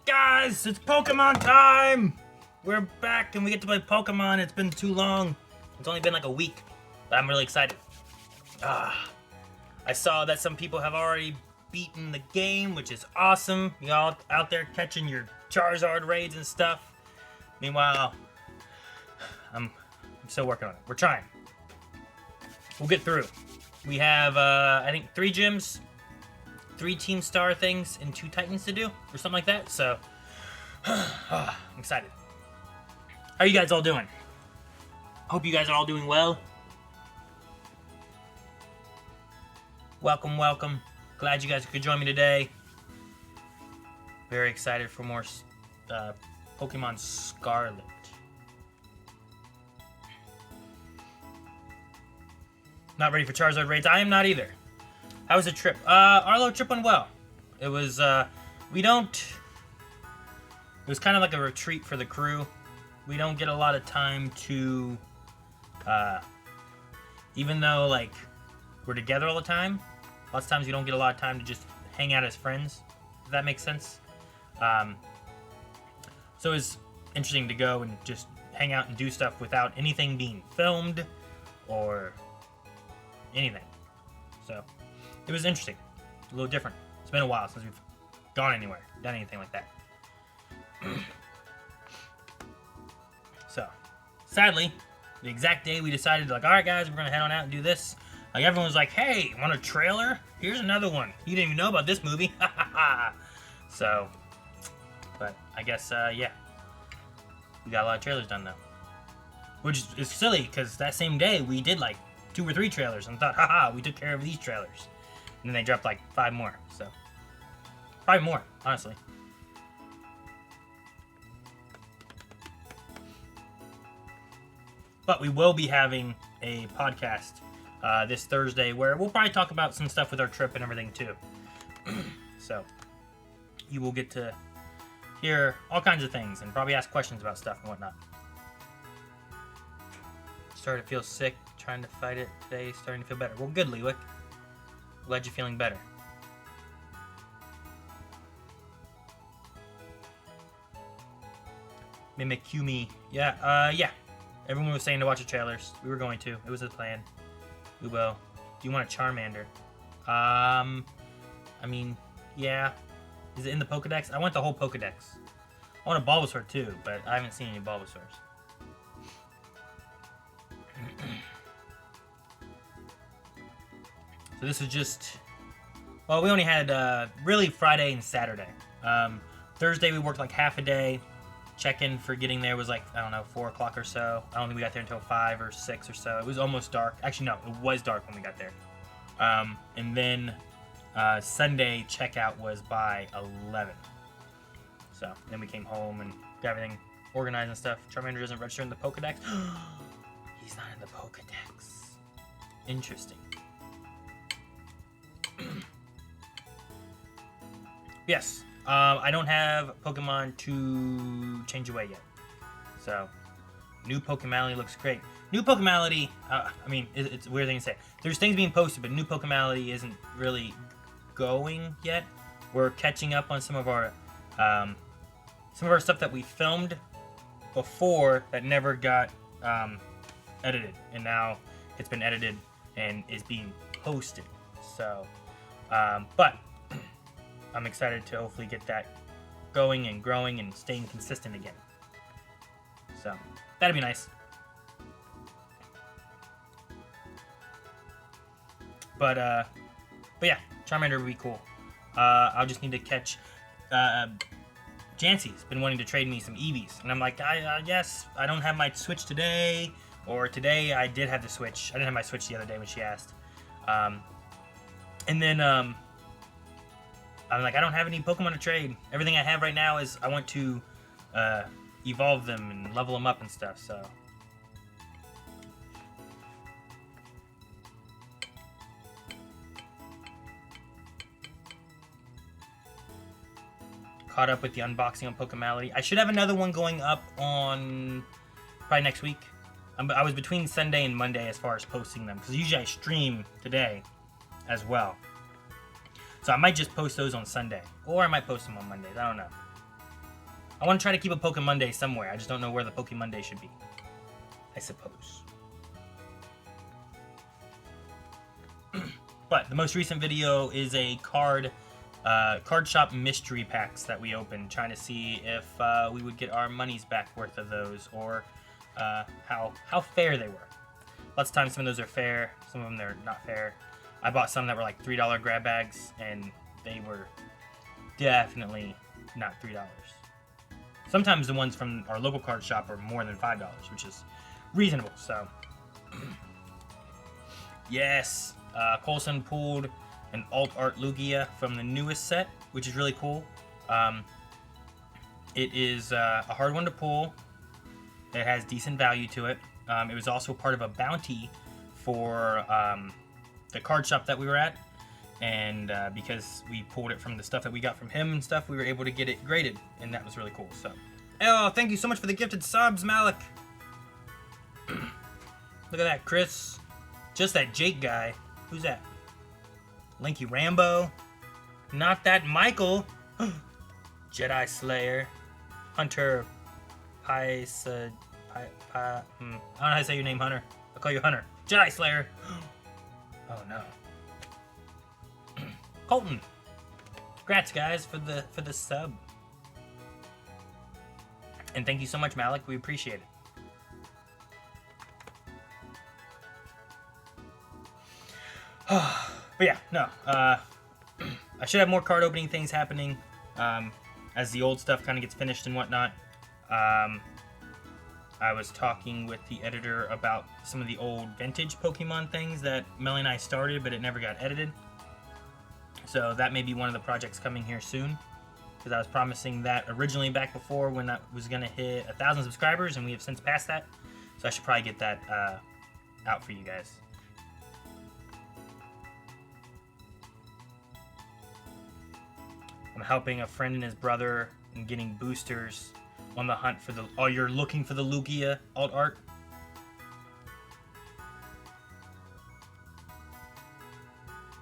guys? It's Pokemon time! We're back and we get to play Pokemon. It's been too long. It's only been like a week, but I'm really excited. I saw that some people have already beaten the game, which is awesome. Y'all out there catching your Charizard raids and stuff. Meanwhile, I'm still working on it. We're trying. We'll get through. We have, I think, 3 gyms, 3 Team Star things, and 2 Titans to do, or something like that. So, I'm excited. How are you guys all doing? Hope you guys are all doing well. Welcome, welcome. Glad you guys could join me today. Very excited for more Pokemon Scarlet. Not ready for Charizard raids. I am not either. How was the trip? Arlo trip went well. It was, it was kind of like a retreat for the crew. We don't get a lot of time to, even though, like, we're together all the time, lots of times we don't get a lot of time to just hang out as friends, if that makes sense. So it was interesting to go and just hang out and do stuff without anything being filmed or anything. So it was interesting, a little different. It's been a while since we've gone anywhere, done anything like that. So, sadly, the exact day we decided, like, alright guys, we're gonna head on out and do this, like, everyone was like, hey, want a trailer? Here's another one. You didn't even know about this movie. So, but I guess, yeah. We got a lot of trailers done, though. Which is silly, because that same day, we did, like, 2 or 3 trailers, and thought, haha, we took care of these trailers. And then they dropped, like, 5 more, so. Probably more, honestly. But we will be having a podcast this Thursday where we'll probably talk about some stuff with our trip and everything too. So you will get to hear all kinds of things and probably ask questions about stuff and whatnot. Started to feel sick, trying to fight it today, starting to feel better. Well, good, Lewick. Glad you're feeling better. Mimikumi. Yeah, yeah. Everyone was saying to watch the trailers. We were going to. It was a plan. We will. Do you want a Charmander? I mean, yeah. Is it in the Pokedex? I want the whole Pokedex. I want a Bulbasaur too, but I haven't seen any Bulbasaurs. So this is just... Well, we only had, really, Friday and Saturday. Thursday we worked like half a day. Check-in for getting there was like, I don't know, 4 o'clock or so. I don't think we got there until 5 or 6 or so. It was almost dark. Actually, no, it was dark when we got there. And then Sunday checkout was by 11. So then we came home and got everything organized and stuff. Charmander doesn't register in the Pokedex. He's not in the Pokedex. Interesting. Yes. I don't have Pokemon to change away yet. So, new Pokemality looks great. New Pokemality, I mean, it's a weird thing to say. There's things being posted, but new Pokemality isn't really going yet. We're catching up on some of our stuff that we filmed before that never got edited. And now it's been edited and is being posted. So, but... I'm excited to hopefully get that going and growing and staying consistent again. So, that'd be nice. But yeah, Charmander would be cool. I'll just need to catch... Jancy's been wanting to trade me some Eevees. And I'm like, yes, I don't have my Switch today. Or today I did have the Switch. I didn't have my Switch the other day when she asked. And then... I'm like, I don't have any Pokemon to trade. Everything I have right now is I want to evolve them and level them up and stuff, so. Caught up with the unboxing on Pokemality. I should have another one going up on probably next week. I was between Sunday and Monday as far as posting them, because usually I stream today as well. So I might just post those on Sunday. Or I might post them on Mondays. I don't know. I want to try to keep a Pokemon Monday somewhere. I just don't know where the Pokemon Monday should be. I suppose. But the most recent video is a card shop mystery packs that we opened, trying to see if we would get our money's back worth of those, or how fair they were. Lots of times some of those are fair, some of them they're not fair. I bought some that were like $3 grab bags, and they were definitely not $3. Sometimes the ones from our local card shop are more than $5, which is reasonable. So yes, Coulson pulled an alt art Lugia from the newest set, which is really cool. It is a hard one to pull. It has decent value to it. It was also part of a bounty for the card shop that we were at, and because we pulled it from the stuff that we got from him and stuff, we were able to get it graded, and that was really cool. So, oh, thank you so much for the gifted subs, Malik. Look at that, Chris. Just that Jake guy. Who's that? Linky Rambo. Not that Michael. Jedi Slayer. Hunter Paisa. I don't know how to say your name, Hunter. I'll call you Hunter. Jedi Slayer. Oh no. Colton. Congrats, guys, for the sub. And thank you so much, Malik. We appreciate it. But yeah, no. I should have more card opening things happening as the old stuff kind of gets finished and whatnot. I was talking with the editor about some of the old vintage Pokemon things that Melly and I started, but it never got edited. So that may be one of the projects coming here soon, because I was promising that originally back before when I was going to hit 1,000 subscribers, and we have since passed that. So I should probably get that out for you guys. I'm helping a friend and his brother in getting boosters on the hunt for the... Oh, you're looking for the Lugia alt art?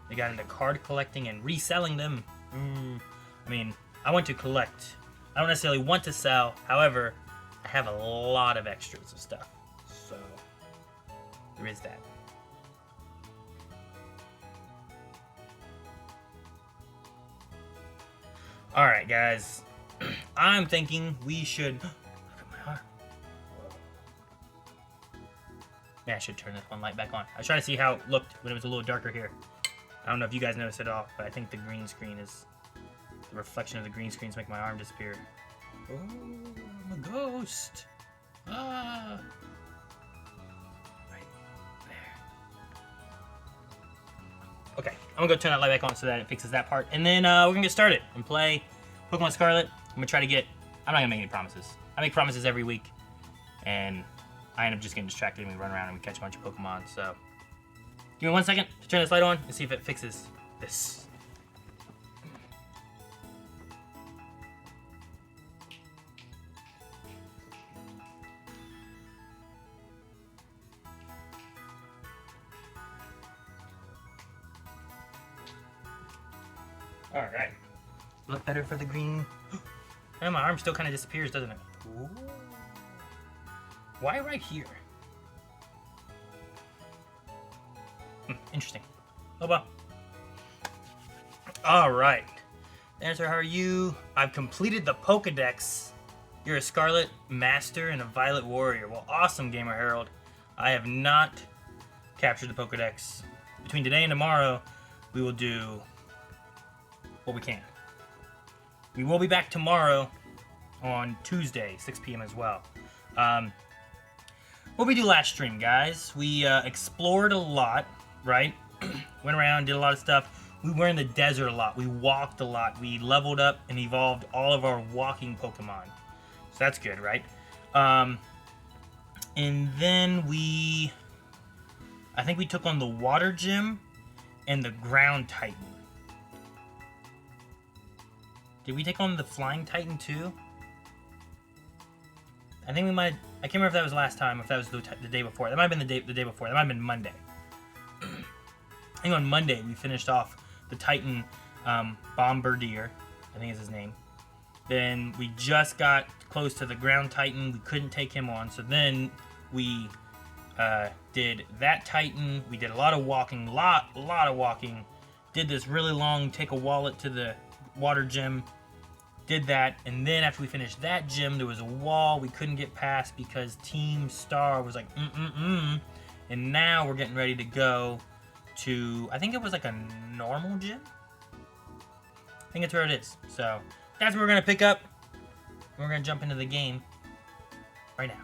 They got into card collecting and reselling them. I mean, I want to collect. I don't necessarily want to sell. However, I have a lot of extras of stuff. So, there is that. Alright, guys. I'm thinking we should... Look at my arm. Yeah, I should turn this one light back on. I was trying to see how it looked when it was a little darker here. I don't know if you guys noticed it all, but I think the green screen is... The reflection of the green screens make my arm disappear. Oh, I'm a ghost. Ah. Right there. Okay, I'm gonna go turn that light back on so that it fixes that part. And then we're gonna get started and play Pokemon Scarlet. I'm gonna try to get... I'm not gonna make any promises. I make promises every week, and I end up just getting distracted and we run around and we catch a bunch of Pokemon, so... Give me 1 second to turn this light on and see if it fixes this. Alright. Look better for the green. And my arm still kind of disappears, doesn't it? Ooh. Why right here? Interesting. Oh well. Alright. Answer, how are you? I've completed the Pokedex. You're a Scarlet Master and a Violet Warrior. Well, awesome, Gamer Herald. I have not captured the Pokedex. Between today and tomorrow, we will do what we can. We will be back tomorrow on Tuesday, 6 p.m. as well. What we do last stream, guys, we explored a lot, right? Went around, did a lot of stuff. We were in the desert a lot. We walked a lot. We leveled up and evolved all of our walking Pokemon. So that's good, right? And then I think we took on the Water Gym and the Ground Titan. Did we take on the Flying Titan too? I think we might... I can't remember if that was last time or if that was the day before. That might have been the day before. That might have been Monday. I think on Monday we finished off the Titan Bombardier, I think is his name. Then we just got close to the ground titan. We couldn't take him on. So then we did that titan. We did a lot of walking. Lot of walking. Did this really long take a wallet to the water gym. Did that. And then after we finished that gym, there was a wall we couldn't get past because Team Star was like, And now we're getting ready to go to, I think it was like a normal gym? I think it's where it is. So that's what we're going to pick up. We're going to jump into the game right now.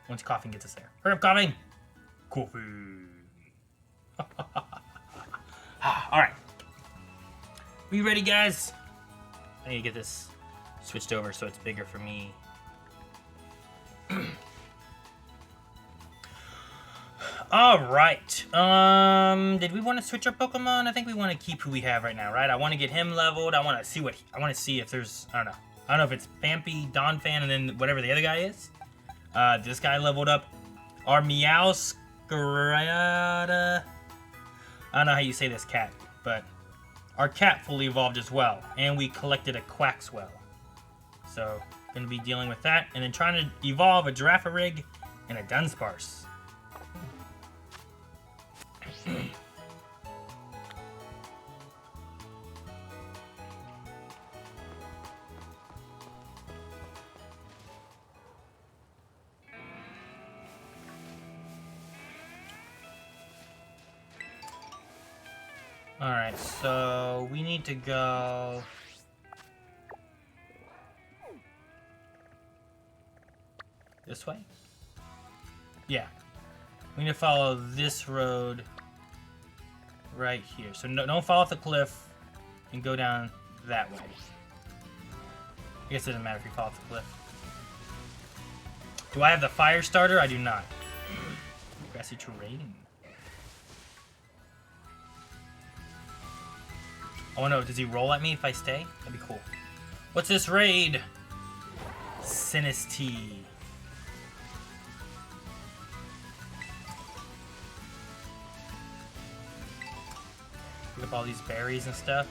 Once Coughing gets us there. Hurry up, Coughing! Coffee! Alright. We ready, guys? I need to get this switched over so it's bigger for me. Alright. Did we want to switch our Pokemon? I think we want to keep who we have right now, right? I want to get him leveled. I want to see if there's, I don't know. I don't know if it's Pampy, Donphan, and then whatever the other guy is. This guy leveled up. Our Meowscarada. I don't know how you say this cat, but our cat fully evolved as well. And we collected a Quaxwell. So, gonna be dealing with that. And then trying to evolve a Girafarig and a Dunsparce. Alright, so we need to go this way? Yeah. We need to follow this road right here. So don't fall off the cliff and go down that way. I guess it doesn't matter if you fall off the cliff. Do I have the fire starter? I do not. Grassy terrain. Oh no, does he roll at me if I stay? That'd be cool. What's this raid? Sinistea. Pick up all these berries and stuff.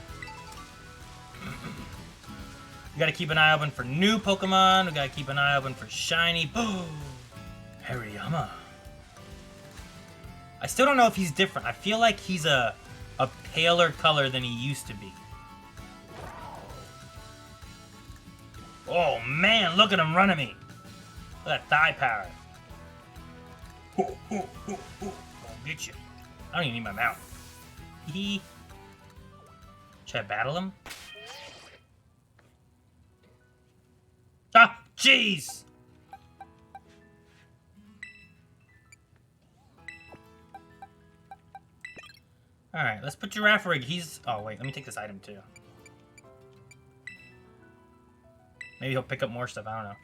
We gotta keep an eye open for new Pokemon. We gotta keep an eye open for shiny. Hariyama. I still don't know if he's different. I feel like he's a paler color than he used to be. Oh man, look at him run at me. Look at that thigh power. Gonna get you. I don't even need my mount. Hee. Should I battle him? Ah, jeez! Alright, let's put Girafarig. He's... Oh, wait, let me take this item, too. Maybe he'll pick up more stuff, I don't know.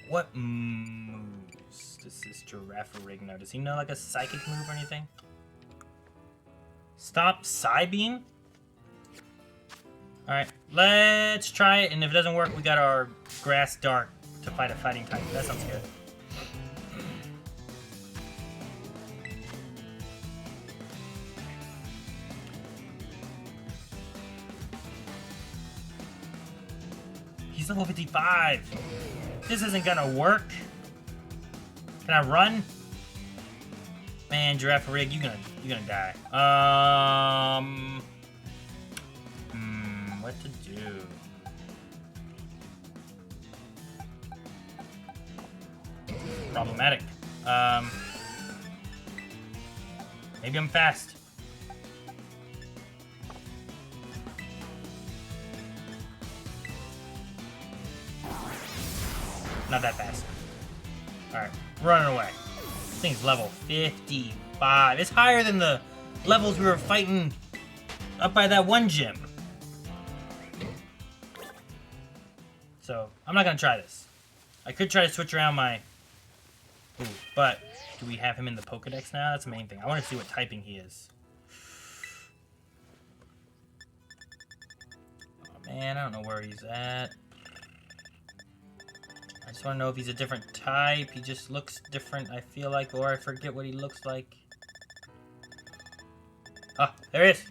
What moves does this Girafarig know? Does he know, like, a psychic move or anything? Stop Psybeam? Alright, let's try it, and if it doesn't work, we got our Grass Dart to fight a fighting type. That sounds good. He's level 55. This isn't gonna work. Can I run? Man, Girafarig, you're gonna die. What to do? Problematic. Maybe I'm fast. Not that fast. Alright, running away. This thing's level 55. It's higher than the levels we were fighting up by that one gym. So, I'm not gonna try this. I could try to switch around my... Ooh, but do we have him in the Pokedex now? That's the main thing. I want to see what typing he is. Oh man, I don't know where he's at. I just want to know if he's a different type. He just looks different, I feel like, or I forget what he looks like. Ah, there he is.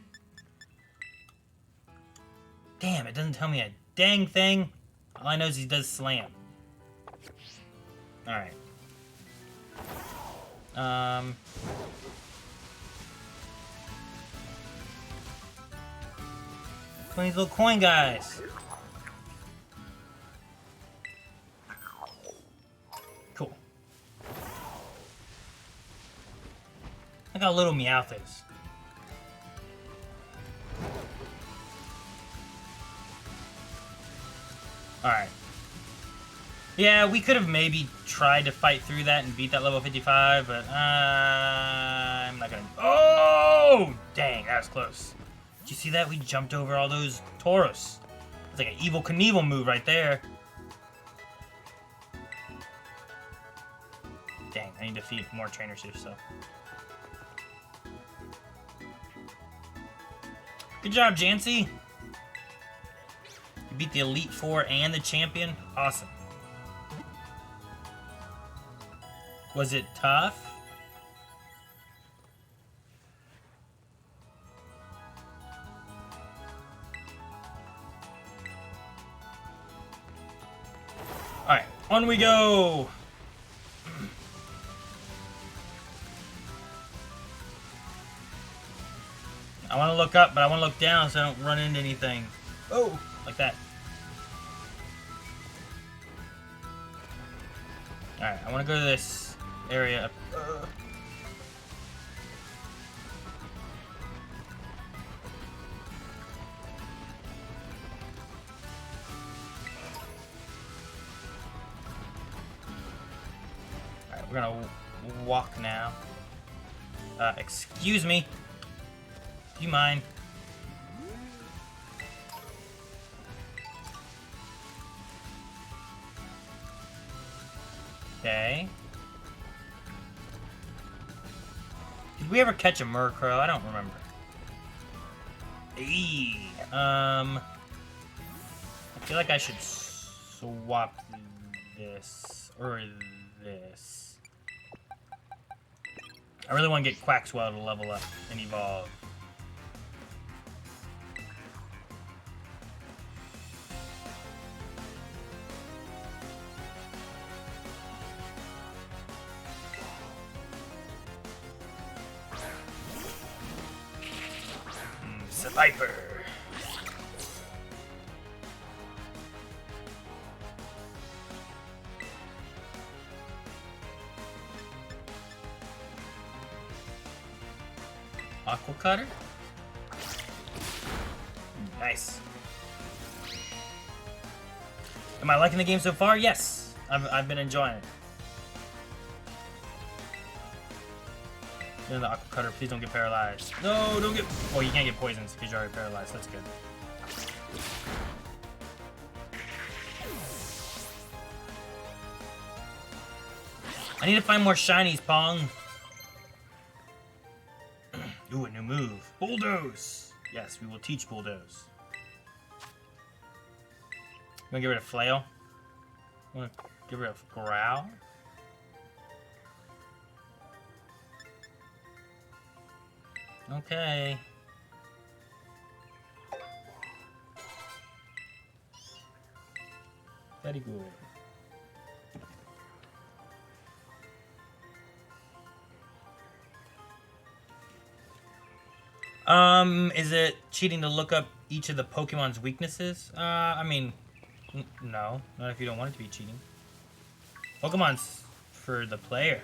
Damn, it doesn't tell me a dang thing. All I know is he does slam. Alright. These little coin guys. Cool. Look how little Meowth is. Alright. Yeah, we could have maybe tried to fight through that and beat that level 55, but I'm not gonna... Oh! Dang, that was close. Did you see that? We jumped over all those Tauros. It's like an Evil Knievel move right there. Dang, I need to feed more trainers here, so... Good job, Jancy! You beat the Elite Four and the champion. Awesome. Was it tough? Alright, on we go! I want to look up, but I want to look down so I don't run into anything. Oh, like that. Alright, I want to go to this area. Alright, we're gonna walk now. Excuse me. Do you mind? Okay. Did we ever catch a Murkrow? I don't remember. Eee. I feel like I should swap this or this. I really want to get Quaxwell to level up and evolve. Viper. Aqua Cutter. Nice. Am I liking the game so far? Yes. I've been enjoying it. The Aqua Cutter, please don't get paralyzed. No, don't get... Oh, you can't get poisoned because you're already paralyzed. That's good. I need to find more shinies, Pong. Ooh, a new move. Bulldoze. Yes, we will teach Bulldoze. You want to get rid of Flail? Want to get rid of Growl? Okay. Very good. Is it cheating to look up each of the Pokemon's weaknesses? I mean, no. Not if you don't want it to be cheating. Pokemon's for the player.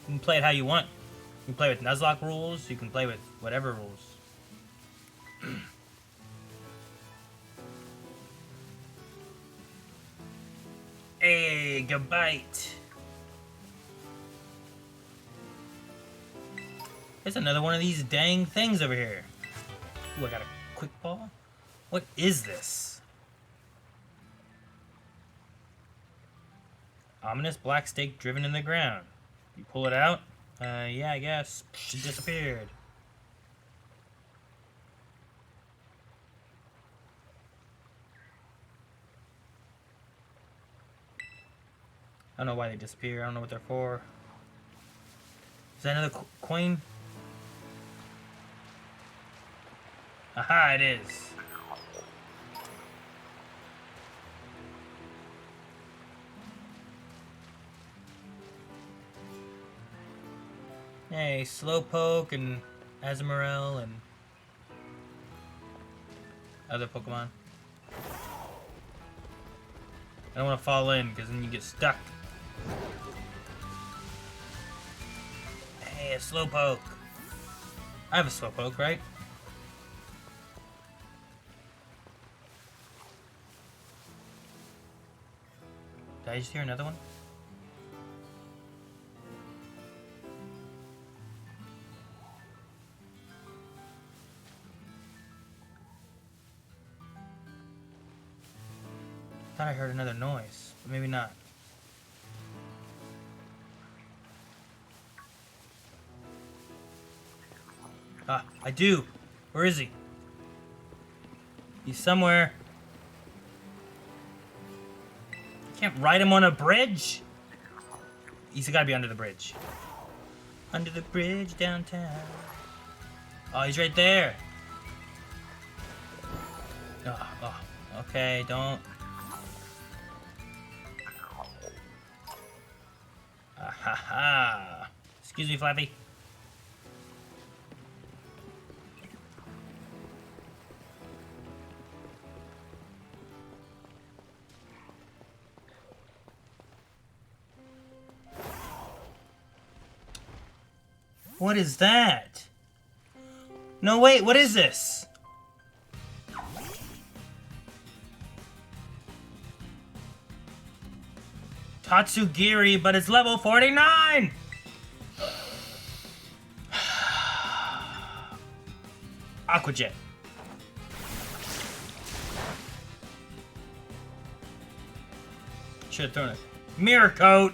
You can play it how you want. You can play with Nuzlocke rules, you can play with whatever rules. Hey, Gabite! There's another one of these dang things over here. Ooh, I got a quick ball? What is this? Ominous black stake driven in the ground. You pull it out? Yeah, I guess. It disappeared. I don't know why they disappear. I don't know what they're for. Is that another coin? Aha, it is. Hey, Slowpoke and Azumarill and other Pokemon. I don't want to fall in because then you get stuck. Hey, a Slowpoke. I have a Slowpoke, right? Did I just hear another one? I thought I heard another noise, but maybe not. Ah, I do. Where is he? He's somewhere. I can't ride him on a bridge. He's gotta be under the bridge. Under the bridge downtown. Oh, he's right there. Oh, okay, don't. Ha ha. Excuse me, Flappy. What is that? No, wait, what is this? Tatsugiri, but it's level 49! Aquajet. Should have thrown it. Mirror coat!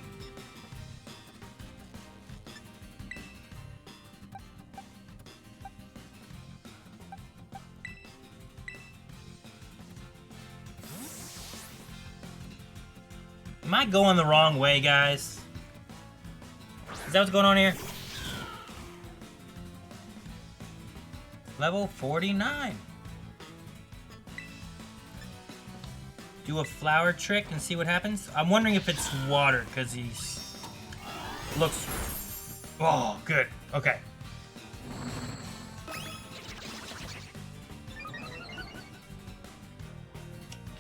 Am I going the wrong way, guys? Is that what's going on here? Level 49. Do a flower trick and see what happens. I'm wondering if it's water, because he's... looks... Oh, good. Okay.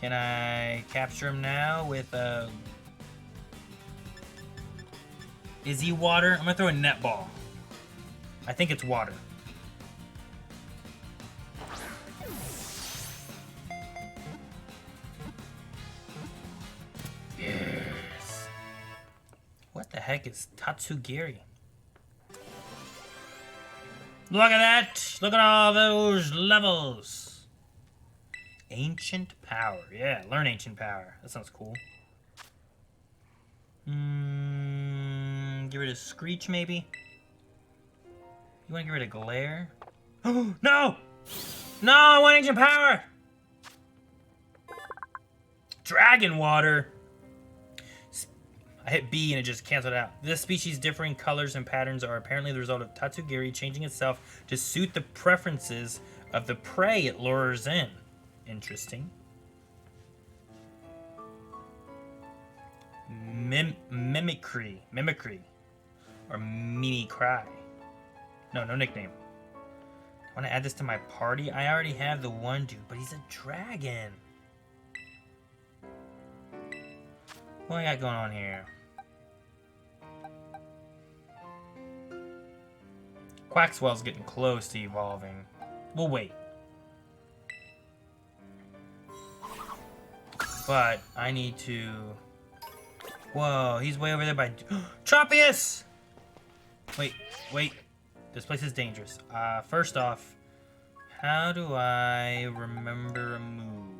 Can I capture him now with a... Is he water? I'm gonna throw a net ball. I think it's water. Yes. What the heck is Tatsugiri? Look at that! Look at all those levels! Ancient Power. Yeah, learn Ancient Power. That sounds cool. Get rid of Screech, maybe? You want to get rid of Glare? Oh, no! No, I want Ancient Power! Dragon Water! I hit B and it just canceled out. This species' differing colors and patterns are apparently the result of Tatsugiri changing itself to suit the preferences of the prey it lures in. Interesting. Mimicry. Or Mimicry. No nickname. I want to add this to my party. I already have the one dude, but he's a dragon. What I got going on here? Quaxwell's getting close to evolving. We'll wait. But I need to... Whoa, he's way over there by... Tropius! Wait. This place is dangerous. First off, how do I remember a move?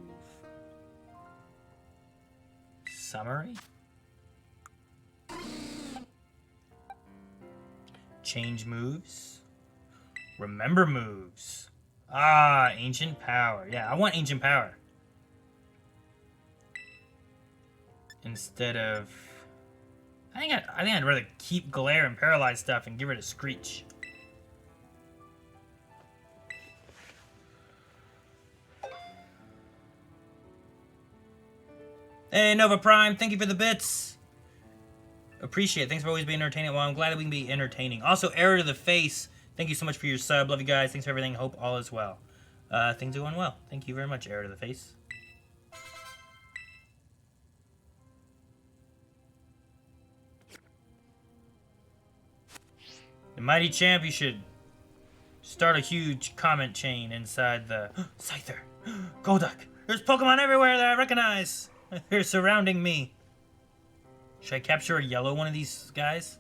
Summary? Change moves? Remember moves. Ancient Power. Yeah, I want Ancient Power. Instead of... I think I'd rather keep Glare and Paralyze stuff and get rid of Screech. Hey, Nova Prime, thank you for the bits. Appreciate it. Thanks for always being entertaining. Well, I'm glad that we can be entertaining. Also, Error to the Face. Thank you so much for your sub. Love you guys. Thanks for everything. Hope all is well. Things are going well. Thank you very much, Error to the Face. The Mighty Champ, you should start a huge comment chain inside the... Scyther! Golduck! There's Pokemon everywhere that I recognize! They're surrounding me. Should I capture a yellow one of these guys?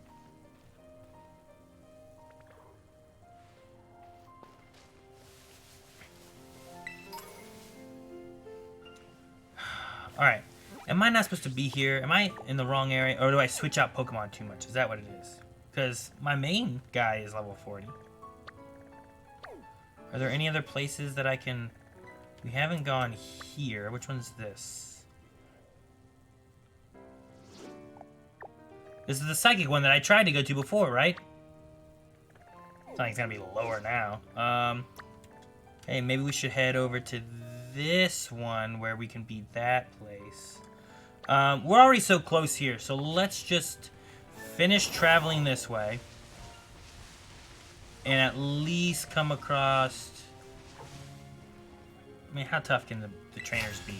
Alright. Am I not supposed to be here? Am I in the wrong area? Or do I switch out Pokemon too much? Is that what it is? Because my main guy is level 40. Are there any other places that I can... We haven't gone here. Which one's this? This is the psychic one that I tried to go to before, right? It's not like it's gonna be lower now. Hey, maybe we should head over to this one where we can beat that place. We're already so close here, so let's just finish traveling this way. And at least come across... I mean, how tough can the trainers be?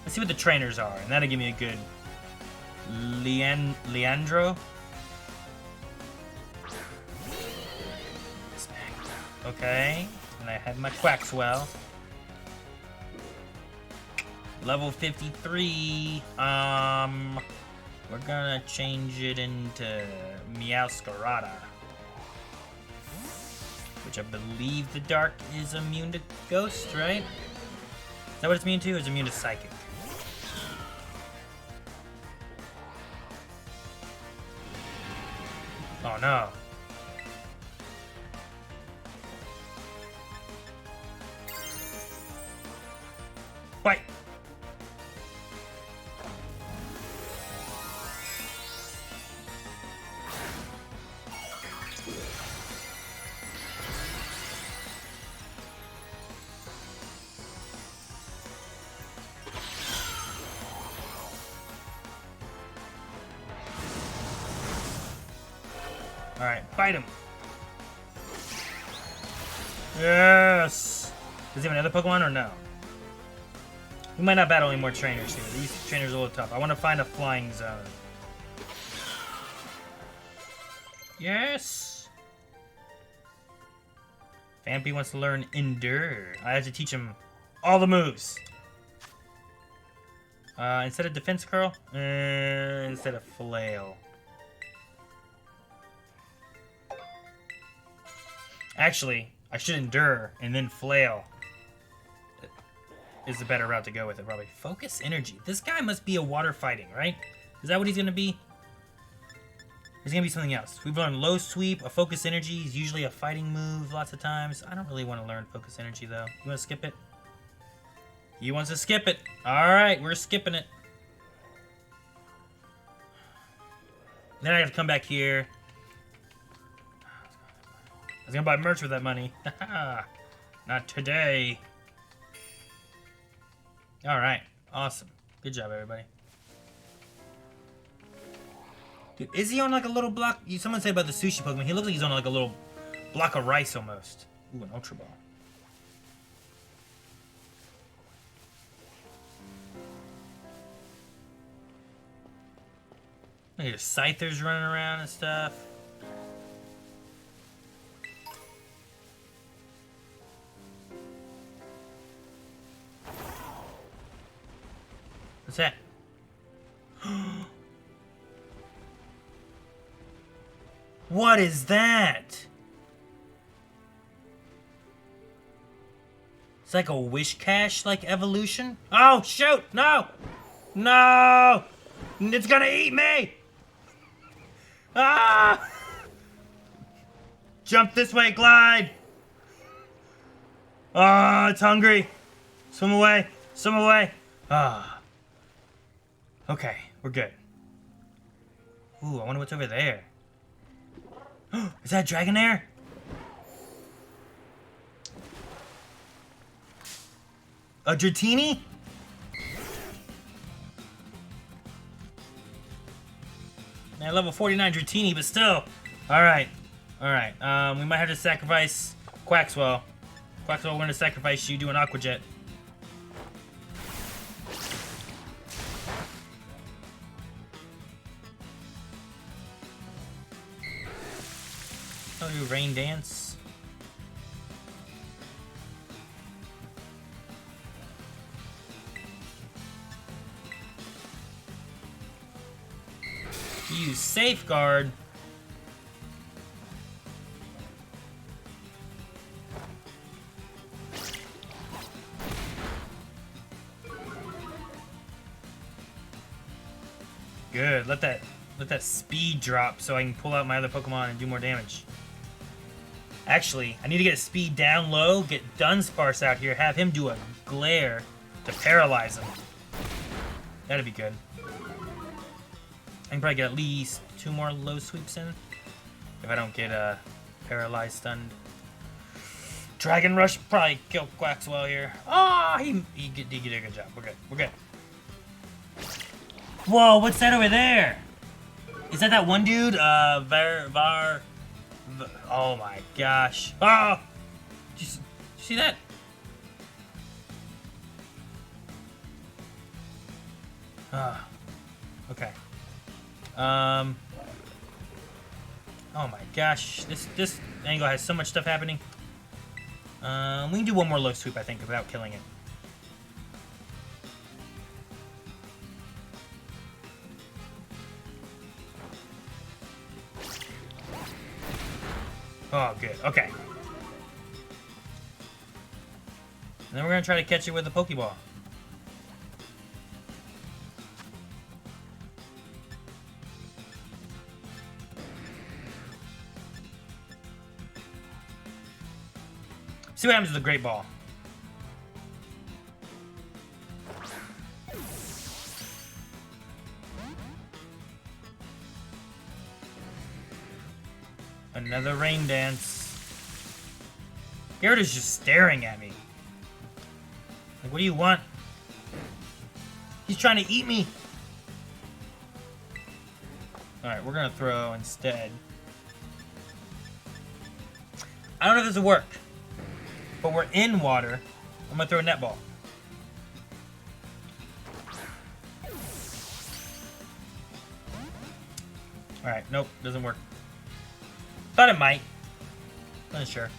Let's see what the trainers are, and that'll give me a good... Leandro? Okay, and I have my Quaxwell. Level 53. We're gonna change it into Meowscarada, which I believe the Dark is immune to Ghost, right? Is that what it's immune to? Or is it immune to Psychic? Oh no. Fight! Alright, fight him! Yes! Does he have another Pokemon or no? We might not battle any more trainers here. These trainers are a little tough. I want to find a flying zone. Yes! Vampy wants to learn Endure. I have to teach him all the moves. Instead of Defense Curl, instead of Flail. Actually, I should Endure and then Flail. Is the better route to go with it, probably. Focus Energy. This guy must be a water fighting, right? Is that what he's gonna be? He's gonna be something else. We've learned Low Sweep, a Focus Energy is usually a fighting move lots of times. I don't really want to learn Focus Energy though. You wanna skip it? He wants to skip it. Alright, we're skipping it. Then I have to come back here. I was gonna buy merch with that money. Not today. Alright, awesome. Good job, everybody. Dude, is he on like a little block? Someone said about the sushi Pokemon. He looks like he's on like a little block of rice almost. Ooh, an Ultra Ball. Look at Scythers running around and stuff. What's that? What is that? It's like a Wish Cache like evolution. Oh shoot! No! No! It's gonna eat me! Ah! Jump this way, glide! Oh, it's hungry. Swim away. Swim away. Ah. Okay, we're good. Ooh, I wonder what's over there. Is that Dragonair? A Dratini? I level 49 Dratini, but still. Alright. Alright. We might have to sacrifice Quaxwell. Quaxwell, we're gonna sacrifice you, do an Aqua Jet. I'll do Rain Dance. Use Safeguard. Good. Let that speed drop so I can pull out my other Pokemon and do more damage. Actually, I need to get his speed down low, get Dunsparce out here, have him do a glare to paralyze him. That'd be good. I can probably get at least 2 more low sweeps in. If I don't get paralyzed, stunned. Dragon Rush probably kill Quaxwell here. Oh, he did a good job. We're good. We're good. Whoa, what's that over there? Is that one dude? Oh my gosh. Oh! Did you see that? Okay. Oh my gosh. This angle has so much stuff happening. We can do one more low sweep, I think, without killing it. Oh, good. Okay. And then we're going to try to catch it with a Pokeball. See what happens with the Great Ball. Another Rain Dance. Gyarados just staring at me. Like, what do you want? He's trying to eat me. Alright, we're gonna throw instead. I don't know if this will work, but we're in water. I'm gonna throw a netball. Alright, nope, doesn't work. Thought it might. Not sure.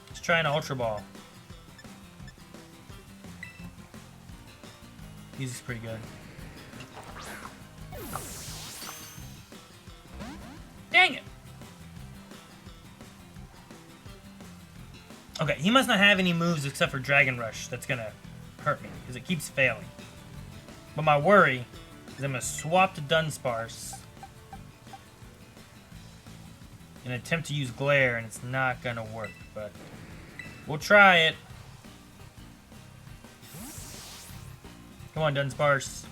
Let's try an Ultra Ball. He's pretty good. Dang it! Okay, he must not have any moves except for Dragon Rush that's gonna hurt me, because it keeps failing. But my worry is I'm going to swap to Dunsparce and attempt to use Glare, and it's not going to work, but we'll try it. Come on, Dunsparce.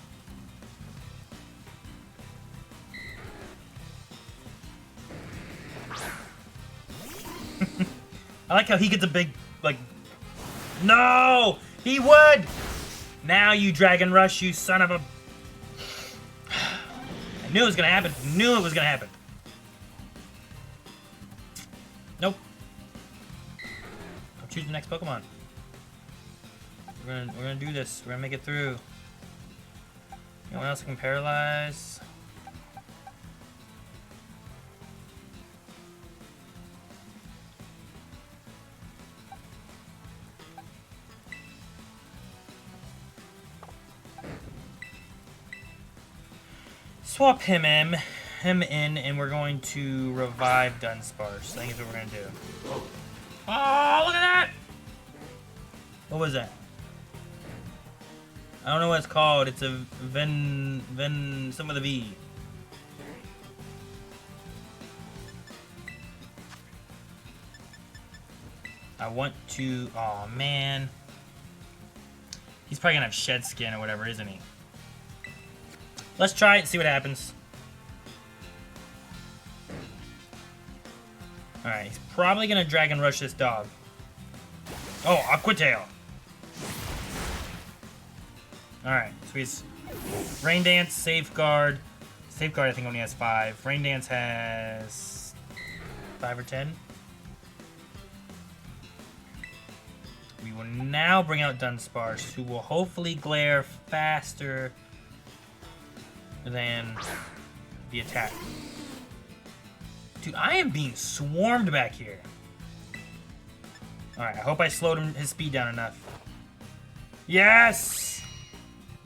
I like how he gets a big, like... No! He would! Now you Dragon Rush, you son of a... I knew it was gonna happen. Knew it was gonna happen. Nope. I'll choose the next Pokemon. We're gonna do this. We're gonna make it through. Anyone else can paralyze? Swap him in, and we're going to revive Dunsparce. I think that's what we're gonna do. Oh, look at that! What was that? I don't know what it's called. It's a some with a V. I want to. Oh man, he's probably gonna have Shed Skin or whatever, isn't he? Let's try it and see what happens. Alright, he's probably gonna Dragon Rush this dog. Oh, Aqua Tail. Alright, so he's Rain Dance, Safeguard. Safeguard I think only has 5. Rain Dance has 5 or 10. We will now bring out Dunsparce, who will hopefully glare faster than the attack. Dude, I am being swarmed back here. Alright, I hope I slowed his speed down enough. Yes!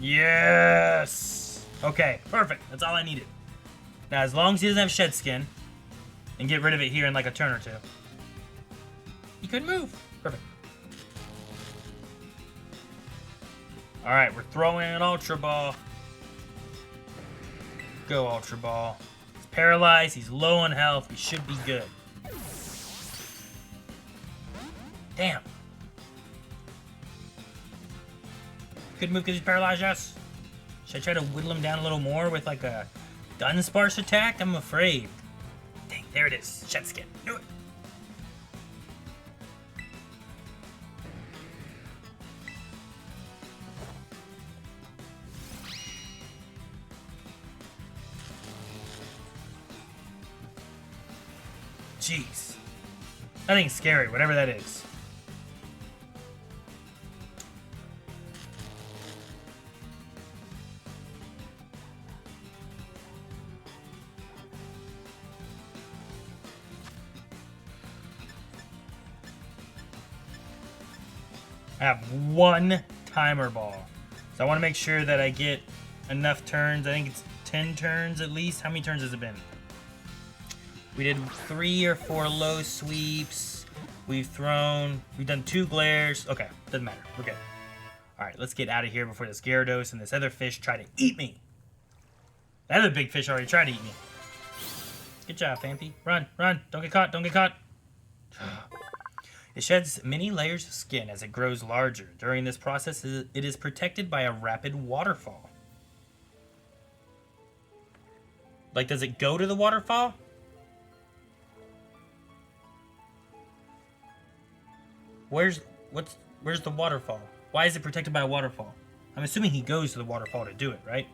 Yes! Okay, perfect. That's all I needed. Now, as long as he doesn't have Shed Skin, and get rid of it here in like a turn or two, he could move. Perfect. Alright, we're throwing an Ultra Ball. Go, Ultra Ball. He's paralyzed. He's low on health. He should be good. Damn. Good move because he's paralyzed, yes. Should I try to whittle him down a little more with like a Dunsparce attack? I'm afraid. Dang, there it is. Shed Skin. Do it. Jeez. That thing's scary, whatever that is. I have 1 timer ball. So I want to make sure that I get enough turns. I think it's 10 turns at least. How many turns has it been? We did 3 or 4 low sweeps. We've done 2 glares. Okay, doesn't matter. We're good. Alright, let's get out of here before this Gyarados and this other fish try to eat me. That other big fish already tried to eat me. Good job, Fampy. Run, run. Don't get caught, don't get caught. It sheds many layers of skin as it grows larger. During this process, it is protected by a rapid waterfall. Like, does it go to the waterfall? Where's the waterfall? Why is it protected by a waterfall? I'm assuming he goes to the waterfall to do it, right?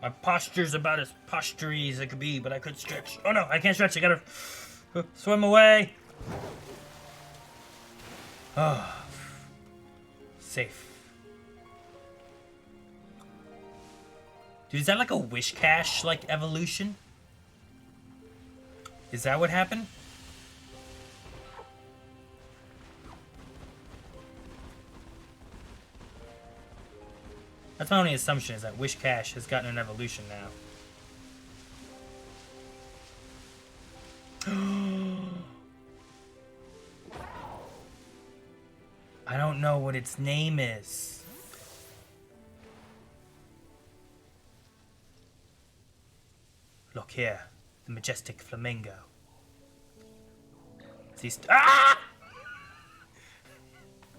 My posture's about as postury as it could be, but I could stretch. Oh no, I can't stretch. I gotta swim away. Oh. Safe. Dude, is that like a Wish Cache, like, evolution? Is that what happened? That's my only assumption, is that Wish Cache has gotten an evolution now. I don't know what its name is. Look here, the majestic flamingo. Ah!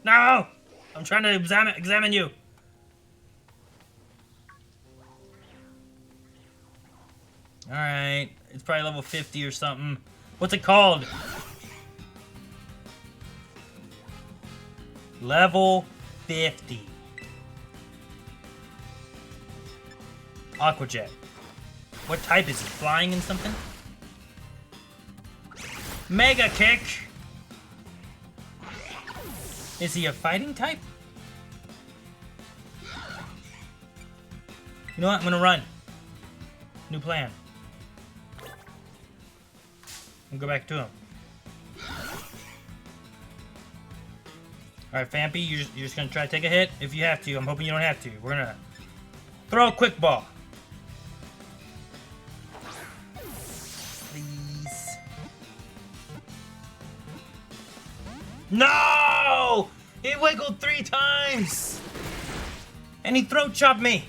No! I'm trying to examine you. Alright, it's probably level 50 or something. What's it called? Level 50. Aqua Jet. What type is he? Flying in something? Mega Kick! Is he a fighting type? You know what? I'm gonna run. New plan. I'll go back to him. Alright, Fampy, you're just gonna try to take a hit if you have to. I'm hoping you don't have to. We're gonna throw a quick ball. Please. No! He wiggled 3 times! And he throat chopped me!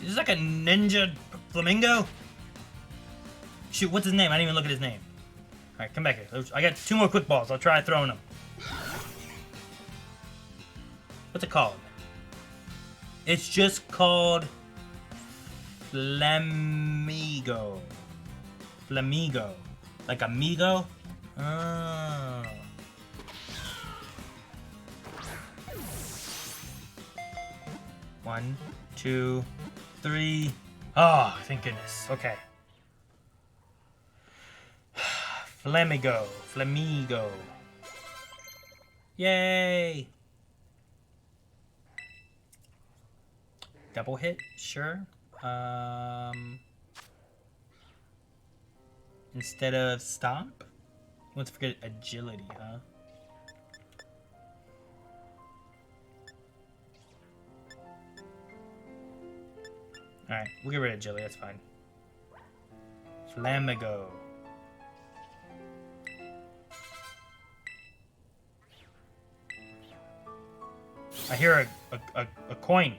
Is this like a ninja flamingo? Shoot, what's his name? I didn't even look at his name. Alright, come back here. I got 2 more quick balls. I'll try throwing them. What's it called? It's just called Flamigo. Flamigo. Like amigo? Oh. One, two, three. Oh, thank goodness. Okay. Flamigo. Flamigo. Yay! Double hit? Sure. Instead of stomp? Let's forget agility, huh? Alright, we'll get rid of agility, that's fine. Flamigo. I hear a coin,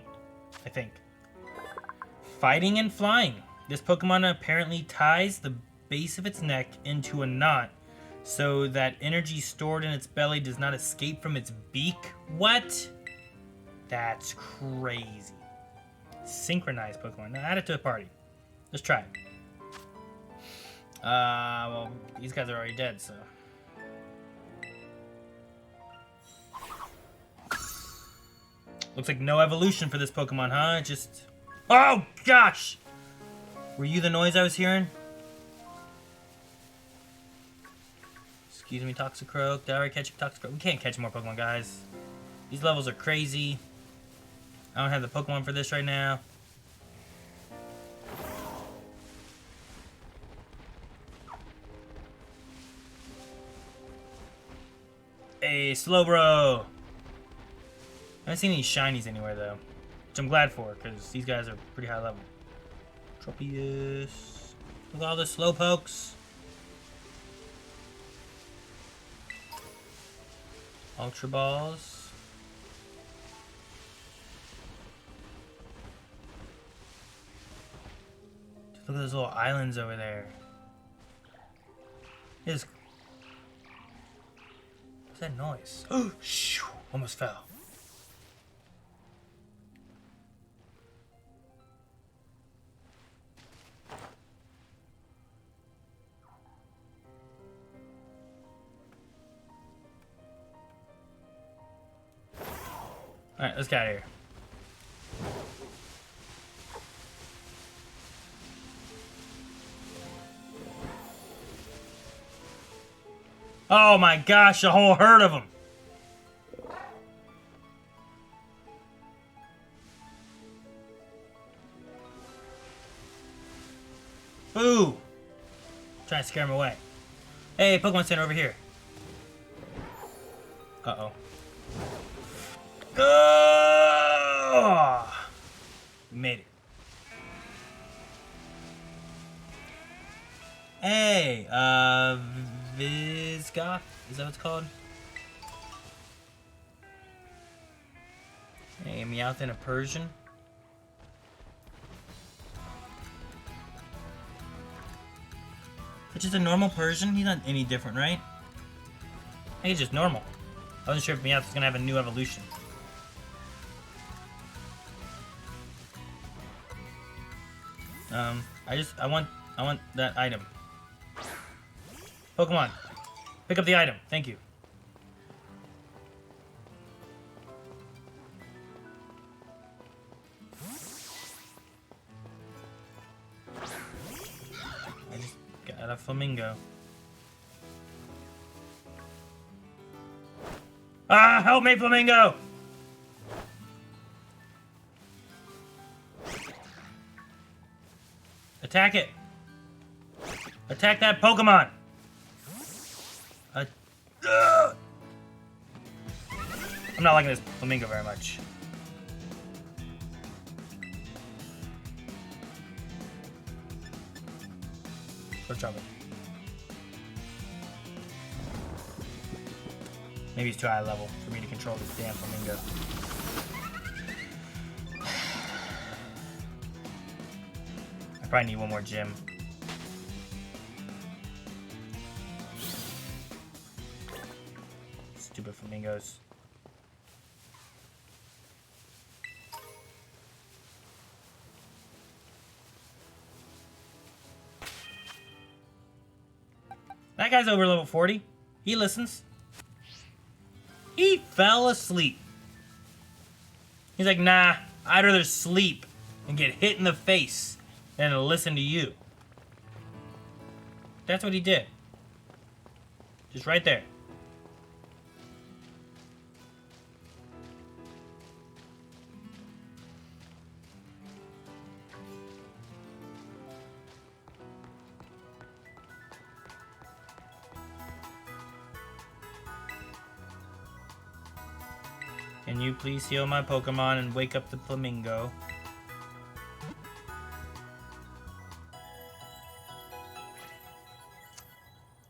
I think. Fighting and flying. This Pokemon apparently ties the base of its neck into a knot so that energy stored in its belly does not escape from its beak. What? That's crazy. Synchronized Pokemon. Now add it to the party. Let's try it. Well, these guys are already dead, so. Looks like no evolution for this Pokemon, huh? Just... Oh, gosh! Were you the noise I was hearing? Excuse me, Toxicroak. Did I already catch Toxicroak? We can't catch more Pokemon, guys. These levels are crazy. I don't have the Pokemon for this right now. Hey, Slowbro! I haven't seen any shinies anywhere, though. Which I'm glad for, because these guys are pretty high level. Tropius. Look at all the Slowpokes. Ultra Balls. Look at those little islands over there. What's that noise? Oh, shoo! Almost fell. Alright, let's get out of here. Oh my gosh, a whole herd of them. Boo! Trying to scare them away. Hey, Pokemon Center over here. Uh-oh. Oh! We made it. Hey, Vizgoth? Is that what it's called? Hey, Meowth in a Persian. It's just a normal Persian? He's not any different, right? I think he's just normal. I wasn't sure if Meowth was gonna have a new evolution. I want that item. Pokemon, pick up the item. Thank you. I just got a flamingo. Ah, help me, flamingo! Attack it! Attack that Pokemon! I'm not liking this flamingo very much. Let's jump it. Maybe it's too high level for me to control this damn flamingo. I probably need one more gym. Stupid flamingos. That guy's over level 40. He listens. He fell asleep. He's like, nah, I'd rather sleep and get hit in the face than to listen to you. That's what he did. Just right there. Can you please heal my Pokemon and wake up the flamingo?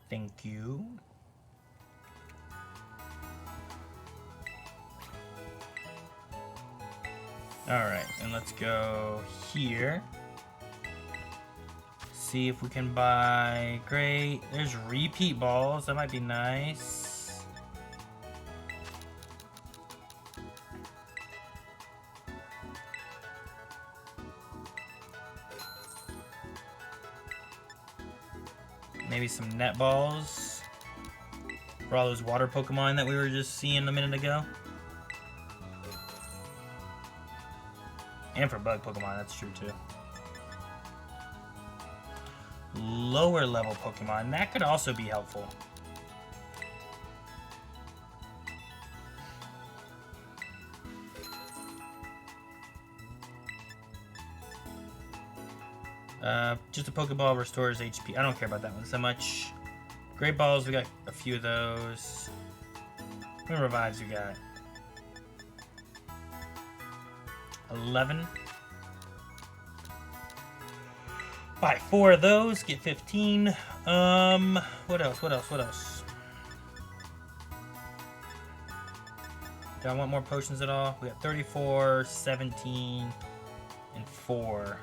Thank you. Alright, and let's go here. See if we can buy... Great. There's repeat balls. That might be nice. Maybe some net balls for all those water Pokemon that we were just seeing a minute ago. And for bug Pokemon, that's true too. Lower level Pokemon, that could also be helpful. Just a Pokeball restores HP. I don't care about that one so much. Great Balls, we got a few of those. How many revives we got? 11. Buy 4 of those, get 15. What else? Do I want more potions at all? We got 34, 17, and 4.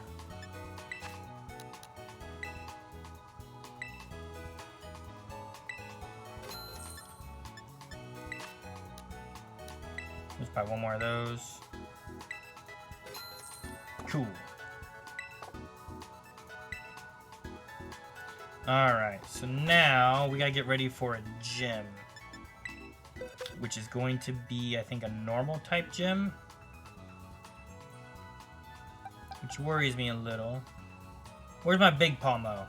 Let's buy one more of those. Cool. Alright, so now we gotta get ready for a gym. Which is going to be, I think, a normal type gym. Which worries me a little. Where's my big Palmo?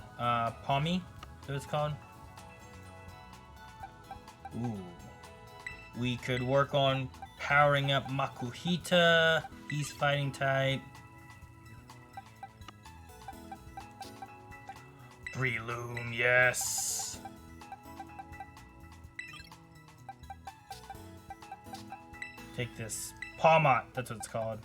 Palmy? Is that what it's called? Ooh. We could work on powering up Makuhita. He's fighting type. Breloom, yes. Take this. Palmot, that's what it's called.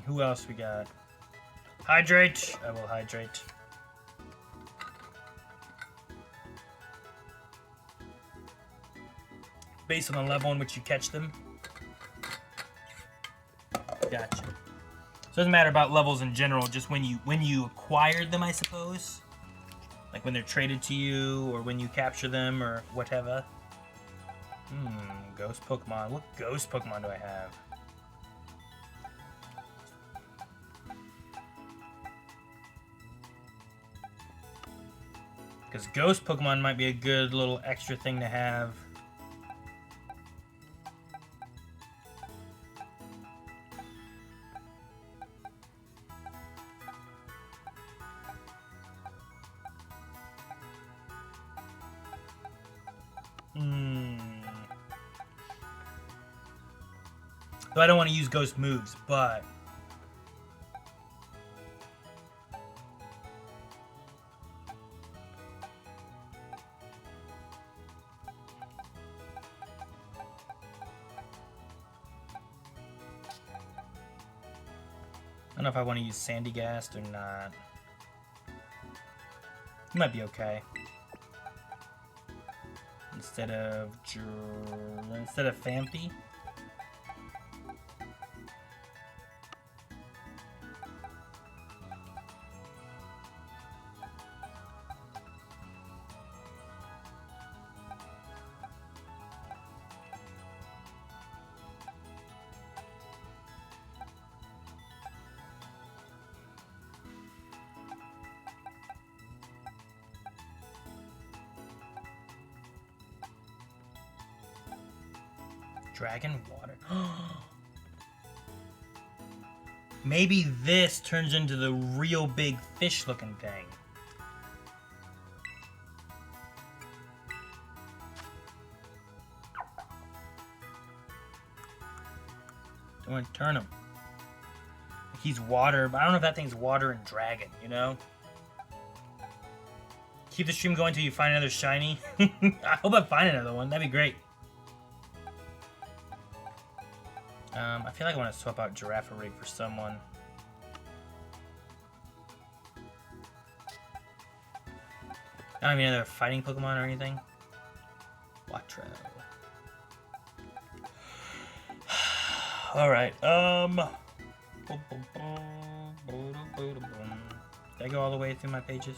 Who else we got? Hydrate. I will hydrate. Based on the level in which you catch them. Gotcha. So it doesn't matter about levels in general, just when you acquired them, I suppose. Like when they're traded to you, or when you capture them, or whatever. Ghost Pokemon. What ghost Pokemon do I have? Because ghost Pokemon might be a good little extra thing to have. Though I don't want to use ghost moves, but... I don't know if I want to use Sandygast or not. It might be okay. instead of Fampy. Dragon water. Maybe this turns into the real big fish looking thing. I want to turn him. He's water, but I don't know if that thing's water and dragon, you know? Keep the stream going until you find another shiny. I hope I find another one. That'd be great. I feel like I want to swap out Giraffe Rig for someone. I don't mean other fighting Pokemon or anything. Watro. Alright, did I go all the way through my pages?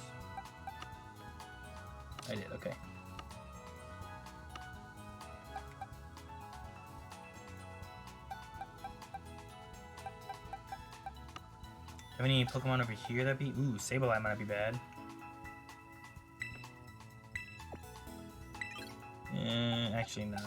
I did, okay. Have any Pokemon over here that'd be? Ooh, Sableye might be bad. Actually, no.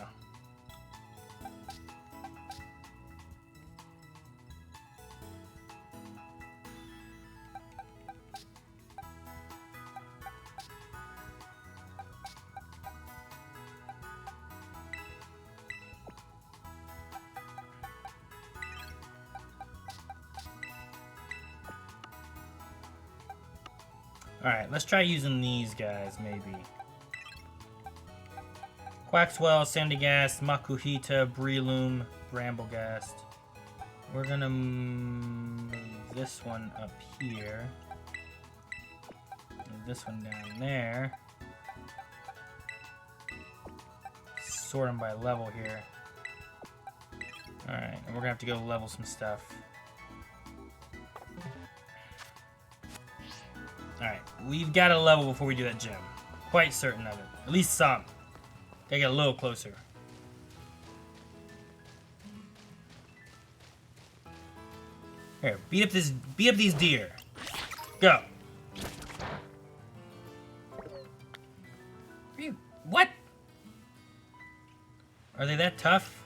Alright, let's try using these guys, maybe. Quaxwell, Sandygast, Makuhita, Breloom, Bramblegast. We're gonna move this one up here. Move this one down there. Sort them by level here. Alright, and we're gonna have to go level some stuff. Alright, we've got to level before we do that gym. Quite certain of it. At least some. Gotta get a little closer. Here, beat up these deer. Go. What? Are they that tough?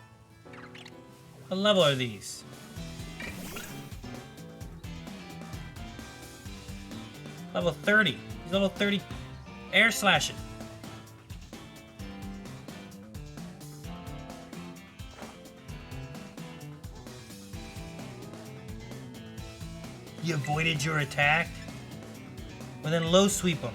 What level are these? Level 30. He's level 30. Air slashing. You avoided your attack? Well, then low sweep him.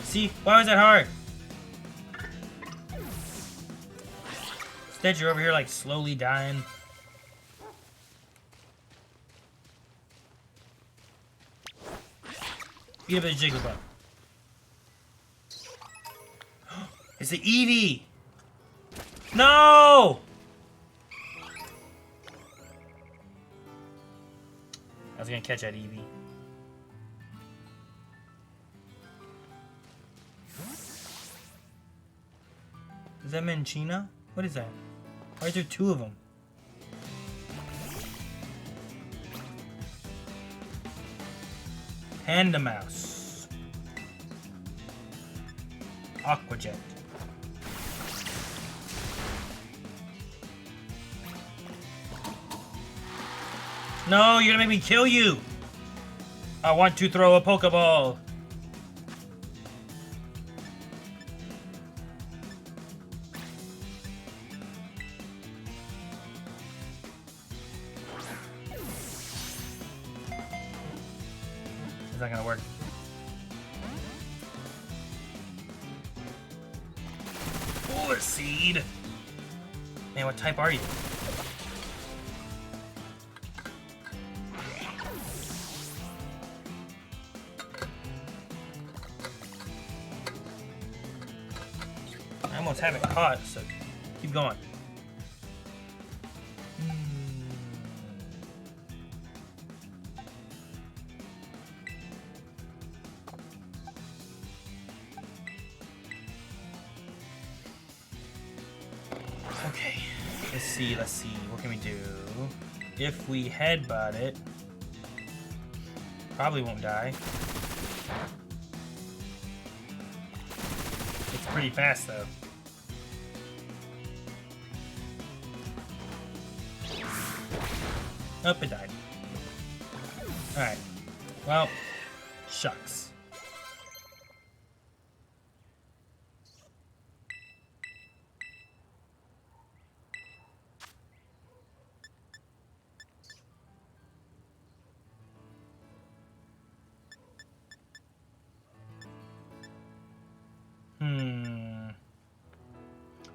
See? Why was that hard? Instead, you're over here like slowly dying. Beat up a Jigglypuff. It's the Eevee! No! I was gonna catch that Eevee. Is that Minchina? What is that? Why is there two of them? Panda Mouse. Aqua Jet. No, you're gonna make me kill you! I want to throw a Pokeball. It's not gonna work. Power Seed. Man, what type are you? I almost have it caught, so keep going. Okay, let's see, what can we do? If we headbutt it, probably won't die. It's pretty fast though. Oh, it died. Alright, well, shucks.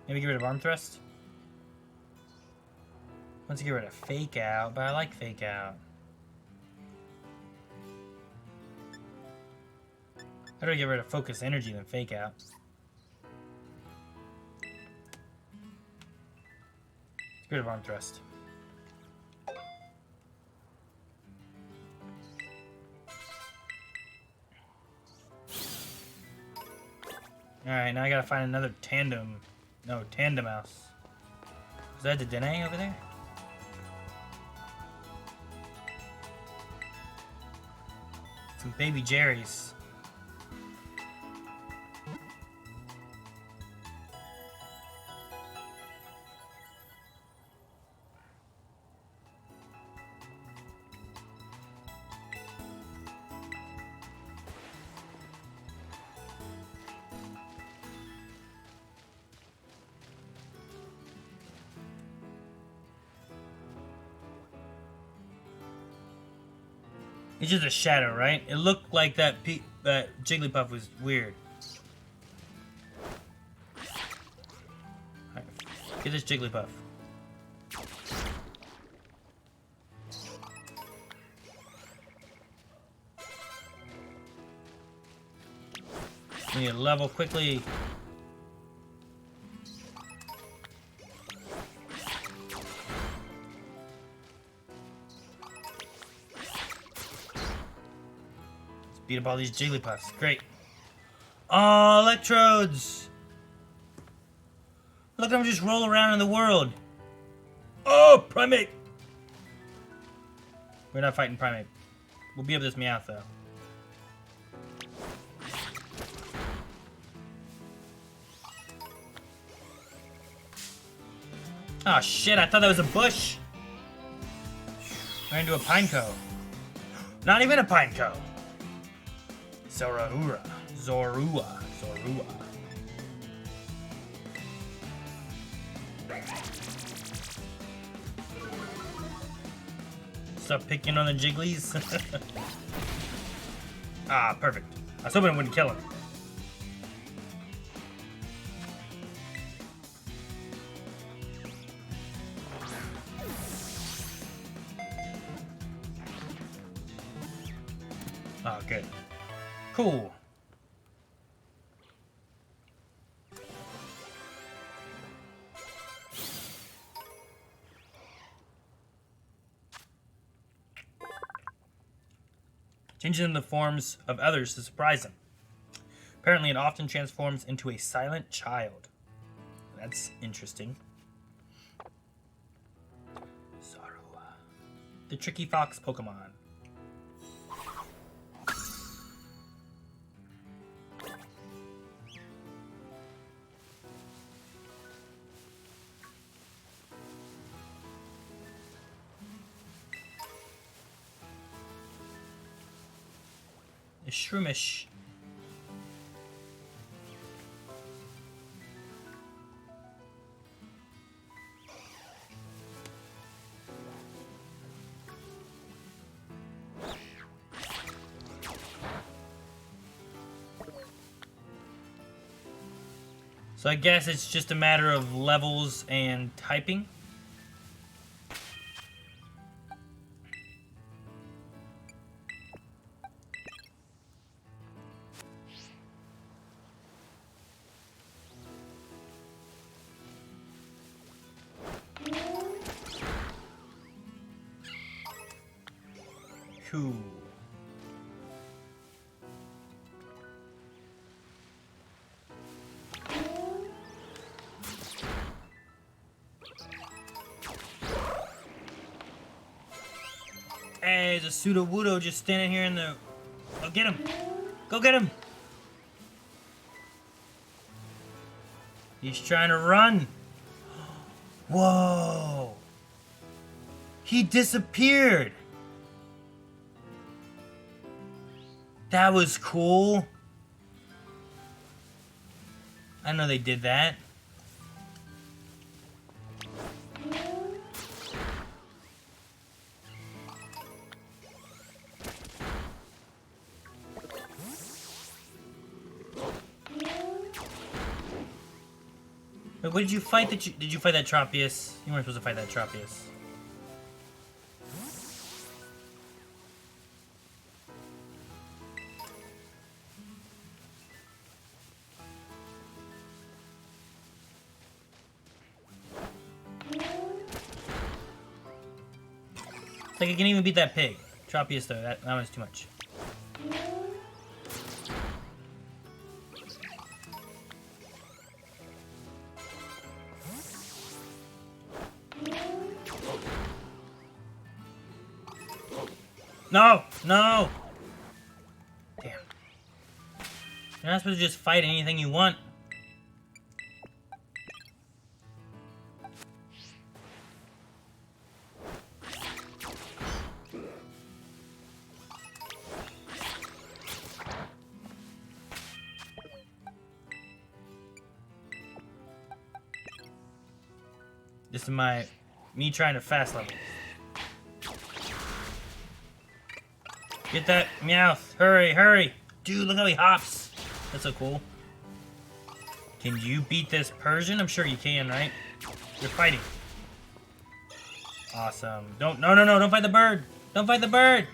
Maybe get rid of arm thrust? Let's get rid of fake out, but I like fake out. I'd rather get rid of focus energy than fake out. Get rid of arm thrust. Alright, now I gotta find another tandem. No, tandem mouse. Is that the Dene over there? Some baby Jerry's. It's just a shadow, right? It looked like that Jigglypuff was weird. Alright, get this Jigglypuff. We need to level quickly. Beat up all these Jigglypuffs. Great. Oh, electrodes! Look at them just roll around in the world. Oh, Primate! We're not fighting Primate. We'll beat up this Meowth, though. Oh, shit. I thought that was a bush. We're into a Pineco. Not even a Pineco. Zorua. Stop picking on the Jigglies. Ah, perfect. I was hoping it wouldn't kill him. Oh, good. Cool. Changes in the forms of others to surprise them. Apparently, it often transforms into a silent child. That's interesting. Zorua. The tricky fox Pokemon. Shroomish. So I guess it's just a matter of levels and typing. Cool. Hey, there's a pseudo-wudo just standing here in the... Go get him! Go get him! He's trying to run! Whoa! He disappeared! That was cool. I know they did that. Wait, what did you fight? Did you fight that Tropius? You weren't supposed to fight that Tropius. It's like I can't even beat that pig. Tropius though, that one's too much. No! No! Damn. You're not supposed to just fight anything you want. This is me trying to fast level. Get that Meowth. Hurry, hurry. Dude, look how he hops. That's so cool. Can you beat this Persian? I'm sure you can, right? You're fighting. Awesome. No, don't fight the bird. Don't fight the bird.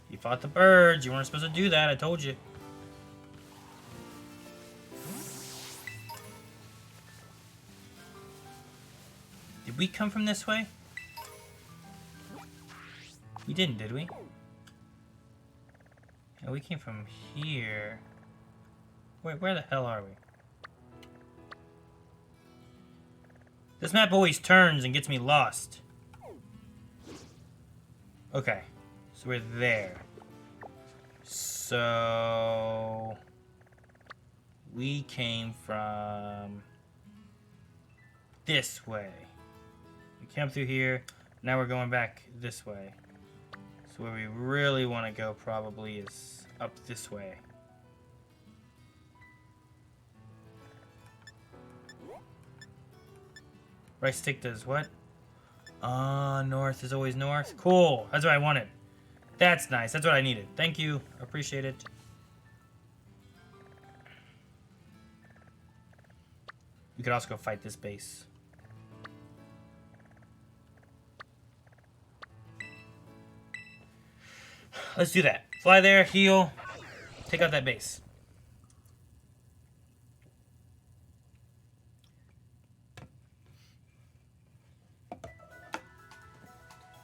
You fought the birds. You weren't supposed to do that. I told you. Did we come from this way? We didn't, did we? No, we came from here. Wait, where the hell are we? This map always turns and gets me lost. Okay, so we're there. So... we came from... this way. We came through here, now we're going back this way. So where we really want to go probably is up this way. Right stick does what? North is always north. Cool. That's what I wanted. That's nice. That's what I needed. Thank you. Appreciate it. We could also go fight this base. Let's do that. Fly there, heal, take out that base.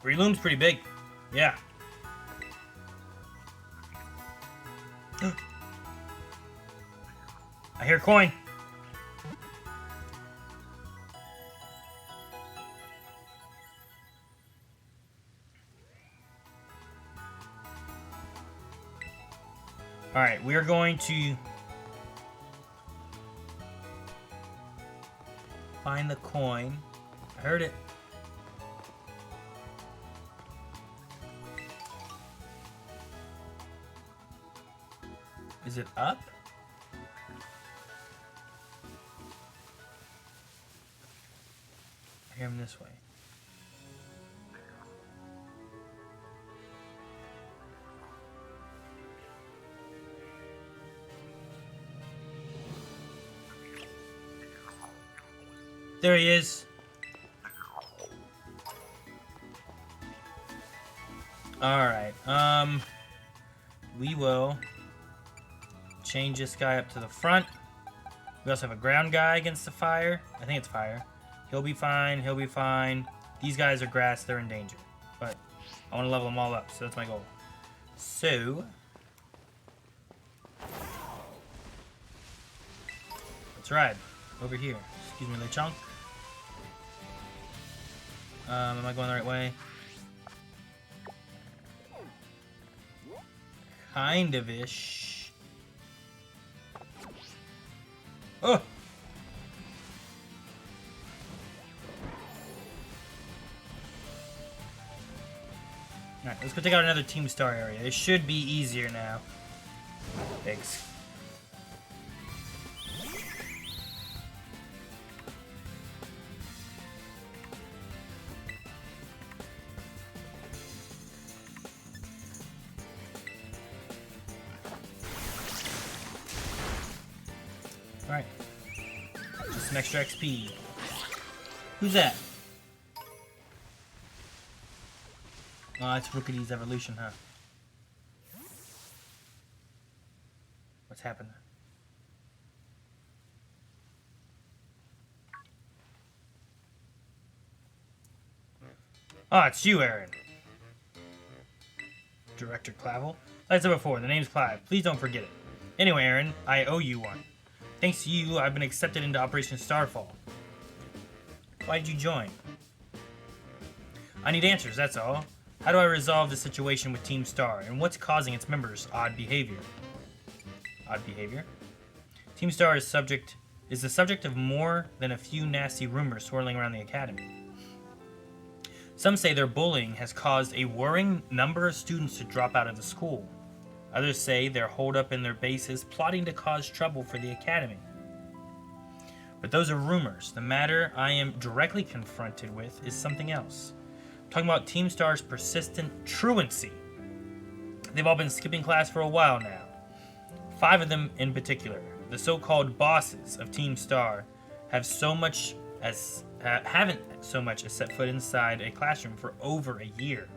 Breloom's pretty big. Yeah. I hear coin. Alright, we are going to find the coin. I heard it. Is it up? I hear him this way. There he is. Alright, we will change this guy up to the front. We also have a ground guy against the fire. I think it's fire. He'll be fine, he'll be fine. These guys are grass, they're in danger. But I want to level them all up, so that's my goal. So, let's ride over here. Excuse me, Lechonk. Am I going the right way? Kind of ish. Oh! Alright, let's go take out another Team Star area. It should be easier now. Thanks. Alright. Just some extra XP. Who's that? Oh, it's Rookedy's evolution, huh? What's happened? Oh, it's you, Aaron. Director Clavel? Like I said before, the name's Clive. Please don't forget it. Anyway, Aaron, I owe you one. Thanks to you, I've been accepted into Operation Starfall. Why did you join? I need answers, that's all. How do I resolve the situation with Team Star, and what's causing its members' odd behavior? Odd behavior? Team Star is the subject of more than a few nasty rumors swirling around the Academy. Some say their bullying has caused a worrying number of students to drop out of the school. Others say they're holed up in their bases, plotting to cause trouble for the Academy. But those are rumors. The matter I am directly confronted with is something else. I'm talking about Team Star's persistent truancy. They've all been skipping class for a while now. 5 of them in particular, the so-called bosses of Team Star, haven't so much as set foot inside a classroom for over a year.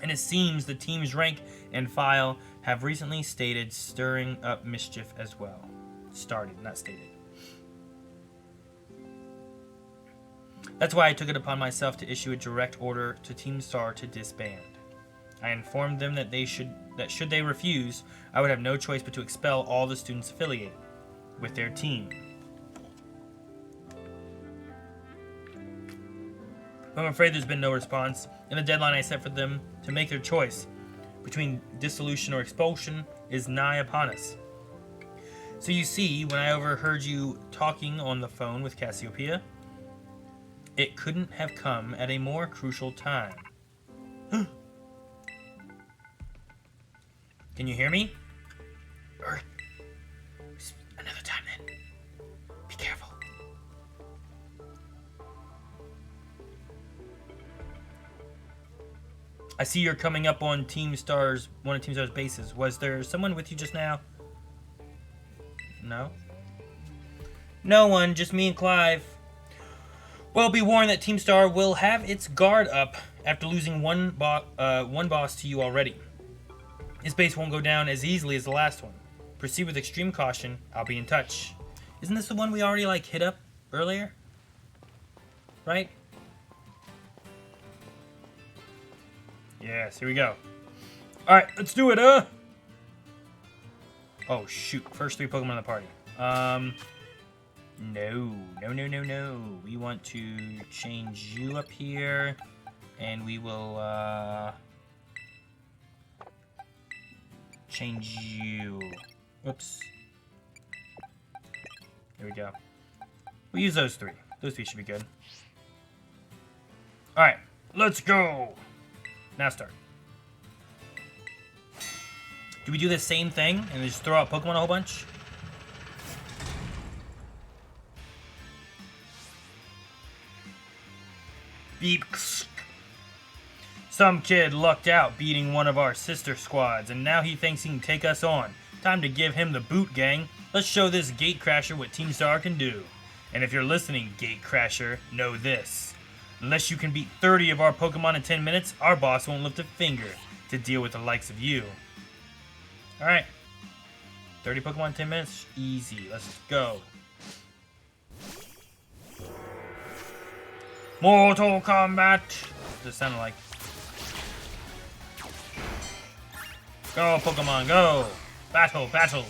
And it seems the team's rank and file have recently started stirring up mischief as well. Started, not stated. That's why I took it upon myself to issue a direct order to Team Star to disband. I informed them that should they refuse, I would have no choice but to expel all the students affiliated with their team. I'm afraid there's been no response, and the deadline I set for them to make their choice between dissolution or expulsion is nigh upon us. So you see, when I overheard you talking on the phone with Cassiopeia, it couldn't have come at a more crucial time. Can you hear me? Another time then. Be careful. I see you're coming up on one of Team Star's bases. Was there someone with you just now? No? No one, just me and Clive. Well, be warned that Team Star will have its guard up after losing one boss to you already. His base won't go down as easily as the last one. Proceed with extreme caution. I'll be in touch. Isn't this the one we already, hit up earlier? Right? Yes, here we go. Alright, let's do it, Oh, shoot. First 3 Pokemon in the party. No. We want to change you up here. And we will, change you. Oops. There we go. We'll use those 3. Those 3 should be good. Alright, let's go! Now start. Do we do the same thing and just throw out Pokemon a whole bunch? Beep. Some kid lucked out beating one of our sister squads, and now he thinks he can take us on. Time to give him the boot, gang. Let's show this gatecrasher what Team Star can do. And if you're listening, Gatecrasher, know this. Unless you can beat 30 of our Pokemon in 10 minutes, our boss won't lift a finger to deal with the likes of you. Alright. 30 Pokemon in 10 minutes? Easy. Let's go. Mortal Kombat! What does it sound like? Go, Pokemon, go! Battle, battle!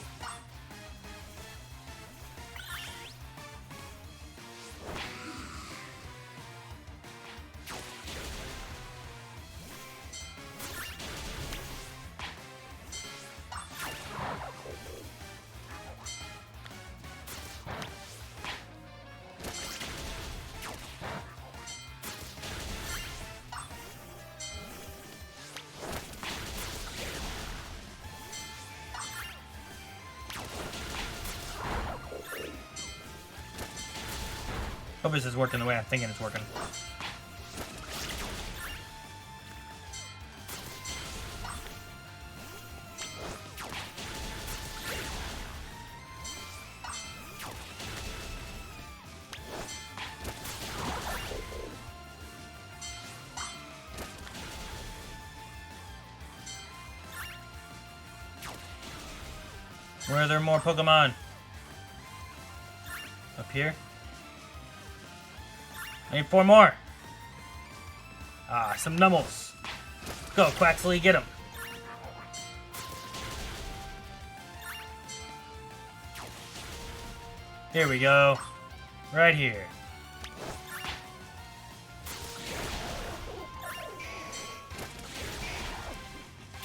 Hope this is working the way I'm thinking it's working. Where are there more Pokemon? Up here? I need 4 more. Ah, some Nummels. Go, Quaxley, get him. Here we go. Right here.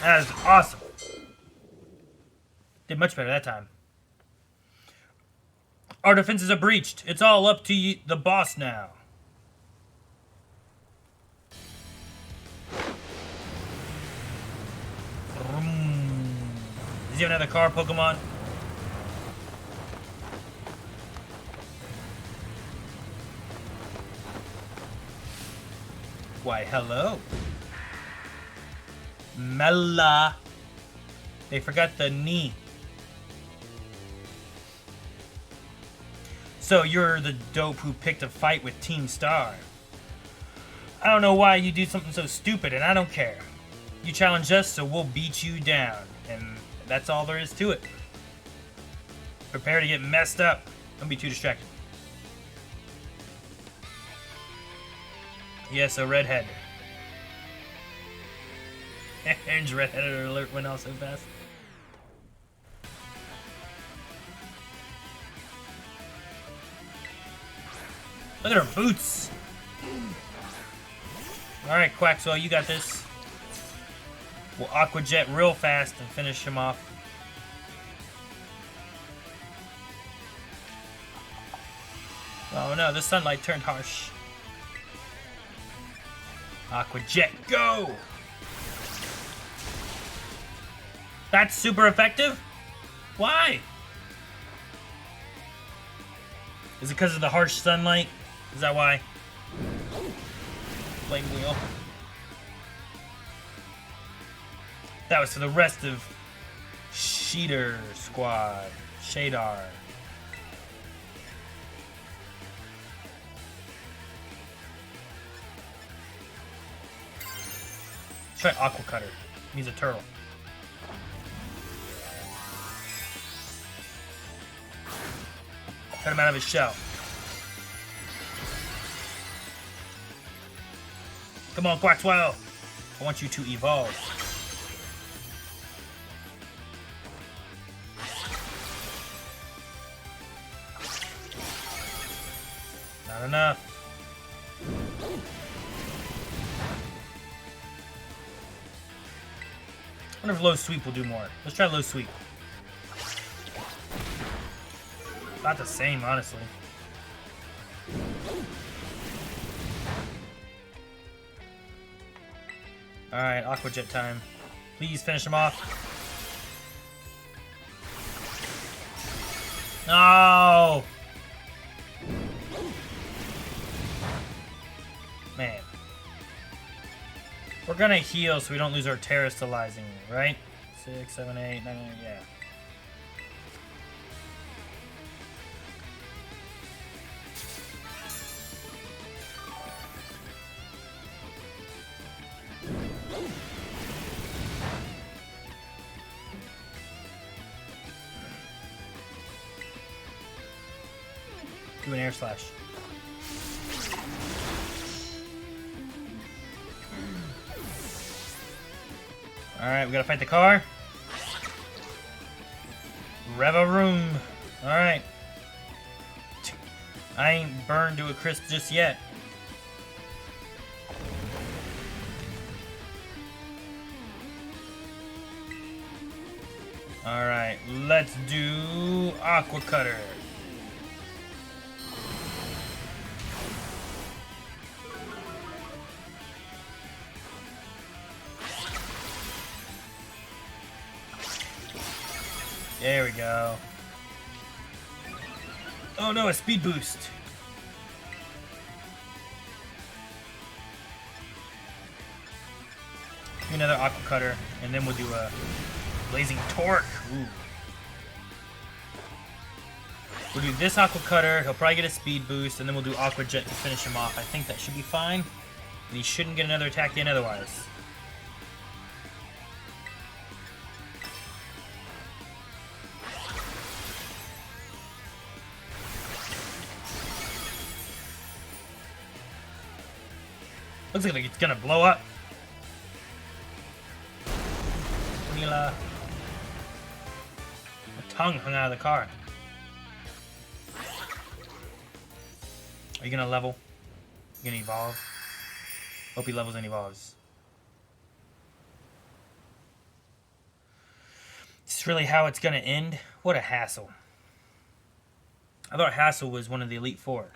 That is awesome. Did much better that time. Our defenses are breached. It's all up to the boss now. Does he have another car Pokemon? Why, hello. Mela. They forgot the knee. So you're the dope who picked a fight with Team Star. I don't know why you do something so stupid, and I don't care. You challenge us, so we'll beat you down. And that's all there is to it. Prepare to get messed up. Don't be too distracted. Yes, a redhead. And redheaded alert went out so fast. Look at her boots. Alright, Quaxwell, you got this. We'll Aqua Jet real fast and finish him off. Oh no, the sunlight turned harsh. Aqua Jet, go! That's super effective? Why? Is it because of the harsh sunlight? Is that why? Flame wheel. That was for the rest of Sheeter Squad. Shadar. Let's try Aqua Cutter. He's a turtle. Cut him out of his shell. Come on, Quaxwell. I want you to evolve. Not enough. I wonder if low sweep will do more. Let's try low sweep. About the same, honestly. Alright, Aqua Jet time. Please finish him off. No! Man. We're gonna heal so we don't lose our terrestrializing, right? 6, 7, 8, 9, yeah. Do an air slash. Alright, we gotta fight the car. Rev-a-room. Alright. I ain't burned to a crisp just yet. Alright, let's do Aqua Cutter. There we go. Oh no, a speed boost. Do another Aqua Cutter, and then we'll do a Blazing Torque. Ooh. We'll do this Aqua Cutter, he'll probably get a speed boost, and then we'll do Aqua Jet to finish him off. I think that should be fine. And he shouldn't get another attack in otherwise. Looks like it's gonna blow up. Mila. A tongue hung out of the car. Are you gonna level? You gonna evolve? Hope he levels and evolves. Is this really how it's gonna end? What a hassle. I thought Hassel was one of the Elite Four.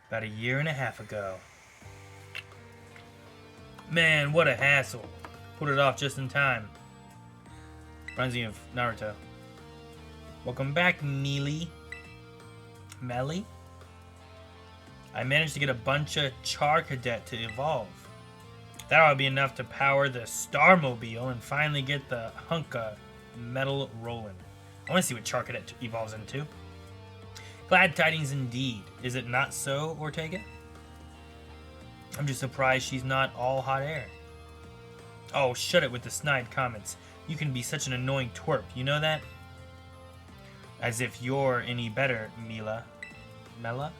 About a year and a half ago. Man, what a hassle. Put it off just in time. Reminds me of Naruto. Welcome back, Mealy. Melly? I managed to get a bunch of Char Cadet to evolve. That ought to be enough to power the Starmobile and finally get the Hunka metal rolling. I want to see what Char Cadet evolves into. Glad tidings indeed. Is it not so, Ortega? I'm just surprised she's not all hot air. Oh, shut it with the snide comments. You can be such an annoying twerp, you know that? As if you're any better, Mila. Mela?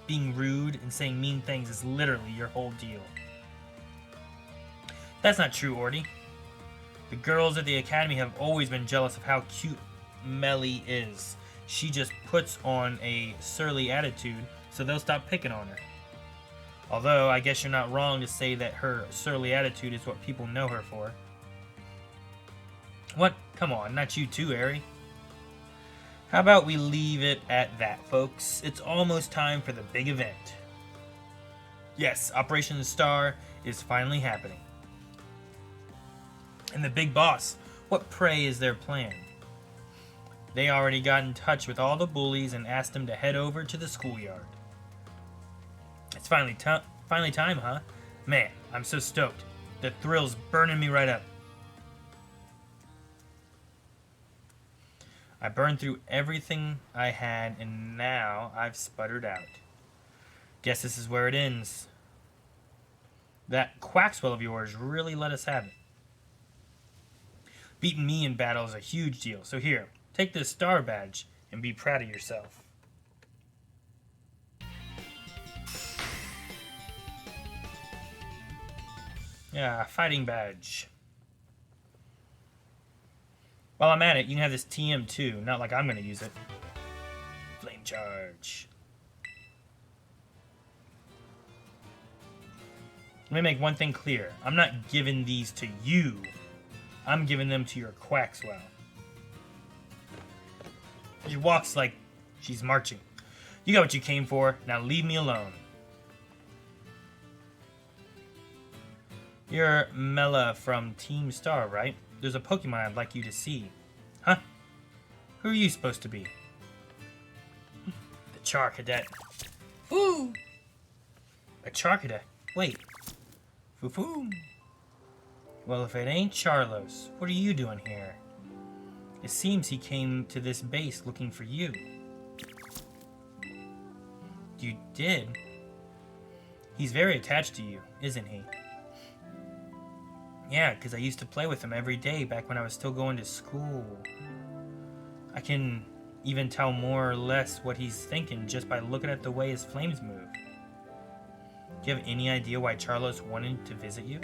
Being rude and saying mean things is literally your whole deal. That's not true, Orty. The girls at the academy have always been jealous of how cute Melly is. She just puts on a surly attitude, so they'll stop picking on her. Although, I guess you're not wrong to say that her surly attitude is what people know her for. What? Come on, not you too, Ari. How about we leave it at that, folks? It's almost time for the big event. Yes, Operation Star is finally happening. And the big boss, what pray is their plan? They already got in touch with all the bullies and asked them to head over to the schoolyard. It's finally time, huh? Man, I'm so stoked. The thrill's burning me right up. I burned through everything I had, and now I've sputtered out. Guess this is where it ends. That Quaxwell of yours really let us have it. Beating me in battle is a huge deal, so here, take this star badge and be proud of yourself. Yeah, fighting badge. While I'm at it, you can have this TM too. Not like I'm going to use it. Flame charge. Let me make one thing clear. I'm not giving these to you. I'm giving them to your Quaxwell. She walks like she's marching. You got what you came for. Now leave me alone. You're Mela from Team Star, right? There's a Pokemon I'd like you to see. Huh? Who are you supposed to be? The Char Cadet. Ooh! A Char Cadet? Wait. Foo-foo. Well, if it ain't Charlos, what are you doing here? It seems he came to this base looking for you. You did? He's very attached to you, isn't he? Yeah, because I used to play with him every day back when I was still going to school. I can even tell more or less what he's thinking just by looking at the way his flames move. Do you have any idea why Charlos wanted to visit you?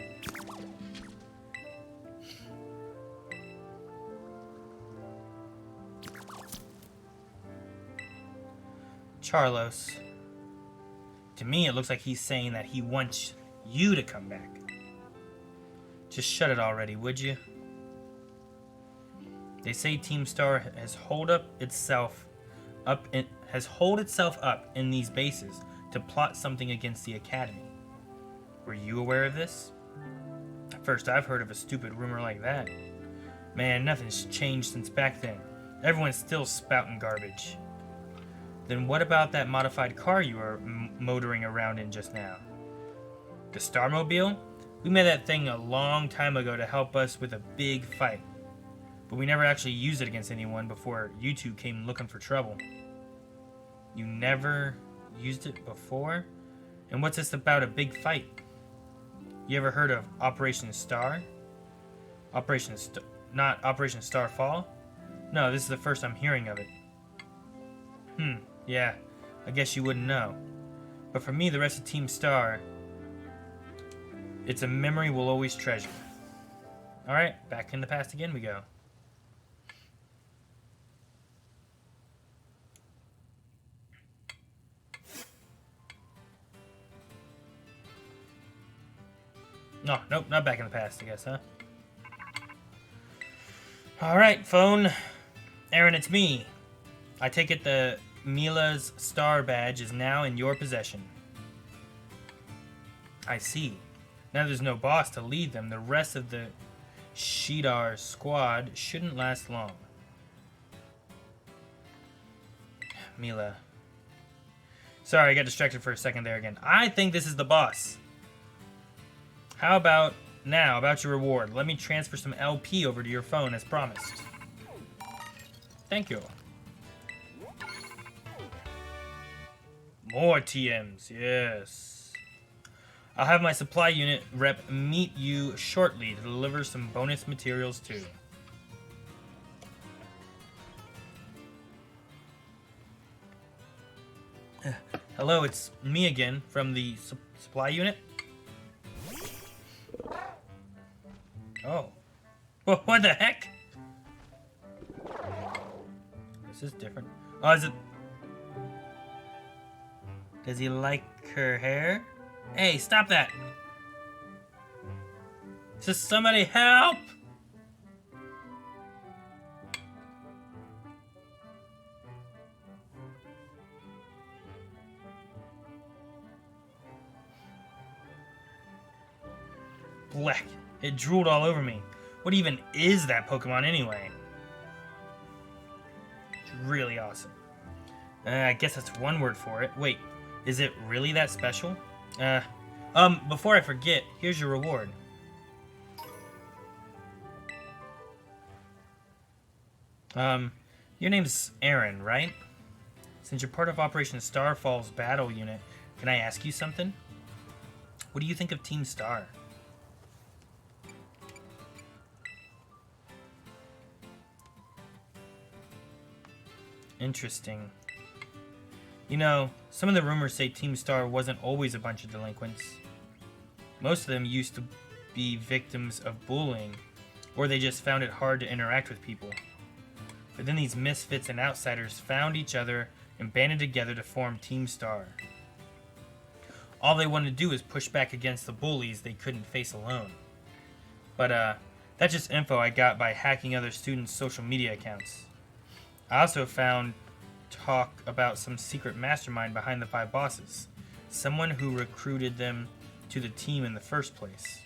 Charlos. To me, it looks like he's saying that he wants you to come back. Just shut it already, would you? They say Team Star has holed itself up in these bases to plot something against the Academy. Were you aware of this? First I've heard of a stupid rumor like that. Man, nothing's changed since back then. Everyone's still spouting garbage. Then what about that modified car you were motoring around in just now? The Starmobile? We made that thing a long time ago to help us with a big fight. But we never actually used it against anyone before you two came looking for trouble. You never used it before? And what's this about a big fight? You ever heard of Operation Star? Not Operation Starfall? No, this is the first I'm hearing of it. Yeah, I guess you wouldn't know. But for me, the rest of Team Star, it's a memory we'll always treasure. Alright, back in the past again we go. No, nope, not back in the past, I guess, huh? Alright, phone. Aaron, it's me. I take it the Mila's star badge is now in your possession. I see. Now there's no boss to lead them. The rest of the Shidar squad shouldn't last long. Mila. Sorry, I got distracted for a second there again. I think this is the boss. How about now, about your reward? Let me transfer some LP over to your phone as promised. Thank you. More TMs, yes. I'll have my supply unit rep meet you shortly to deliver some bonus materials too. Hello, it's me again from the supply unit. Oh. What the heck? This is different. Oh, is it... Does he like her hair? Hey, stop that! Just somebody help! Black. It drooled all over me. What even is that Pokemon anyway? It's really awesome. I guess that's one word for it. Wait, is it really that special? Before I forget, here's your reward. Your name's Aaron, right? Since you're part of Operation Starfall's battle unit, can I ask you something? What do you think of Team Star? Interesting. You know, some of the rumors say Team Star wasn't always a bunch of delinquents. Most of them used to be victims of bullying, or they just found it hard to interact with people. But then these misfits and outsiders found each other and banded together to form Team Star. All they wanted to do was push back against the bullies they couldn't face alone. But that's just info I got by hacking other students' social media accounts. I also found talk about some secret mastermind behind the 5 bosses. Someone who recruited them to the team in the first place.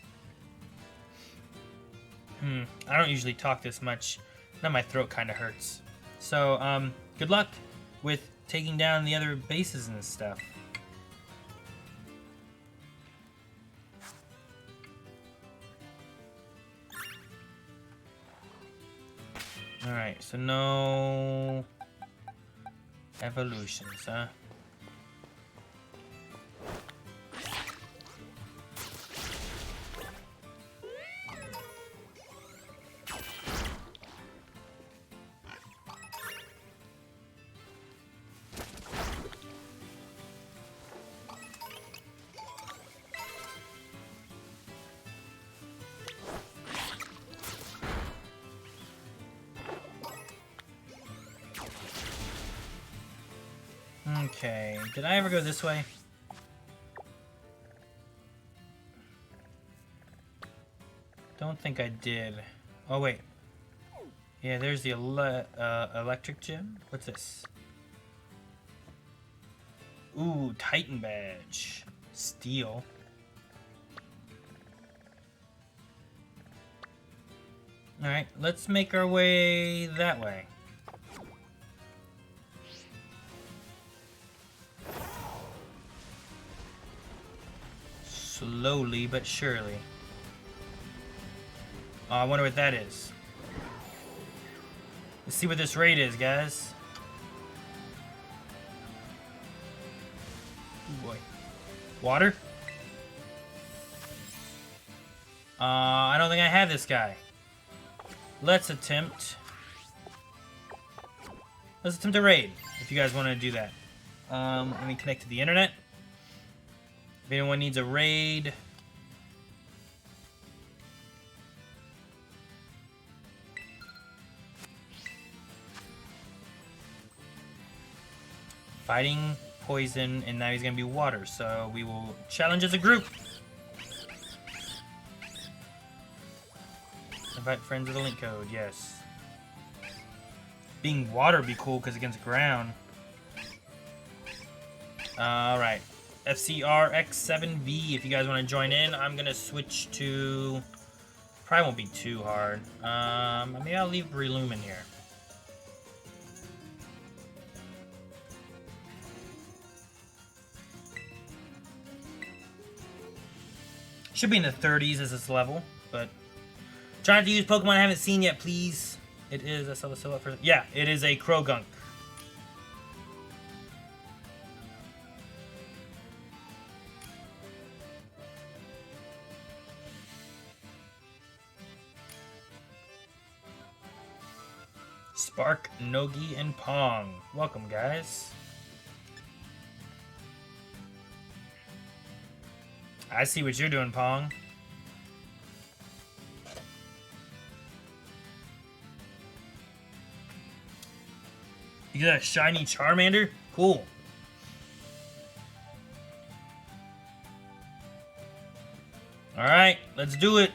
I don't usually talk this much. Now my throat kind of hurts. So, good luck with taking down the other bases and stuff. Alright, so no evolutions, huh? Okay, did I ever go this way? Don't think I did. Oh, wait. Yeah, there's the electric gym. What's this? Ooh, Titan badge. Steel. Alright, let's make our way that way. Slowly but surely. Oh, I wonder what that is. Let's see what this raid is, guys. Oh boy. Water? I don't think I have this guy. Let's attempt a raid, if you guys want to do that. Let me connect to the internet. If anyone needs a raid. Fighting poison, and now he's gonna be water, so we will challenge as a group. Invite friends with a link code, yes. Being water would be cool because against ground. Alright. FCRX7V, if you guys want to join in, I'm gonna switch to... Probably won't be too hard. Maybe I'll leave Relum in here. Should be in the 30s as this level, but... Trying to use Pokemon I haven't seen yet, please. It is... I saw the silhouette for... Yeah, it is a Krogunk. Spark, Nogi, and Pong. Welcome, guys. I see what you're doing, Pong. You got a shiny Charmander? Cool. Alright, let's do it.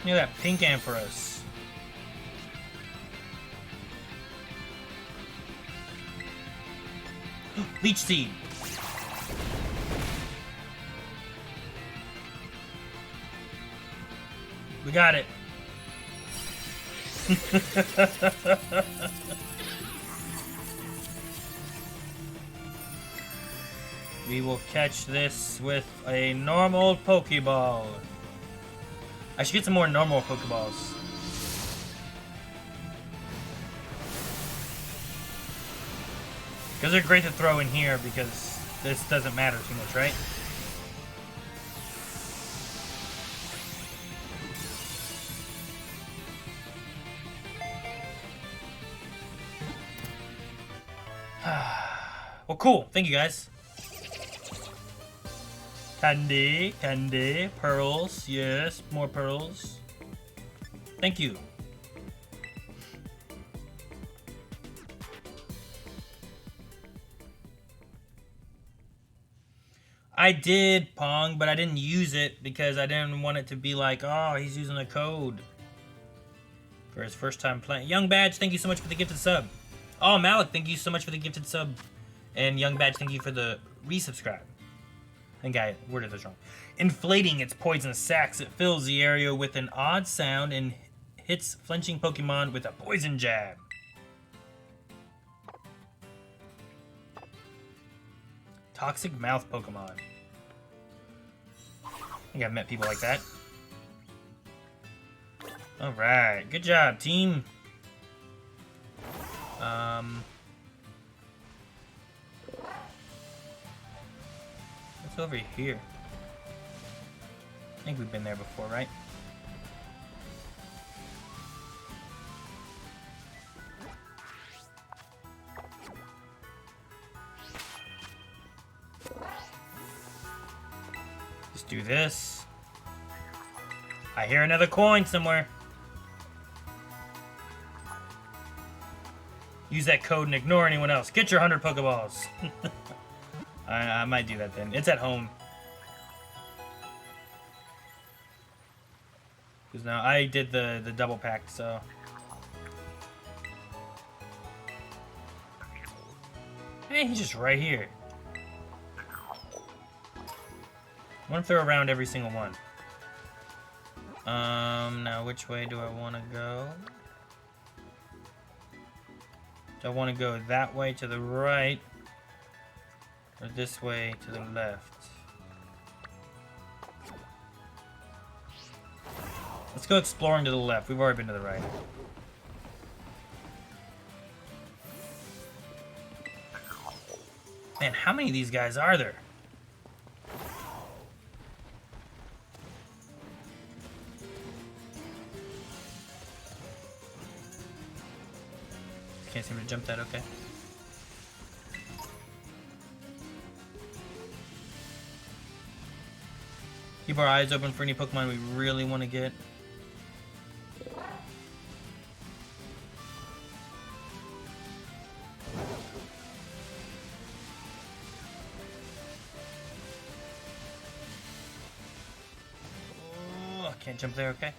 Look at that pink Ampharos. Leech Seed. We got it. We will catch this with a normal Pokeball. I should get some more normal Pokeballs. Because they're great to throw in here because this doesn't matter too much, right? Well, cool. Thank you, guys. Candy, candy, pearls, yes, more pearls. Thank you. I did, Pong, but I didn't use it because I didn't want it to be like, oh, he's using a code for his first time playing. Young Badge, thank you so much for the gifted sub. Oh, Malik, thank you so much for the gifted sub. And Young Badge, thank you for the resubscribe. I think I worded this wrong. Inflating its poison sacs, it fills the area with an odd sound and hits flinching Pokemon with a poison jab. Toxic mouth Pokemon. I think I've met people like that. Alright, good job, team. What's over here? I think we've been there before, right? Let's do this. I hear another coin somewhere. Use that code and ignore anyone else. Get your 100 Pokeballs. I might do that then. It's at home. Because now I did the double pack, so. Hey, he's just right here. I want to throw around every single one. Now which way do I want to go? Do I want to go that way to the right? Or this way to the left? Let's go exploring to the left. We've already been to the right. Man, how many of these guys are there? Can't seem to jump that, okay. Keep our eyes open for any Pokemon we really want to get. Oh, I can't jump there, okay.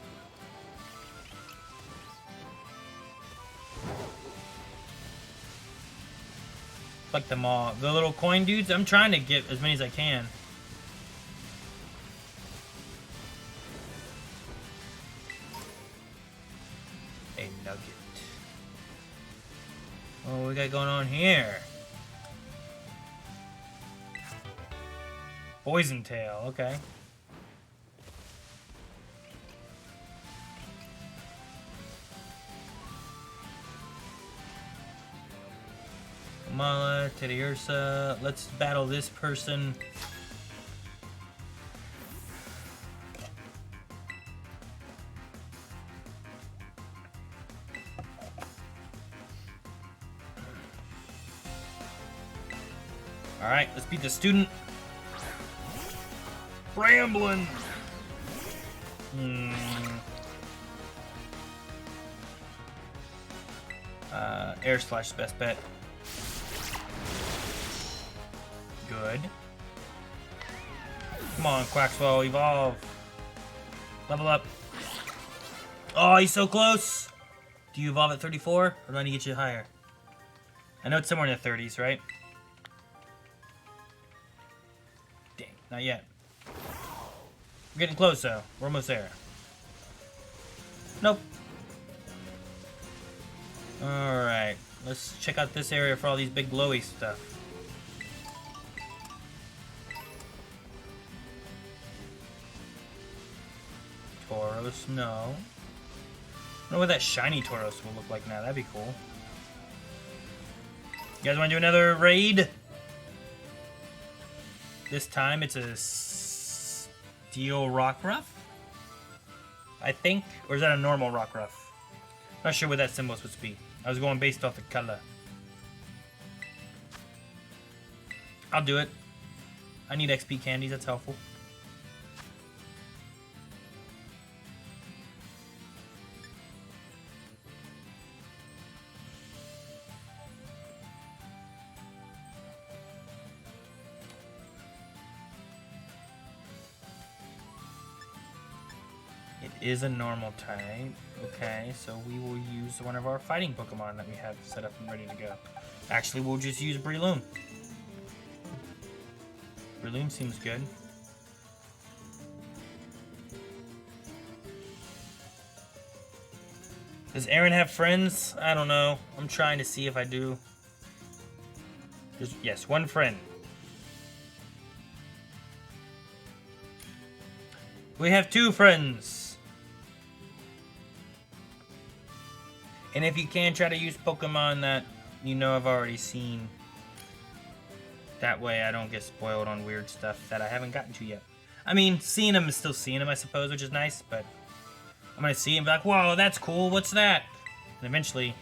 Like them all. The little coin dudes, I'm trying to get as many as I can. A nugget. Oh, what we got going on here? Poison tail, okay. Mala, Teddiursa. Let's battle this person. Alright, let's beat the student. Ramblin'. Air Slash best bet. Good. Come on, Quaxwell, evolve. Level up. Oh, he's so close. Do you evolve at 34? Or do I need to get you higher? I know it's somewhere in the 30s, right? Dang, not yet. We're getting close, though. We're almost there. Nope. Alright. Let's check out this area for all these big glowy stuff. Tauros, no. I don't know what that shiny Tauros will look like now. That'd be cool. You guys want to do another raid? This time it's a Steel Rockruff? I think. Or is that a normal Rockruff? Not sure what that symbol is supposed to be. I was going based off the color. I'll do it. I need XP candies. That's helpful. It is a normal type. Okay, so we will use one of our fighting Pokemon that we have set up and ready to go. Actually, we'll just use Breloom. Breloom seems good. Does Aaron have friends? I don't know. I'm trying to see if I do. Yes, one friend. We have 2 friends. And if you can, try to use Pokemon that you know I've already seen. That way I don't get spoiled on weird stuff that I haven't gotten to yet. I mean, seeing them is still seeing them, I suppose, which is nice, but I'm gonna see him and be like, whoa, that's cool, what's that? And eventually,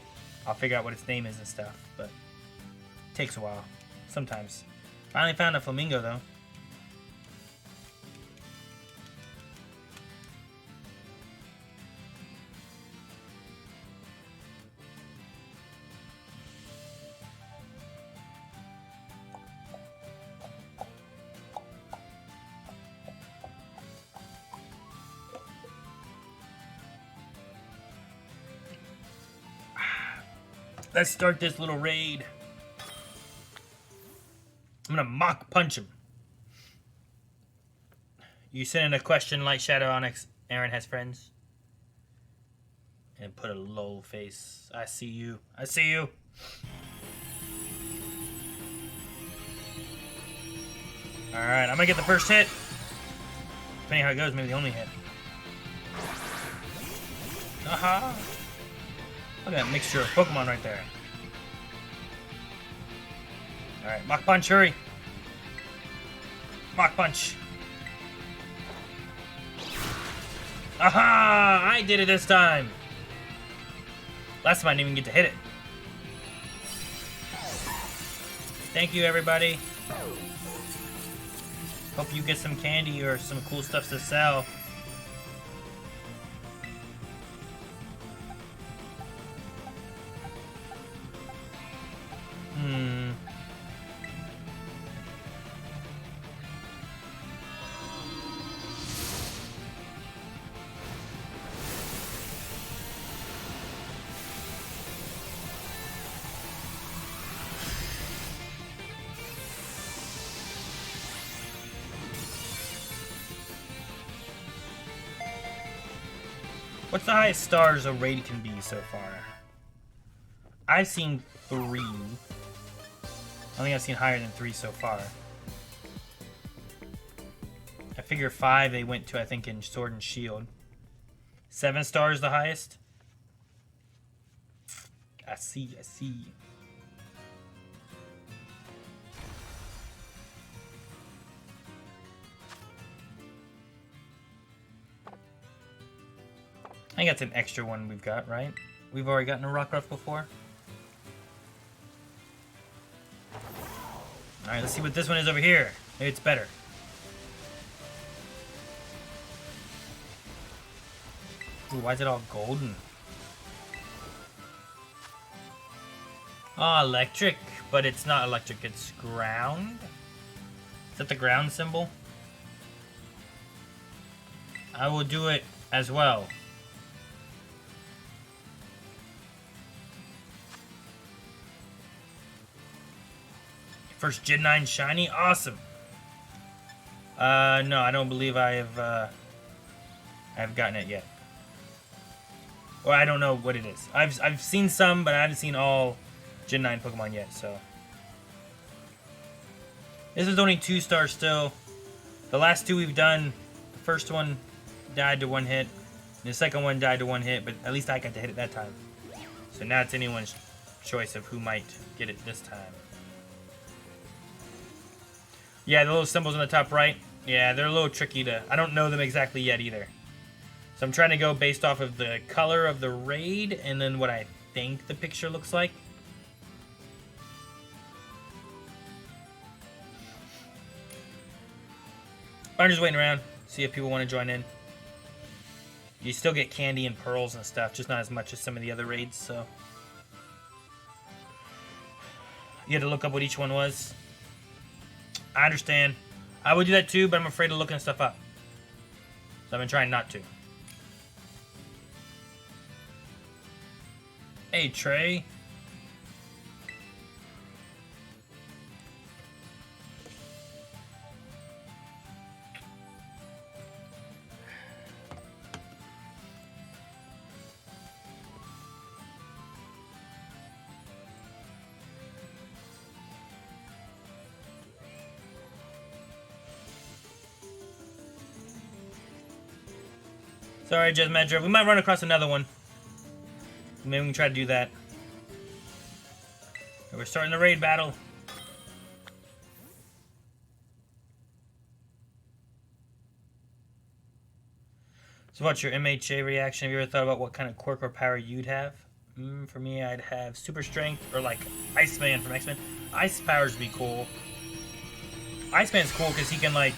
I'll figure out what its name is and stuff, but it takes a while, sometimes. Finally found a flamingo, though. Let's start this little raid. I'm gonna mock punch him. You send in a question, Light Shadow Onyx. Aaron has friends. And put a lol face. I see you. I see you. Alright, I'm gonna get the first hit. Depending how it goes, maybe the only hit. Aha! Look at that mixture of Pokemon right there. Alright, Mach Punch, hurry! Mach Punch! Aha! I did it this time! Last time I didn't even get to hit it. Thank you, everybody. Hope you get some candy or some cool stuff to sell. What's the highest stars a raid can be so far? I've seen 3. I think I've seen higher than 3 so far. I figure 5 they went to, I think, in Sword and Shield. 7 stars the highest? I see, I see. I think that's an extra one we've got, right? We've already gotten a Rockruff before. Alright, let's see what this one is over here. Maybe it's better. Ooh, why is it all golden? Oh, electric. But it's not electric, it's ground. Is that the ground symbol? I will do it as well. First Gen 9 shiny, awesome. No, I don't believe I've gotten it yet. Or I don't know what it is. I've seen some, but I haven't seen all Gen 9 Pokemon yet. So this is only 2 stars still. The last 2 we've done, the first one died to 1 hit, and the second one died to 1 hit. But at least I got to hit it that time. So now it's anyone's choice of who might get it this time. Yeah, the little symbols on the top right. Yeah, they're a little tricky to... I don't know them exactly yet either. So I'm trying to go based off of the color of the raid and then what I think the picture looks like. I'm just waiting around, see if people want to join in. You still get candy and pearls and stuff, just not as much as some of the other raids, so... You had to look up what each one was. I understand. I would do that too, but I'm afraid of looking stuff up. So I've been trying not to. Hey, Trey. Sorry, Jez Medra. We might run across another one. Maybe we can try to do that. We're starting the raid battle. So what's your MHA reaction? Have you ever thought about what kind of quirk or power you'd have? For me, I'd have super strength or like Iceman from X-Men. Ice powers would be cool. Iceman's cool because he can like...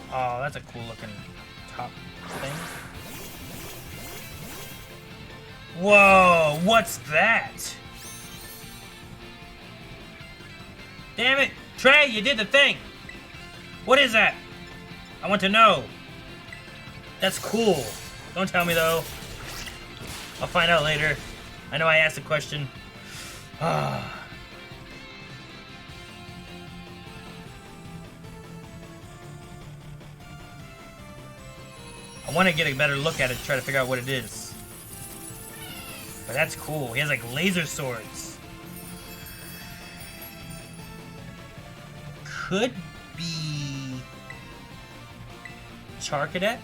Oh, that's a cool looking top thing. Whoa, what's that? Damn it! Trey, you did the thing! What is that? I want to know. That's cool. Don't tell me though. I'll find out later. I know I asked a question. I want to get a better look at it to try to figure out what it is. But that's cool. He has like laser swords. Could be Char Cadet?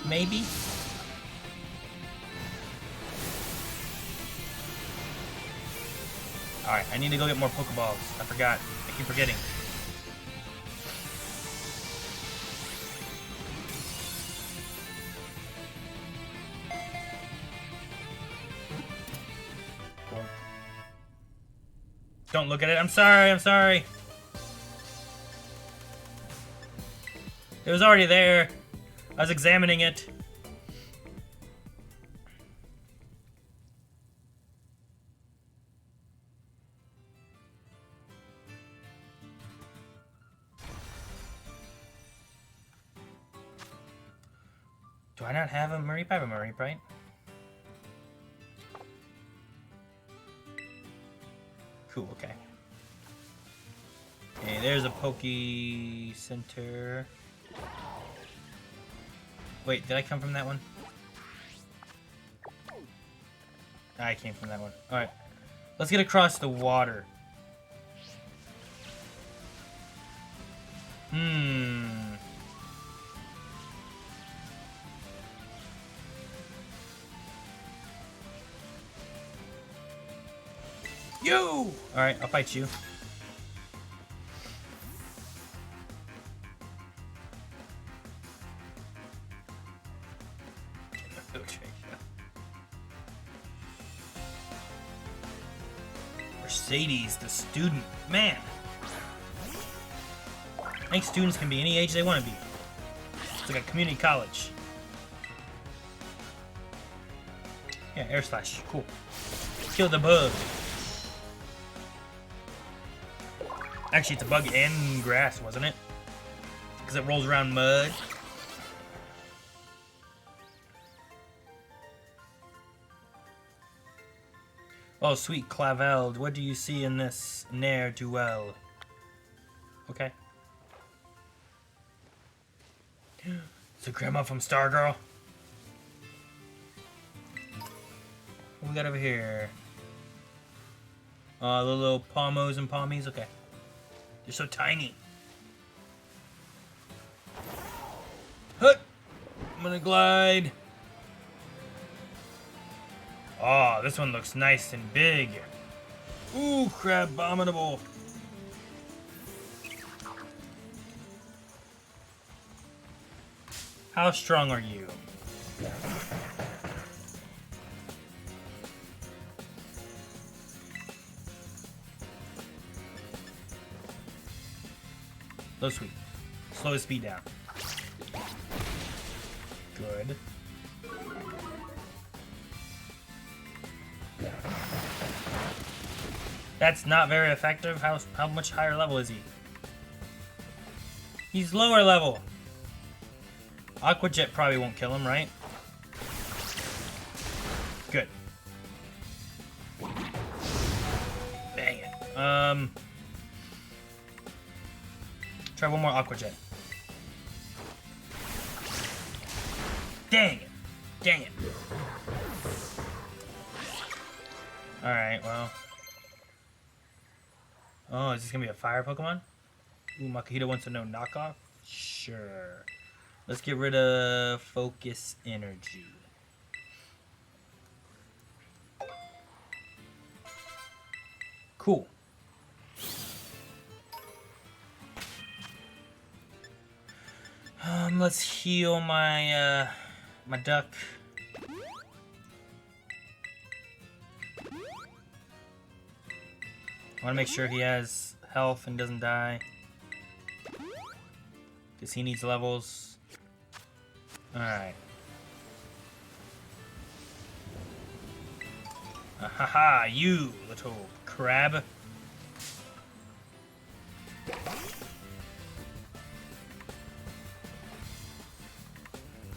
Maybe? Alright, I need to go get more Pokeballs. I forgot. I keep forgetting. Don't look at it. I'm sorry. I'm sorry. It was already there. I was examining it. Do I not have a Mareep? I have a Mareep, right? Cool, okay. Okay, there's a Poke Center. Wait, did I come from that one? I came from that one. Alright. Let's get across the water. You! Alright, I'll fight you. Mercedes, the student. Man! I think students can be any age they want to be. It's like a community college. Yeah, air slash. Cool. Kill the bug. Actually, it's a bug and grass, wasn't it? Because it rolls around mud. Oh, sweet Claveld, what do you see in this ne'er-do-well? Okay. It's a grandma from Stargirl. What we got over here? The little Palmos and Palmies, okay. They're so tiny. Hut! I'm gonna glide. Oh, this one looks nice and big. Ooh, Crabominable. How strong are you? Low sweet. Slow his speed down. Good. That's not very effective. How much higher level is he? He's lower level. Aqua Jet probably won't kill him, right? Good. Dang it. Try one more Aqua Jet. Dang it. Dang it. Alright, well. Oh, is this gonna be a fire Pokemon? Ooh, Makahito wants to know knockoff? Sure. Let's get rid of Focus Energy. Cool. Let's heal my my duck. I want to make sure he has health and doesn't die. Because he needs levels. Alright. Haha, you little crab.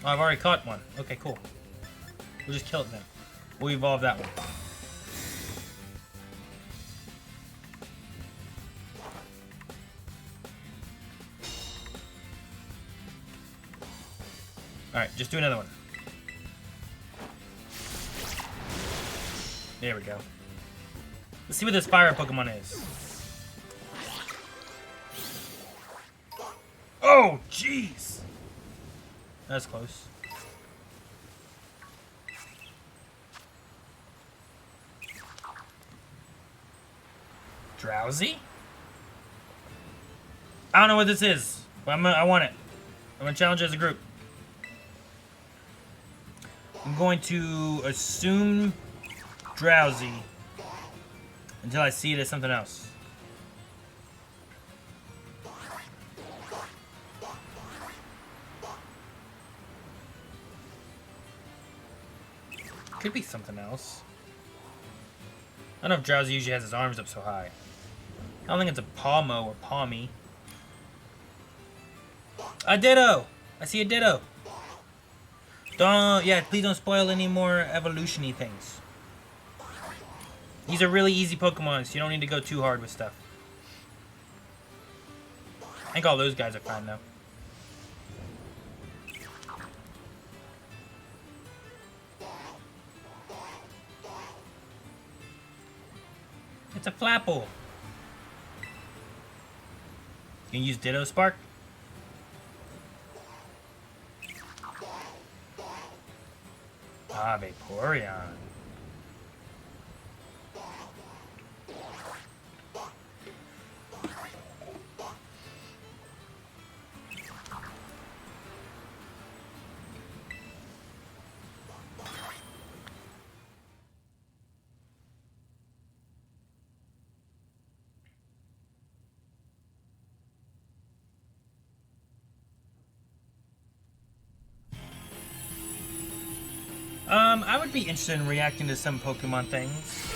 Oh, I've already caught one. Okay, cool. We'll just kill it then. We'll evolve that one. Alright, just do another one. There we go. Let's see what this fire Pokemon is. Oh, jeez! That's close. Drowsy? I don't know what this is, but I want it. I'm gonna challenge it as a group. I'm going to assume Drowsy until I see it as something else. Could be something else. I don't know if Drowsy usually has his arms up so high. I don't think it's a Palmo or Palmy. A Ditto! I see a Ditto. Please don't spoil any more evolution-y things. These are really easy Pokemon, so you don't need to go too hard with stuff. I think all those guys are fine, though. It's a Flapple. You can use Ditto Spark? Ah, Vaporeon. I would be interested in reacting to some Pokemon things.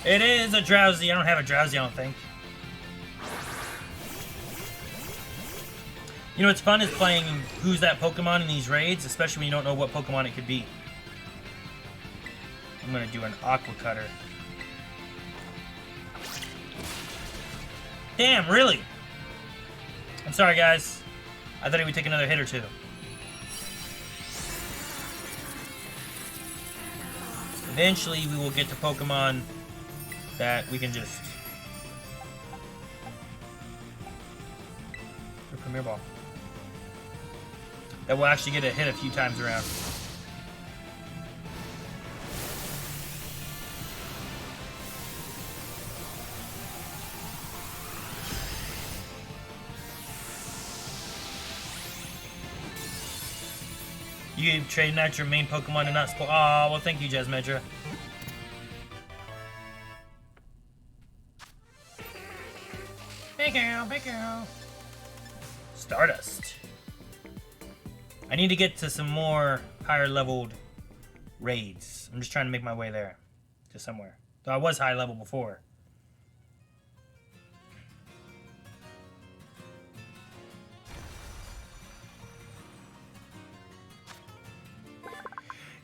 It is a Drowsy. I don't have a Drowsy, I don't think. You know what's fun is playing Who's That Pokemon in these raids, especially when you don't know what Pokemon it could be. I'm gonna do an Aqua Cutter. Damn, really? I'm sorry, guys. I thought he would take another hit or two. Eventually, we will get to Pokemon that we can just... Or Premier Ball. That will actually get a hit a few times around. You trading out your main Pokemon and not spoil. Oh, well, thank you, Jasmedra. Big girl, big girl. Stardust. I need to get to some more higher leveled raids. I'm just trying to make my way there. To somewhere. Though I was high level before.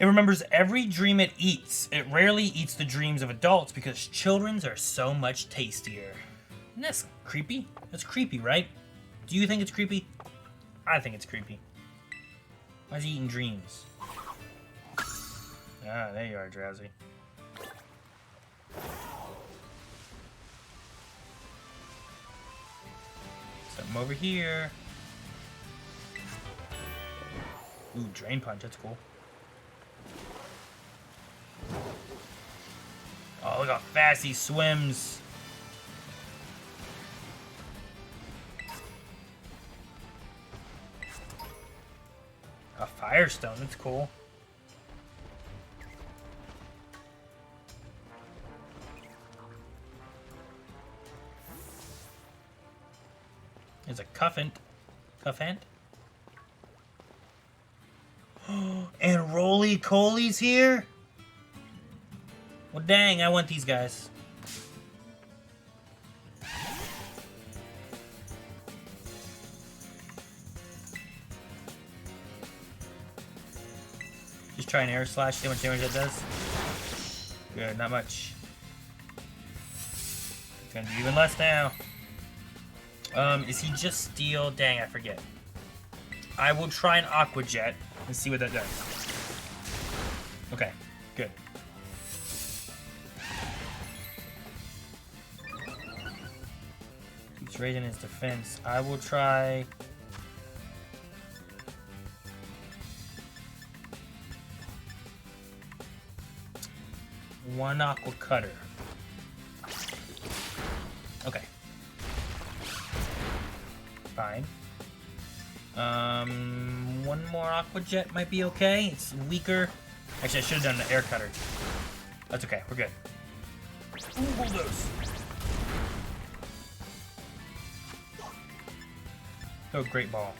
It remembers every dream it eats. It rarely eats the dreams of adults because children's are so much tastier. And that's creepy. That's creepy, right? Do you think it's creepy? I think it's creepy. Why is he eating dreams? Ah, there you are, Drowsy. Something over here. Ooh, Drain Punch, that's cool. Oh, look how fast he swims. Firestone, that's cool. There's a Cuffant. Cuffant? And Roly-Coly's here? Well, dang, I want these guys. Just try an air slash, see how much damage that does. Good, not much. It's gonna be even less now. Is he just steel? Dang, I forget. I will try an Aqua Jet and see what that does. Okay, good. Keeps raising his defense. I will try... one Aqua Cutter. Okay. Fine. One more Aqua Jet might be okay. It's weaker. Actually, I should have done the Air Cutter. That's okay. We're good. Ooh, bulldoze. Oh, great ball.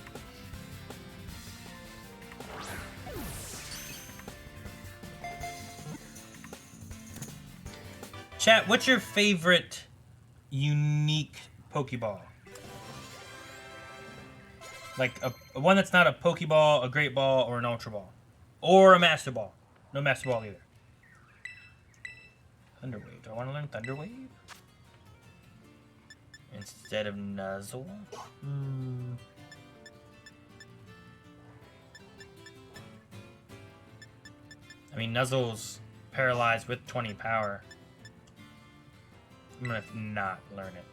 Chat, what's your favorite unique Pokeball? Like a one that's not a Pokeball, a Great Ball, or an Ultra Ball. Or a Master Ball. No Master Ball either. Thunderwave. Do I want to learn Thunderwave? Instead of Nuzzle? I mean, Nuzzle's paralyzed with 20 power. I'm gonna not learn it.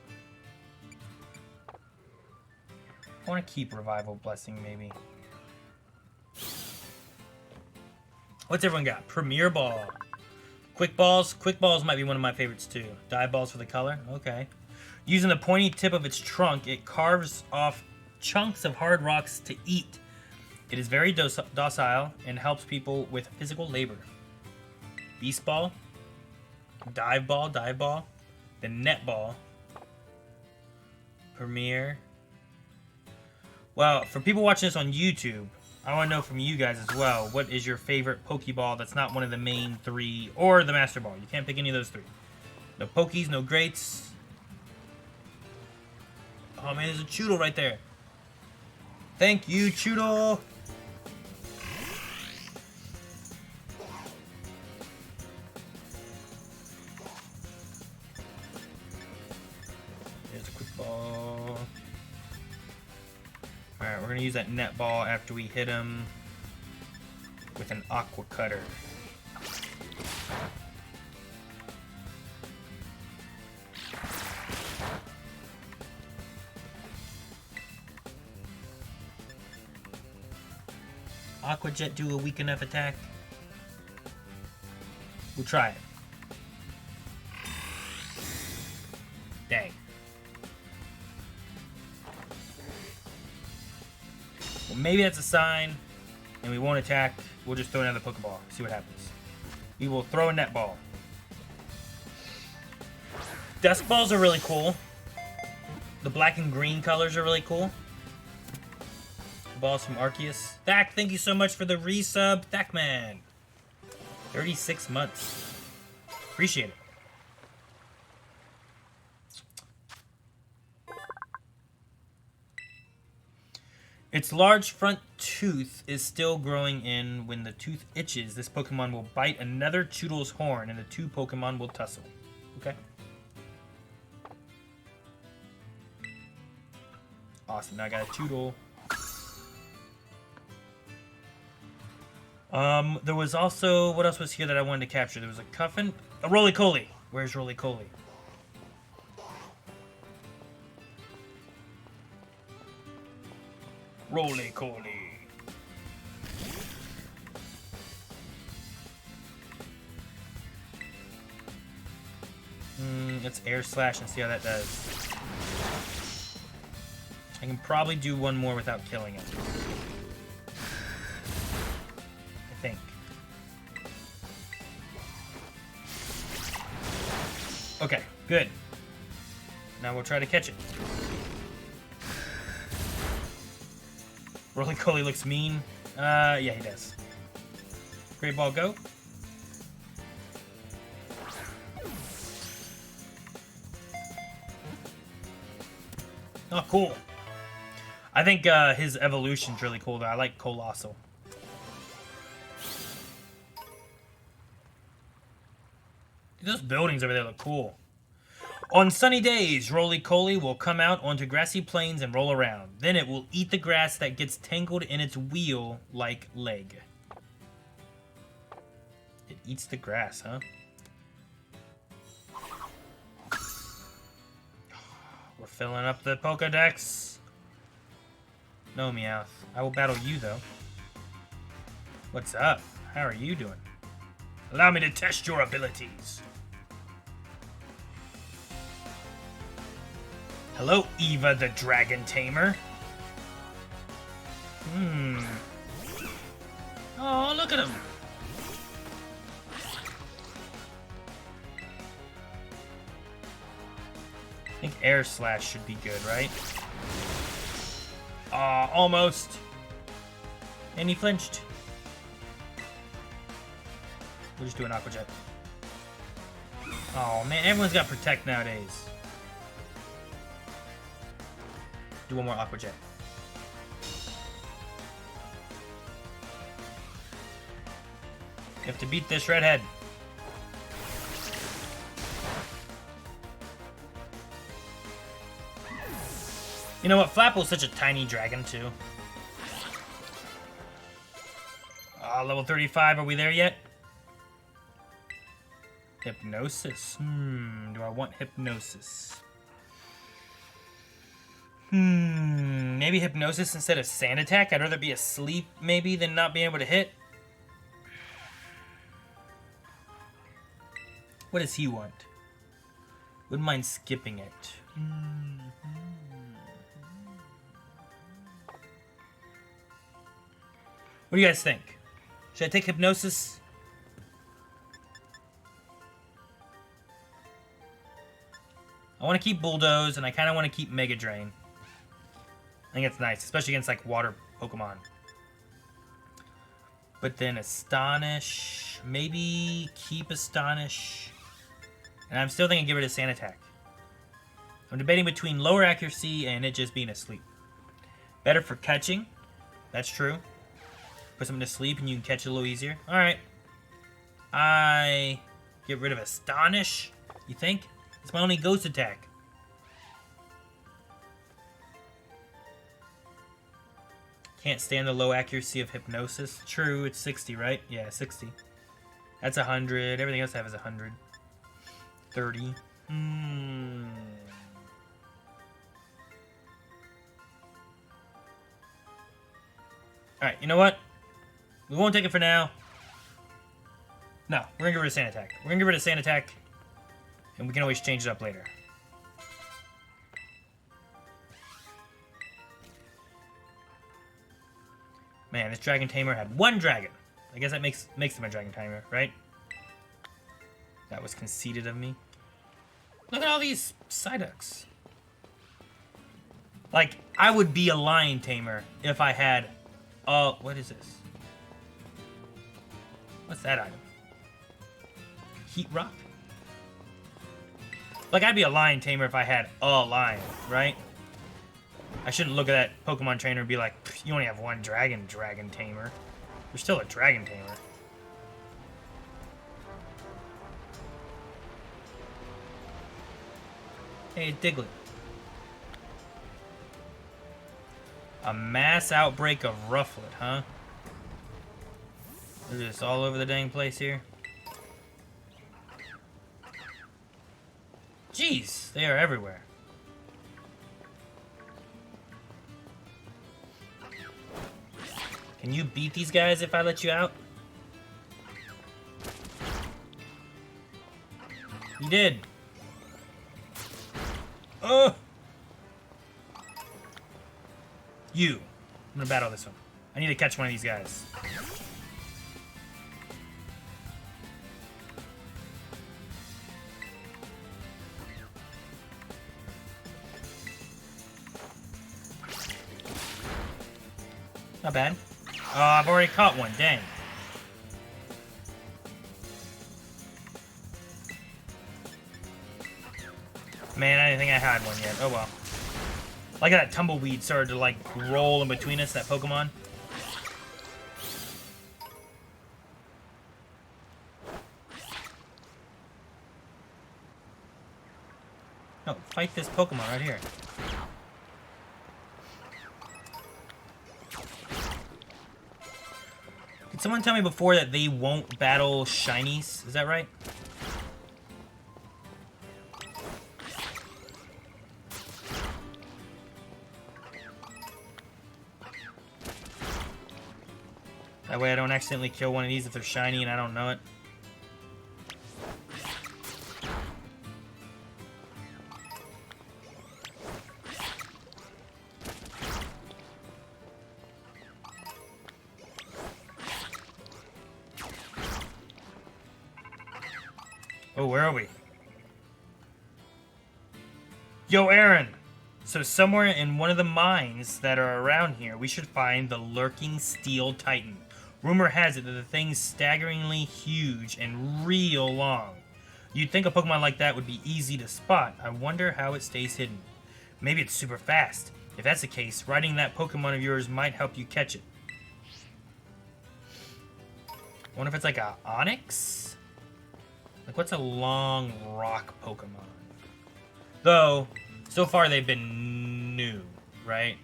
I want to keep Revival Blessing, maybe. What's everyone got? Premier Ball. Quick Balls. Quick Balls might be one of my favorites, too. Dive Balls for the color? Okay. Using the pointy tip of its trunk, it carves off chunks of hard rocks to eat. It is very docile and helps people with physical labor. Beast Ball. Dive Ball. Dive Ball. The Net Ball. Premier. Well, for people watching this on YouTube, I want to know from you guys as well, what is your favorite Pokeball that's not one of the main three, or the Master Ball? You can't pick any of those three. No Pokies, no Greats. Oh man, there's a Choodle right there. Thank you, Choodle. There's a Quick Ball. Alright, we're going to use that Net Ball after we hit him with an Aqua Cutter. Aqua Jet do a weak enough attack? We'll try it. Dang. Well, maybe that's a sign, and we won't attack. We'll just throw another Pokeball. See what happens. We will throw a Net Ball. Dusk Balls are really cool. The black and green colors are really cool. Balls from Arceus. Thack, thank you so much for the resub. Thackman. 36 months. Appreciate it. Its large front tooth is still growing in. When the tooth itches, this Pokemon will bite another Choodle's horn and the two Pokemon will tussle. Okay. Awesome, now I got a Choodle. There was also, what else was here that I wanted to capture? There was a Cuffin, a Roly-Coly. Where's Roly-Coly? Roly-Coly. Let's Air Slash and see how that does. I can probably do one more without killing it. Okay, good. Now we'll try to catch it. Roly-Coly looks mean. Yeah, he does. Great ball, go. Oh, cool. I think his evolution's really cool, though. I like Colossal. Those buildings over there look cool. On sunny days, Roly-Coly will come out onto grassy plains and roll around. Then it will eat the grass that gets tangled in its wheel-like leg. It eats the grass, huh? We're filling up the Pokedex. No, Meowth. I will battle you, though. What's up? How are you doing? Allow me to test your abilities. Hello, Eva the Dragon Tamer. Oh, look at him. I think Air Slash should be good, right? Almost. And he flinched. We'll just do an Aqua Jet. Oh man, everyone's got Protect nowadays. Do one more Aqua Jet. You have to beat this redhead. You know what? Flapple's such a tiny dragon, too. Level 35. Are we there yet? Hypnosis. Do I want Hypnosis? Maybe Hypnosis instead of Sand Attack. I'd rather be asleep, maybe, than not being able to hit. What does he want? Wouldn't mind skipping it. What do you guys think? Should I take Hypnosis? I want to keep Bulldoze, and I kind of want to keep Mega Drain. I think it's nice, especially against, like, water Pokemon. But then Astonish. Maybe keep Astonish. And I'm still thinking give it a Sand Attack. I'm debating between lower accuracy and it just being asleep. Better for catching. That's true. Put something to sleep and you can catch it a little easier. Alright. I get rid of Astonish, you think? It's my only ghost attack. Can't stand the low accuracy of Hypnosis. True, it's 60, right? Yeah, 60. That's 100. Everything else I have is 100. 30. Alright, you know what? We won't take it for now. No, we're gonna get rid of Sand Attack. We're gonna get rid of Sand Attack. And we can always change it up later. Man, this Dragon Tamer had one dragon. I guess that makes him a Dragon Tamer, right? That was conceited of me. Look at all these Psyducks. Like, I would be a Lion Tamer if I had... what is this? What's that item? Heat Rock? Like, I'd be a Lion Tamer if I had a lion, right? I shouldn't look at that Pokemon trainer and be like, you only have one Dragon Tamer. You're still a Dragon Tamer. Hey, Diglett. A mass outbreak of Rufflet, huh? They're just all over the dang place here. Jeez, they are everywhere. Can you beat these guys if I let you out? You did. Oh! You. I'm gonna battle this one. I need to catch one of these guys. Not bad. Oh, I've already caught one. Dang. Man, I didn't think I had one yet. Oh well. Like that tumbleweed started to like roll in between us, that Pokemon. No, fight this Pokemon right here. Did someone tell me before that they won't battle shinies? Is that right? That way I don't accidentally kill one of these if they're shiny and I don't know it. Oh, where are we? Yo, Aaron! So somewhere in one of the mines that are around here, we should find the lurking steel titan. Rumor has it that the thing's staggeringly huge and real long. You'd think a Pokemon like that would be easy to spot. I wonder how it stays hidden. Maybe it's super fast. If that's the case, riding that Pokemon of yours might help you catch it. I wonder if it's like a Onix? Like, what's a long rock Pokemon? Though, so far they've been new, right?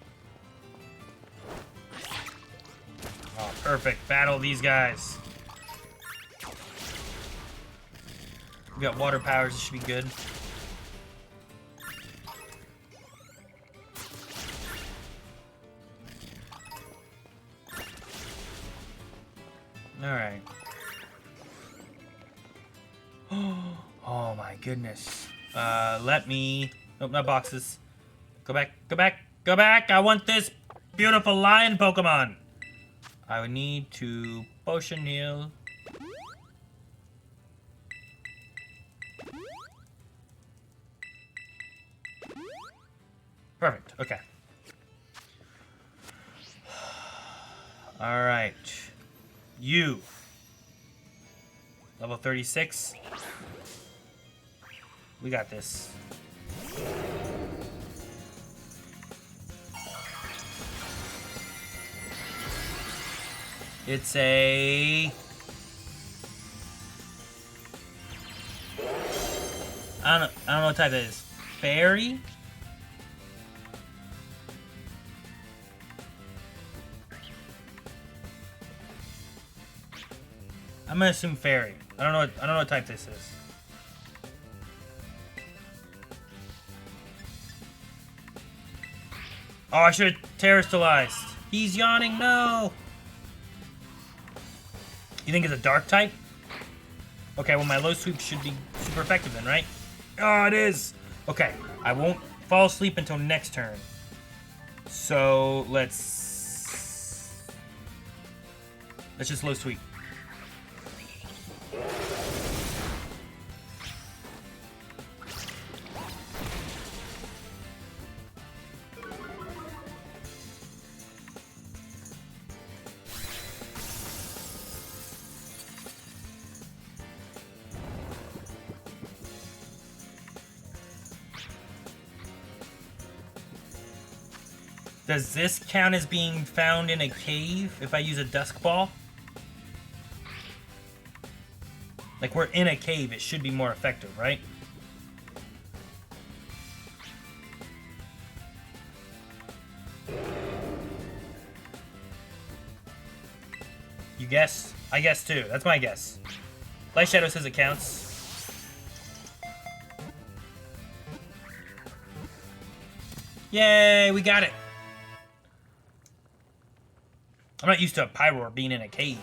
Oh, perfect. Battle these guys. We got water powers. This should be good. Alright. Oh my goodness. Let me... Nope, not boxes. Go back, go back, go back! I want this beautiful lion Pokemon! I would need to potion heal. Perfect, okay. Alright. You. Level 36. We got this. It's a... I don't know what type that is. Fairy? I'm gonna assume fairy. I don't know what type this is. Oh, I should have terrestrialized. He's yawning, no! You think it's a dark type? Okay, well my low sweep should be super effective then, right? Oh, it is! Okay, I won't fall asleep until next turn. So, let's just low sweep. Does this count as being found in a cave if I use a Dusk Ball? Like, we're in a cave, it should be more effective, right? You guess? I guess too. That's my guess. Light Shadow says it counts. Yay, we got it! I'm not used to a Pyroar being in a cave.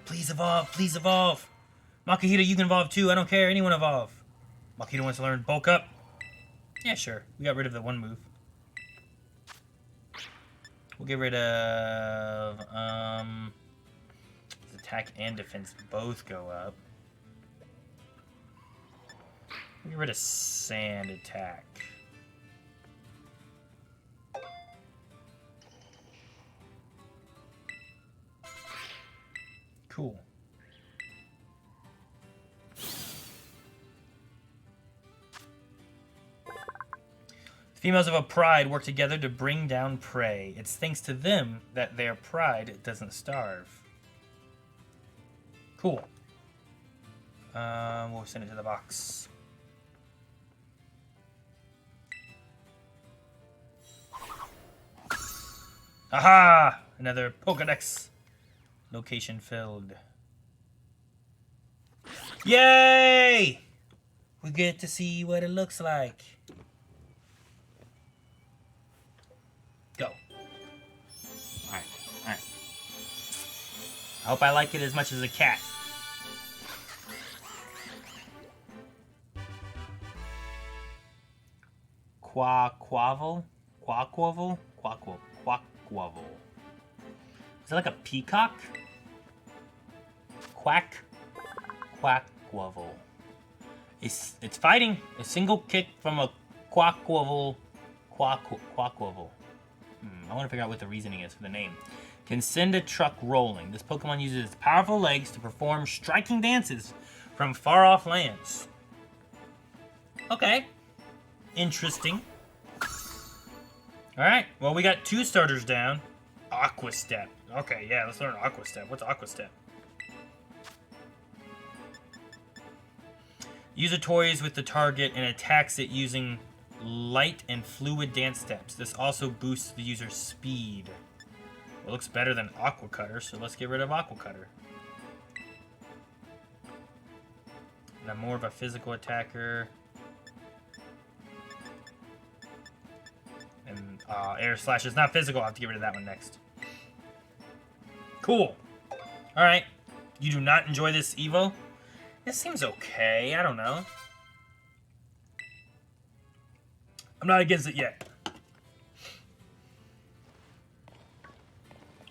Please evolve, please evolve. Makahita, you can evolve too. I don't care. Anyone evolve. Makahita wants to learn Bulk Up. Yeah, sure. We got rid of the one move. We'll get rid of... attack and defense both go up. We'll get rid of Sand Attack. Cool. Females of a pride work together to bring down prey. It's thanks to them that their pride doesn't starve. Cool. We'll send it to the box. Aha! Another Pokedex. Location filled. Yay! We get to see what it looks like. Go. Alright, alright. I hope I like it as much as a cat. Quaquavel? Quaquavel? Quaquavel. Is that like a peacock? Quaquavel. It's fighting. A single kick from a Quaquavel. Quaquavel. I want to figure out what the reasoning is for the name. Can send a truck rolling. This Pokemon uses its powerful legs to perform striking dances from far-off lands. Okay. Interesting. Alright, well we got 2 starters down. Aqua Step. Okay, yeah, let's learn Aqua Step. What's Aqua Step? Use a toys with the target and attacks it using light and fluid dance steps. This also boosts the user's speed. Well, it looks better than Aqua Cutter, so let's get rid of Aqua Cutter. And I'm more of a physical attacker. And Air Slash is not physical. I'll have to get rid of that one next. Cool. Alright. You do not enjoy this Evo? This seems okay. I don't know. I'm not against it yet.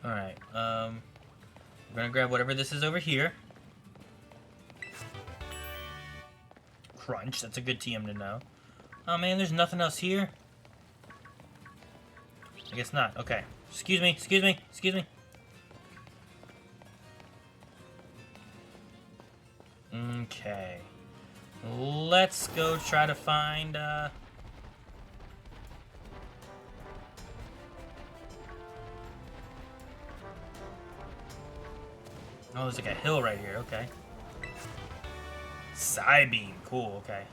Alright. We're gonna grab whatever this is over here. Crunch. That's a good TM to know. Oh man, there's nothing else here. I guess not. Okay. Excuse me. Excuse me. Excuse me. Okay. Let's go try to find, Oh, there's like a hill right here. Okay. Psybeam. Cool. Okay.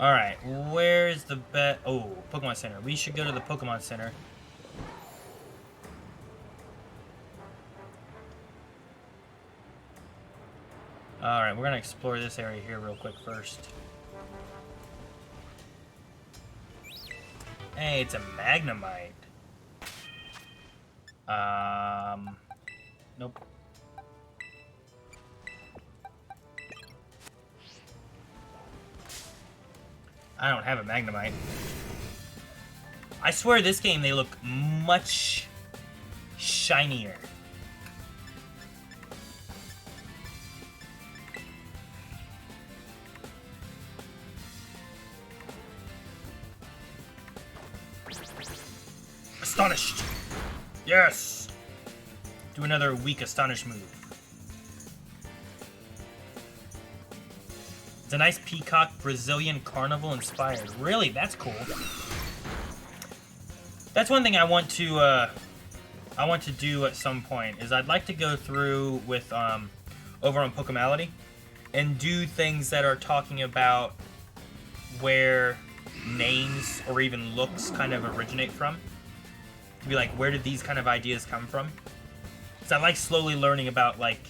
Alright. Where's the Oh, Pokemon Center. We should go to the Pokemon Center. Alright, we're gonna explore this area here real quick first. Hey, it's a Magnemite. Nope. I don't have a Magnemite. I swear this game they look much shinier. Astonished! Yes! Do another weak Astonish move. It's a nice peacock Brazilian carnival inspired. Really? That's cool. That's one thing I want to do at some point, is I'd like to go through with over on Pokemality and do things that are talking about where names or even looks kind of originate from. To be like, where did these kind of ideas come from? Because I like slowly learning about, like,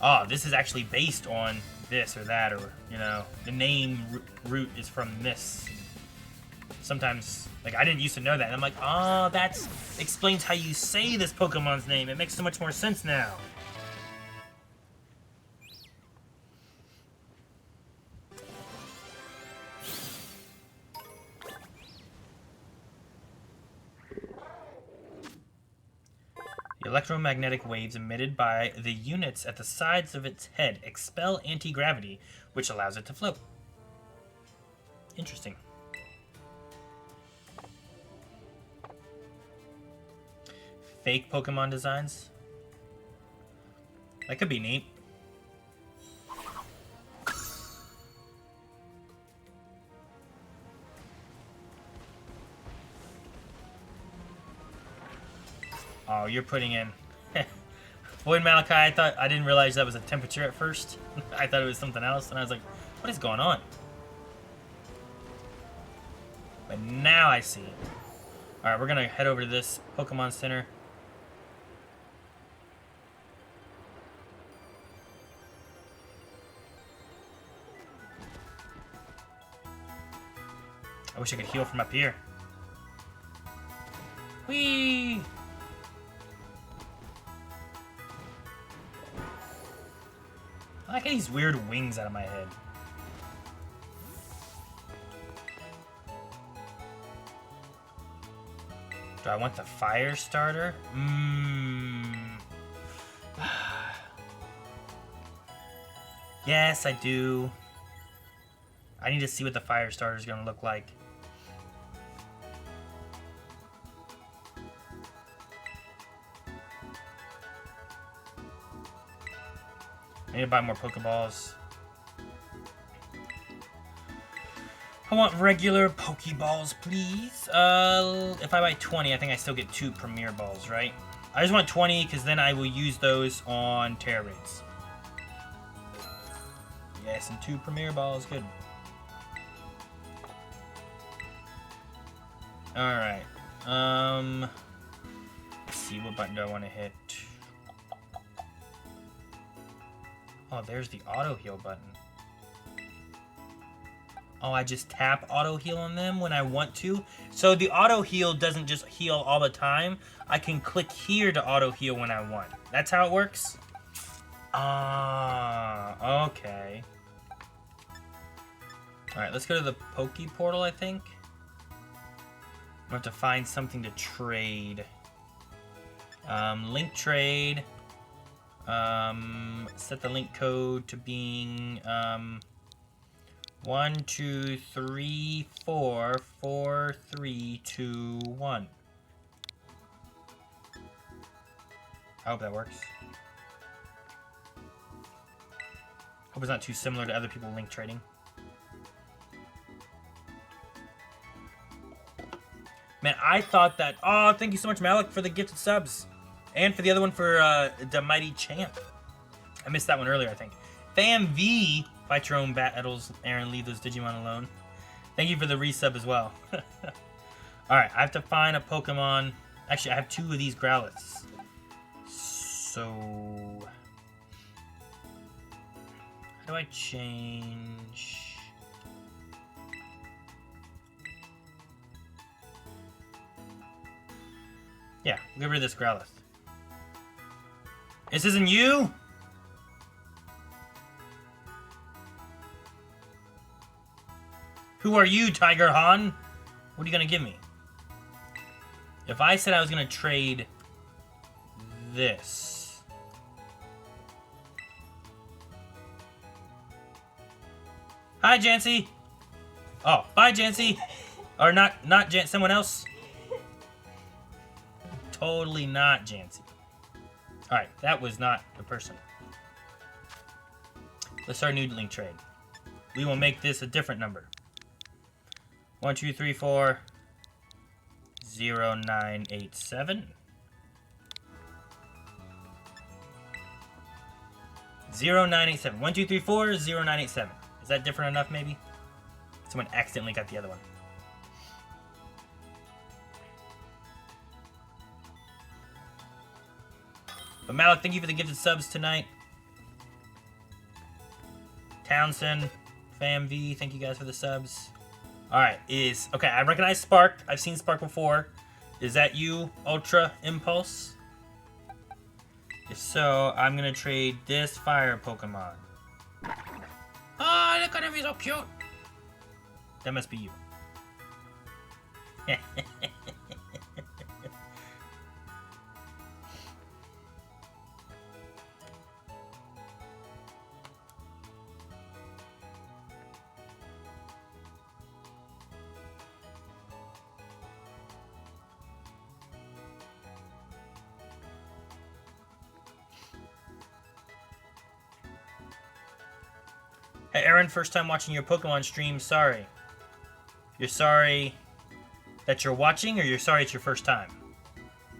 oh, this is actually based on this or that, or, you know, the name root is from this. Sometimes, like, I didn't used to know that, and I'm like, oh, that explains how you say this Pokemon's name. It makes so much more sense now. The electromagnetic waves emitted by the units at the sides of its head expel anti-gravity, which allows it to float. Interesting. Fake Pokemon designs. That could be neat. Oh, you're putting in... Boy, Malachi, I didn't realize that was a temperature at first. I thought it was something else, and I was like, what is going on? But now I see. Alright, we're gonna head over to this Pokemon Center. I wish I could heal from up here. Whee! I like these weird wings out of my head. Do I want the fire starter? Yes, I do. I need to see what the fire starter is going to look like. I need to buy more Pokeballs. I want regular Pokeballs, please. If I buy 20, I think I still get 2 Premier Balls, right? I just want 20, because then I will use those on Terra Raids. Yes, and 2 Premier Balls, good. Alright. Let's see, what button do I want to hit? Oh, there's the auto heal button. Oh, I just tap auto heal on them when I want to. So the auto heal doesn't just heal all the time. I can click here to auto heal when I want. That's how it works? Ah, okay. Alright, let's go to the Poke Portal, I think. I'm going to have to find something to trade. Link trade. Set the link code to being 1 2 3 4 4 3 2 1. I hope that works. Hope it's not too similar to other people link trading. Man, I thought that... Oh, thank you so much, Malik, for the gifted subs. And for the other one for the Mighty Champ. I missed that one earlier, I think. Fam V, fight your own battles, Aaron, leave those Digimon alone. Thank you for the resub as well. Alright, I have to find a Pokemon. Actually, I have 2 of these Growliths. So... how do I change... yeah, get rid of this Growlithe. This isn't you? Who are you, Tiger Han? What are you gonna give me? If I said I was gonna trade this. Hi, Jancy. Oh, bye, Jancy. Or not Jan, someone else. Totally not Jancy. Alright, that was not the person. Let's start a new link trade. We will make this a different number. 1 2 3 4 0 9 8 7 0 9 8 7 1 2 3 4 0 9 8 7. Is that different enough, maybe? Someone accidentally got the other one. But Malik, thank you for the gifted subs tonight. Townsend, Fam V, thank you guys for the subs. Alright, okay, I recognize Spark. I've seen Spark before. Is that you, Ultra Impulse? If so, I'm gonna trade this fire Pokemon. Oh, look at him, he's so cute. That must be you. Hey, Aaron, first time watching your Pokemon stream. Sorry. You're sorry that you're watching, or you're sorry it's your first time?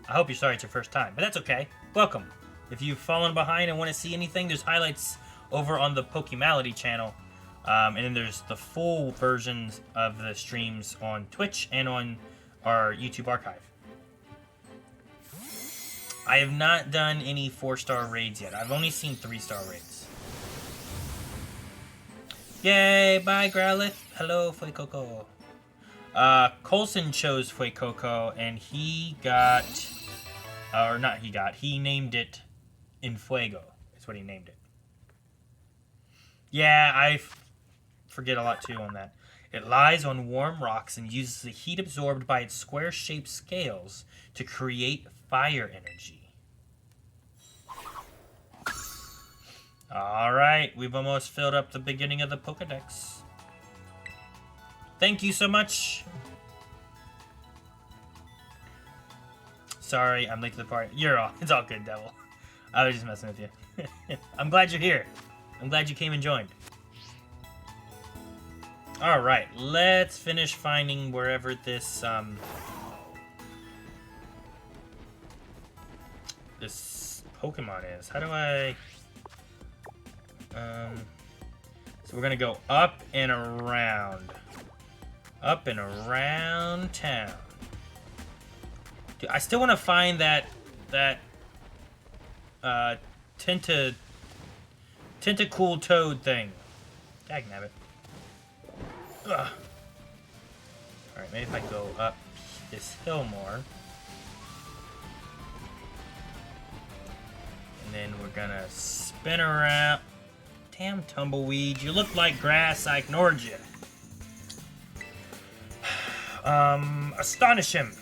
I hope you're sorry it's your first time, but that's okay. Welcome. If you've fallen behind and want to see anything, there's highlights over on the Pokemality channel. And then there's the full versions of the streams on Twitch and on our YouTube archive. I have not done any 4-star raids yet. I've only seen 3-star raids. Yay! Bye, Growlithe. Hello, Fuecoco. Coulson chose Fuecoco, and he got... Or not he got. He named it Infuego. That's what he named it. Yeah, I forget a lot, too, on that. It lies on warm rocks and uses the heat absorbed by its square-shaped scales to create fire energy. Alright, we've almost filled up the beginning of the Pokedex. Thank you so much. Sorry, I'm late to the party. It's all good, Devil. I was just messing with you. I'm glad you're here. I'm glad you came and joined. Alright, let's finish finding wherever this, this Pokemon is. How do I... So we're gonna go up and around. Up and around town. Dude, I still want to find that Tentacool Toad thing. Dagnabbit. Ugh. Alright, maybe if I go up this hill more. And then we're gonna spin around. Damn tumbleweed, you look like grass, I ignored you. Astonish him.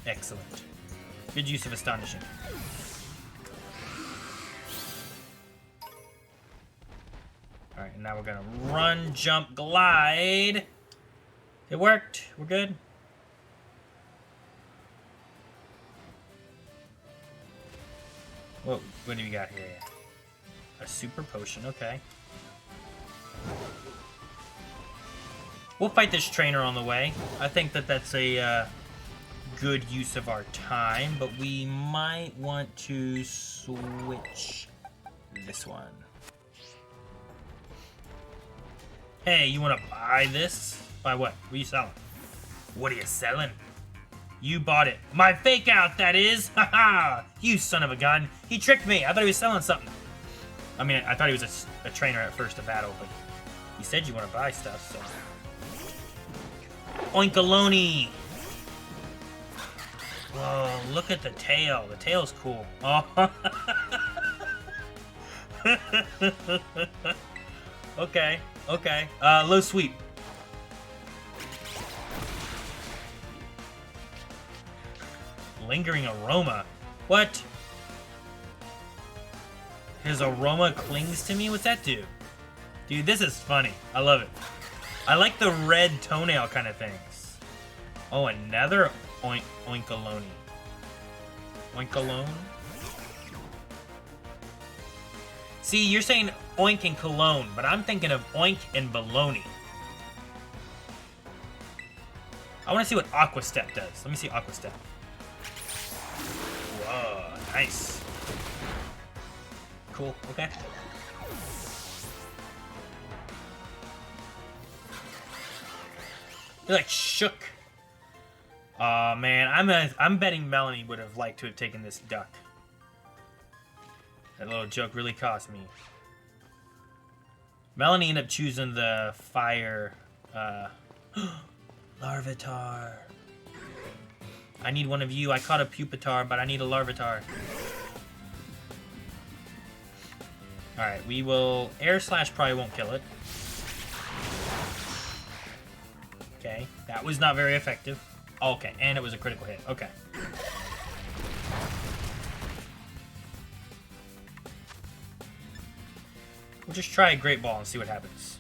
Excellent. Good use of astonishing. Alright, and now we're gonna run, jump, glide. It worked. We're good. Whoa, what do we got here? A super potion, okay. We'll fight this trainer on the way. I think that that's a good use of our time, but we might want to switch this one. Hey, you want to buy this? Buy what? What are you selling? What are you selling? You bought it. My fake out, that is! Haha! You son of a gun. He tricked me. I thought he was selling something. I mean, I thought he was a trainer at first, a battle, but you said you want to buy stuff, so... Oinkaloni! Whoa, look at the tail. The tail's cool. Oh. Okay, okay. Low sweep. Lingering aroma. What? His aroma clings to me? What's that do? Dude, this is funny. I love it. I like the red toenail kind of things. Oh, another Oinkaloni. Oinkalone? See, you're saying oink and cologne, but I'm thinking of oink and baloney. I want to see what Aqua Step does. Let me see Aqua Step. Whoa, nice. Cool, okay. You're like shook. Aw, man, I'm betting Melanie would have liked to have taken this duck. That little joke really cost me. Melanie ended up choosing the fire, Larvitar. I need one of you. I caught a Pupitar, but I need a Larvitar. Alright, we will... Air Slash probably won't kill it. Okay, that was not very effective. Okay, and it was a critical hit. Okay. We'll just try a Great Ball and see what happens.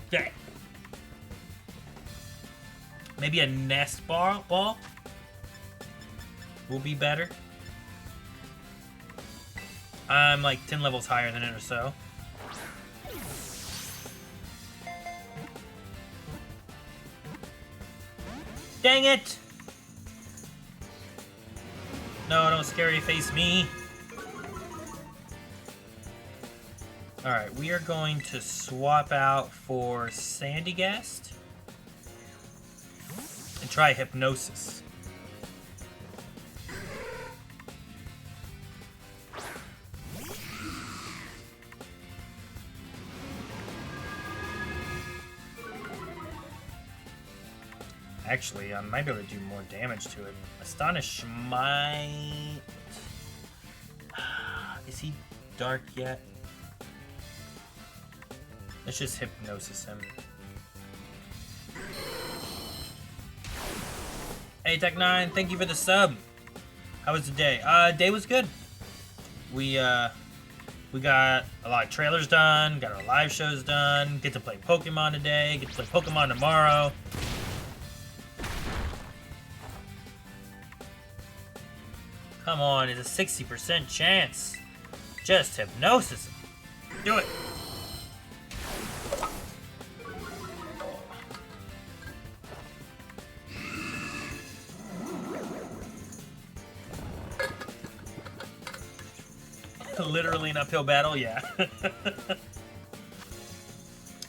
Dang. Maybe a nest ball will be better. I'm like 10 levels higher than it or so. Dang it! No, don't scary face me. Alright, we are going to swap out for Sandygast and try Hypnosis. Actually, I might be able to do more damage to it. Astonish might... Is he dark yet? Let's just Hypnosis him. Hey, Tech9, thank you for the sub. How was the day? Day was good. We got a lot of trailers done, got our live shows done, get to play Pokemon today, get to play Pokemon tomorrow. Come on, it's a 60% chance. Just Hypnosis him. Do it. Literally an uphill battle, yeah.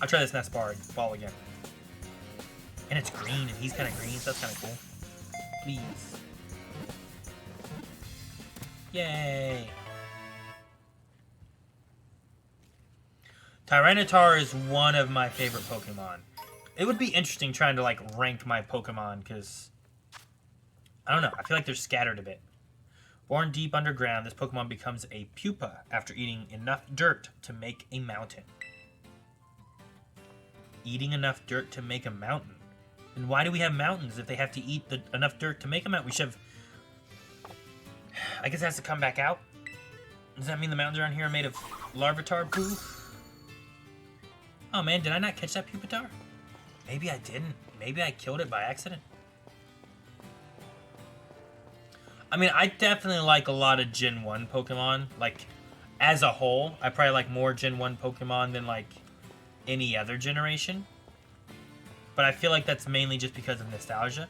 I'll try this nest ball again. And it's green, and he's kind of green, so that's kind of cool. Please. Yay. Tyranitar is one of my favorite Pokemon. It would be interesting trying to, like, rank my Pokemon, because... I don't know, I feel like they're scattered a bit. Born deep underground, this Pokemon becomes a pupa after eating enough dirt to make a mountain. Eating enough dirt to make a mountain? And why do we have mountains if they have to eat enough dirt to make a mountain? We should have... I guess it has to come back out? Does that mean the mountains around here are made of Larvitar poo? Oh man, did I not catch that Pupitar? Maybe I didn't. Maybe I killed it by accident. I mean, I definitely like a lot of Gen 1 Pokemon. Like, as a whole, I probably like more Gen 1 Pokemon than, like, any other generation. But I feel like that's mainly just because of nostalgia.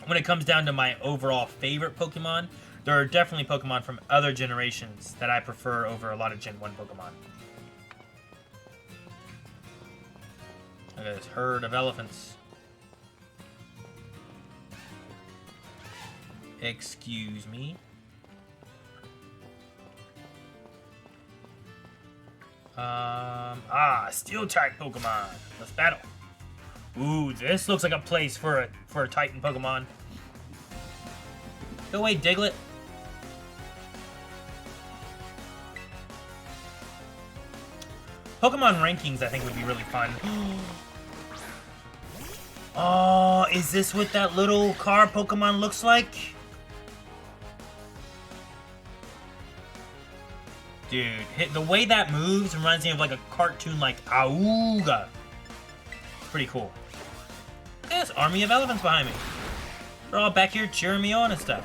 When it comes down to my overall favorite Pokemon, there are definitely Pokemon from other generations that I prefer over a lot of Gen 1 Pokemon. Look at this herd of elephants. Excuse me. Steel-type Pokemon. Let's battle. Ooh, this looks like a place for a Titan Pokemon. Go away, Diglett. Pokemon rankings, I think, would be really fun. Oh, is this what that little car Pokemon looks like? Dude, the way that moves reminds me of like a cartoon like Auga. It's pretty cool. There's an army of elephants behind me. They're all back here cheering me on and stuff.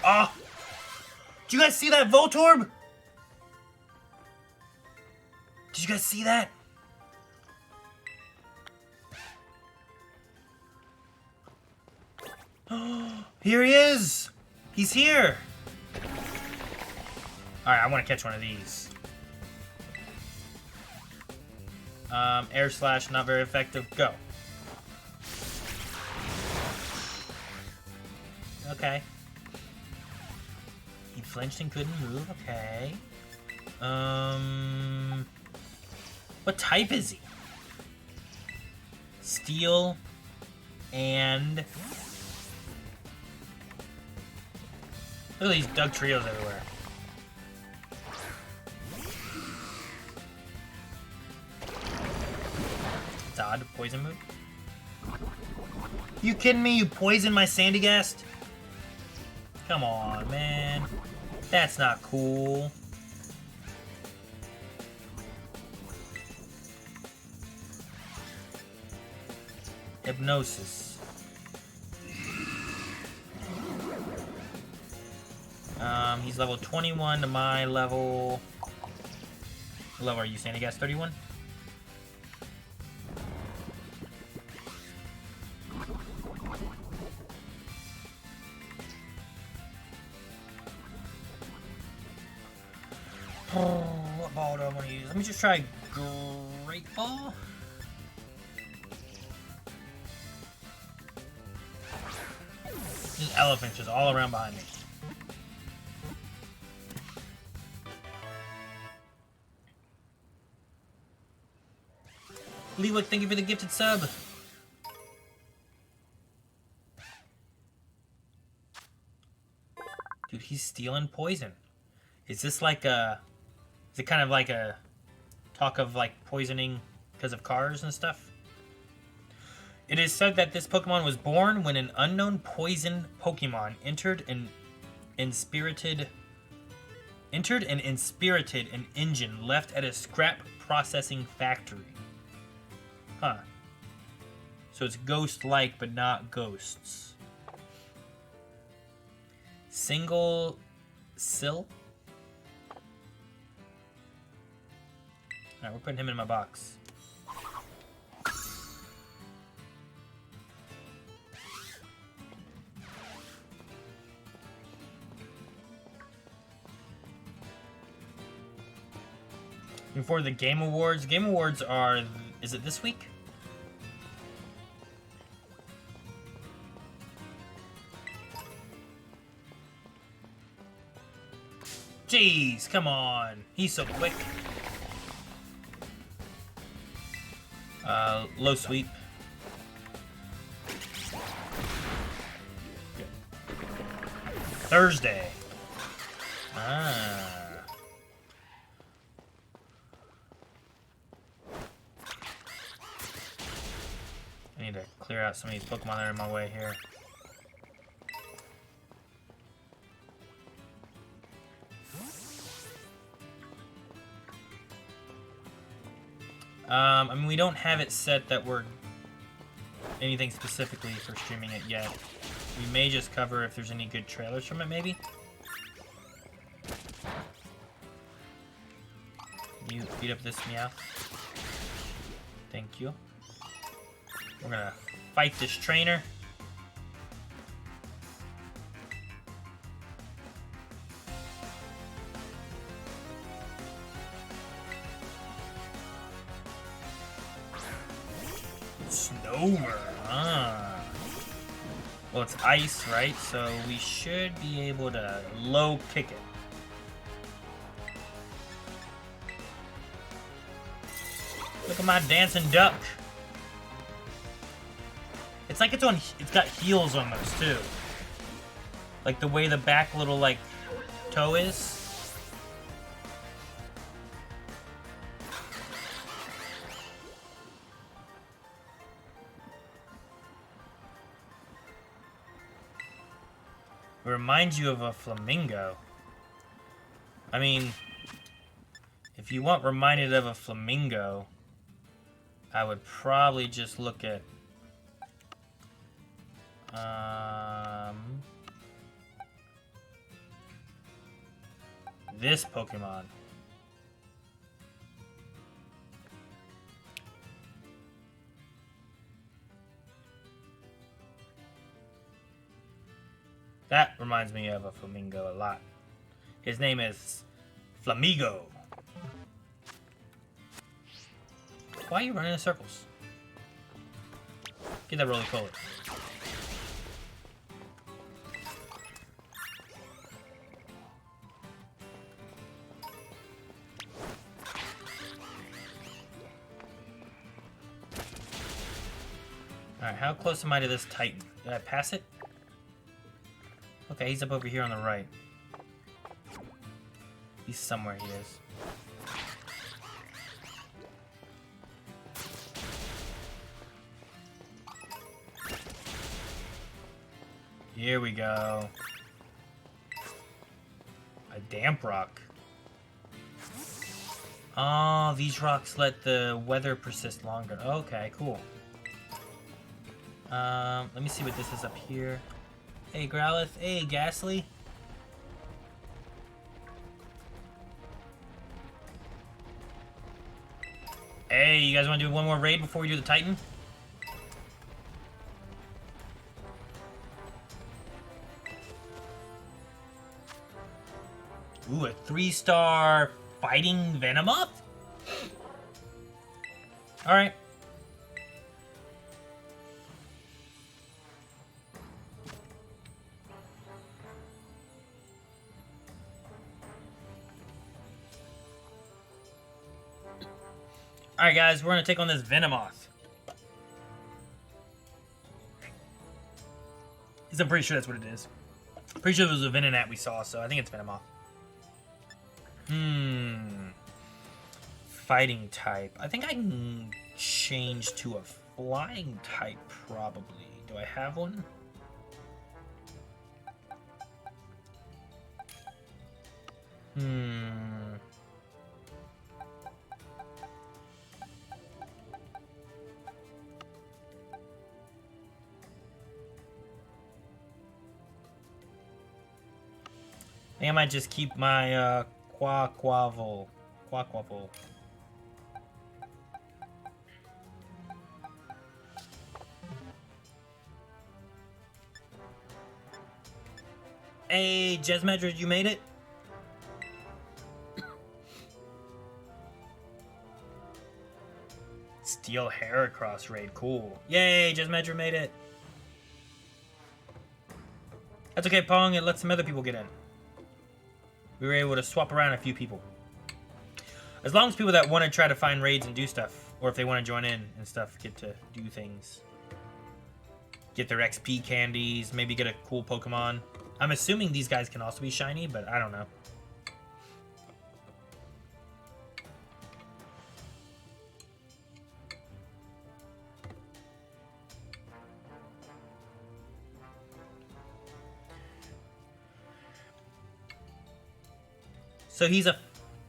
Oh! Did you guys see that Voltorb? Did you guys see that? Here he is! He's here! Alright, I want to catch one of these. Air Slash, not very effective. Go. Okay. He flinched and couldn't move. Okay. What type is he? Steel and... Look at these Doug Trios everywhere. It's odd. Poison move. You kidding me? You poisoned my Sandygast? Come on, man. That's not cool. Hypnosis. He's level 21 to my level... What level are you saying? He got 31? What ball do I want to use? Let me just try Great Ball. There's elephants just all around behind me. Leewick, thank you for the gifted sub. Dude, he's stealing poison. Is this like a... Is it kind of like a talk of like poisoning because of cars and stuff? It is said that this Pokemon was born when an unknown poison Pokemon entered and inspirited an engine left at a scrap processing factory. Huh. So it's ghost-like, but not ghosts. Single Sill? Alright, we're putting him in my box. Before the Game Awards. Game Awards are... Is it this week? Jeez, come on. He's so quick. Low sweep. Good. Thursday. Ah. I need to clear out some of these Pokemon that are in my way here. I mean, we don't have it set that we're anything specifically for streaming it yet. We may just cover if there's any good trailers from it, maybe. You beat up this Meow. Thank you. We're gonna fight this trainer. Snover, well, it's ice, right? So we should be able to low kick it. Look at my dancing duck. It's like it's got heels almost too. Like the way the back little like toe is. It reminds you of a flamingo. I mean, if you want reminded of a flamingo, I would probably just look at this Pokemon. That reminds me of a flamingo a lot. His name is Flamigo. Why are you running in circles? Get that roly-poly. Alright, how close am I to this Titan? Did I pass it? Okay, he's up over here on the right. He's somewhere, he is. Here we go. A damp rock. Oh, these rocks let the weather persist longer. Okay, cool. Let me see what this is up here. Hey, Growlithe. Hey, Ghastly. Hey, you guys want to do one more raid before we do the Titan? Ooh, a 3-star fighting Venomoth? Alright. Alright guys, we're gonna take on this Venomoth. I'm pretty sure that's what it is. Pretty sure it was a Venonat we saw, so I think it's Venomoth. Fighting type. I think I can change to a flying type, probably. Do I have one? I think I might just keep my Quaquaval. Hey, Jesmedred, you made it? Steel Heracross raid, cool. Yay, Jesmedred made it. That's okay, Pong, it lets some other people get in. We were able to swap around a few people. As long as people that want to try to find raids and do stuff, or if they want to join in and stuff, get to do things. Get their XP candies, maybe get a cool Pokemon. I'm assuming these guys can also be shiny, but I don't know. So he's a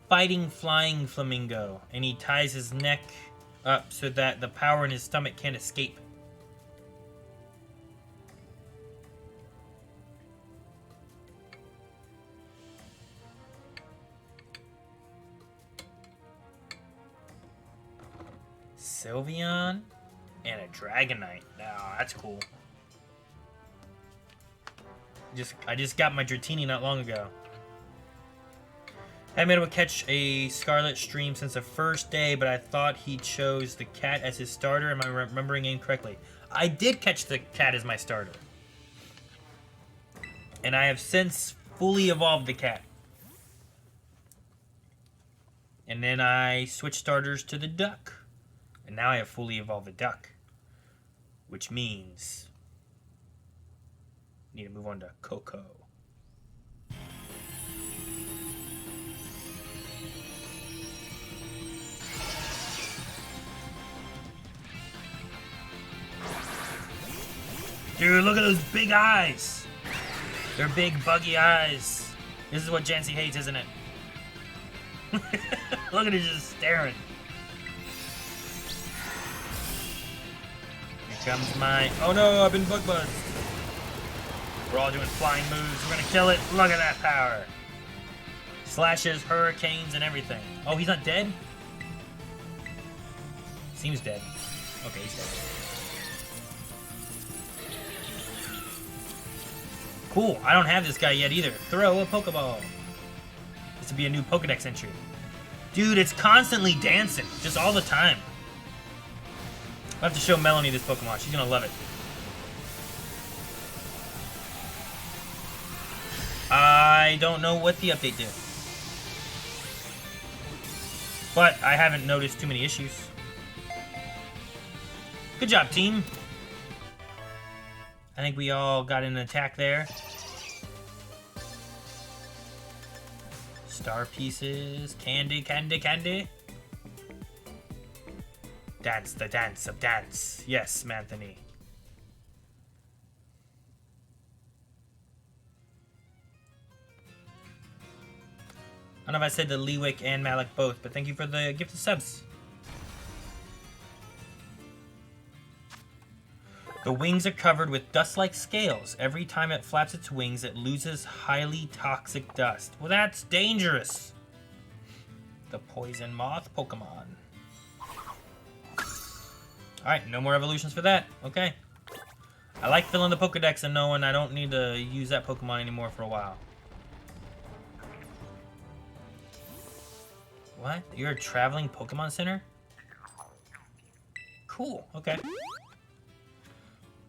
fighting flying flamingo, and he ties his neck up so that the power in his stomach can't escape. Sylveon and a Dragonite. Oh, that's cool. I just got my Dratini not long ago. I haven't been able to catch a Scarlet stream since the first day, but I thought he chose the cat as his starter. Am I remembering incorrectly? I did catch the cat as my starter. And I have since fully evolved the cat. And then I switched starters to the duck. And now I have fully evolved the duck. Which means I need to move on to Coco. Dude, look at those big eyes. They're big, buggy eyes. This is what Jancy hates, isn't it? Look at it just staring. Here comes my... Oh no, I've been bug buzzed. We're all doing flying moves. We're gonna kill it. Look at that power. Slashes, hurricanes, and everything. Oh, he's not dead? Seems dead. Okay, he's dead. Cool, I don't have this guy yet either. Throw a Pokeball. This would be a new Pokedex entry. Dude, it's constantly dancing. Just all the time. I'll have to show Melanie this Pokemon. She's gonna love it. I don't know what the update did. But I haven't noticed too many issues. Good job, team. I think we all got an attack there. Star pieces. Candy, candy, candy. Dance the dance of dance. Yes, Manthony. I don't know if I said to Lewick and Malik both, but thank you for the gift of subs. The wings are covered with dust-like scales. Every time it flaps its wings, it loses highly toxic dust. Well, that's dangerous. The poison moth Pokemon. Alright, no more evolutions for that. Okay. I like filling the Pokedex and knowing I don't need to use that Pokemon anymore for a while. What? You're a traveling Pokemon Center? Cool, okay.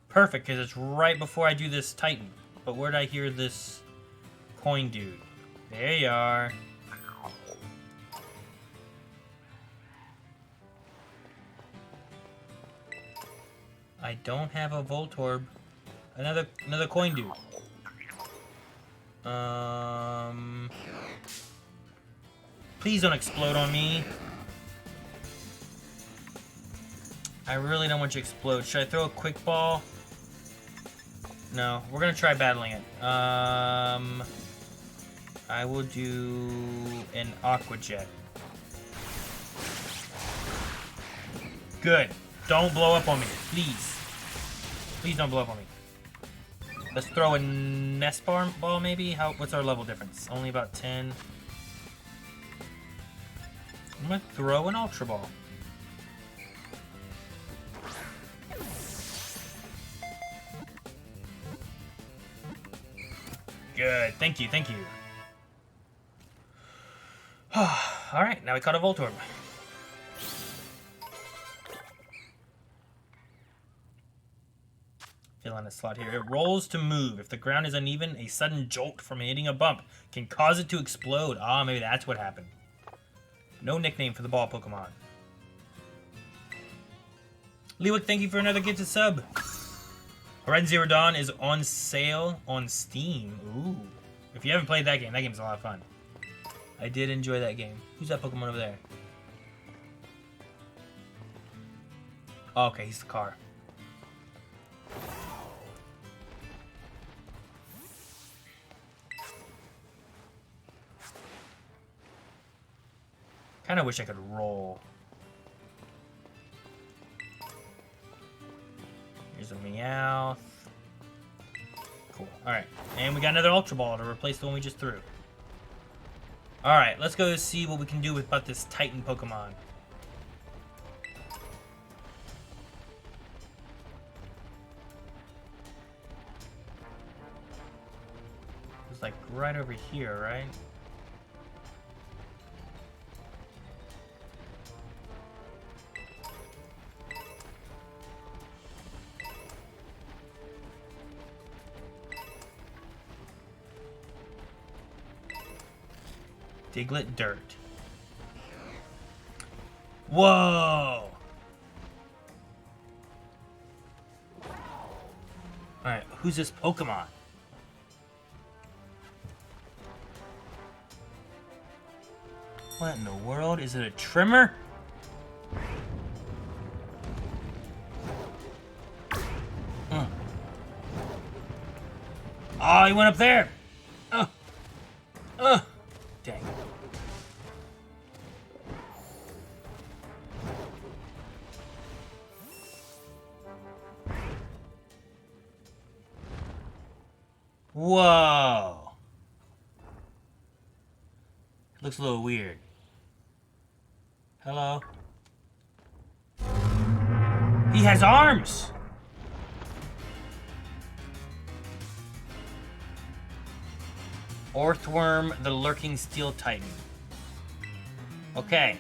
Perfect, because it's right before I do this Titan. But where'd I hear this coin dude? There you are. I don't have a Voltorb. Another coin dude. Please don't explode on me. I really don't want you to explode. Should I throw a quick ball? No, we're gonna try battling it. I will do an Aqua Jet. Good. Don't blow up on me, please. Please don't blow up on me. Let's throw a nest ball, maybe? What's our level difference? Only about 10. I'm gonna throw an Ultra Ball. Good. Thank you, thank you. Alright, now we caught a Voltorb. Fill on a slot here. It rolls to move. If the ground is uneven, a sudden jolt from hitting a bump can cause it to explode. Ah, maybe that's what happened. No nickname for the ball Pokemon. Lewick, thank you for another gifted sub. Horizon Zero Dawn is on sale on Steam. Ooh. If you haven't played that game's a lot of fun. I did enjoy that game. Who's that Pokemon over there? Oh, okay, he's the car. Kinda wish I could roll. Here's a Meowth. Cool. Alright. And we got another Ultra Ball to replace the one we just threw. Alright, let's go see what we can do about this Titan Pokemon. It's like right over here, right? Diglett Dirt. Whoa! Alright, who's this Pokemon? What in the world? Is it a Trimmer? Oh, he went up there! Dang. Whoa. Looks a little weird. Hello? He has arms! Orthworm, the Lurking Steel Titan. Okay.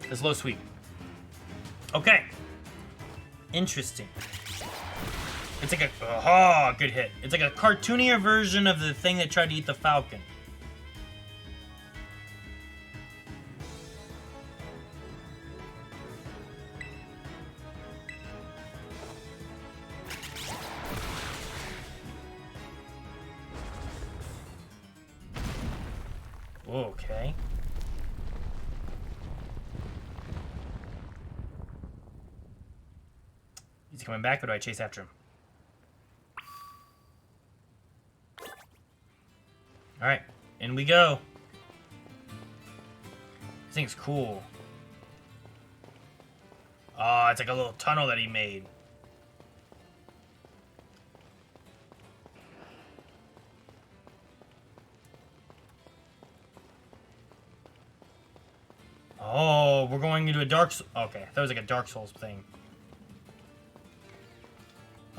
It's low sweep. Okay. Interesting. It's like a... Oh, good hit. It's like a cartoonier version of the thing that tried to eat the falcon. Okay. He's coming back, or do I chase after him? Alright. In we go. This thing's cool. Oh, it's like a little tunnel that he made. Oh, we're going into a Dark Souls. Okay, that was like a Dark Souls thing.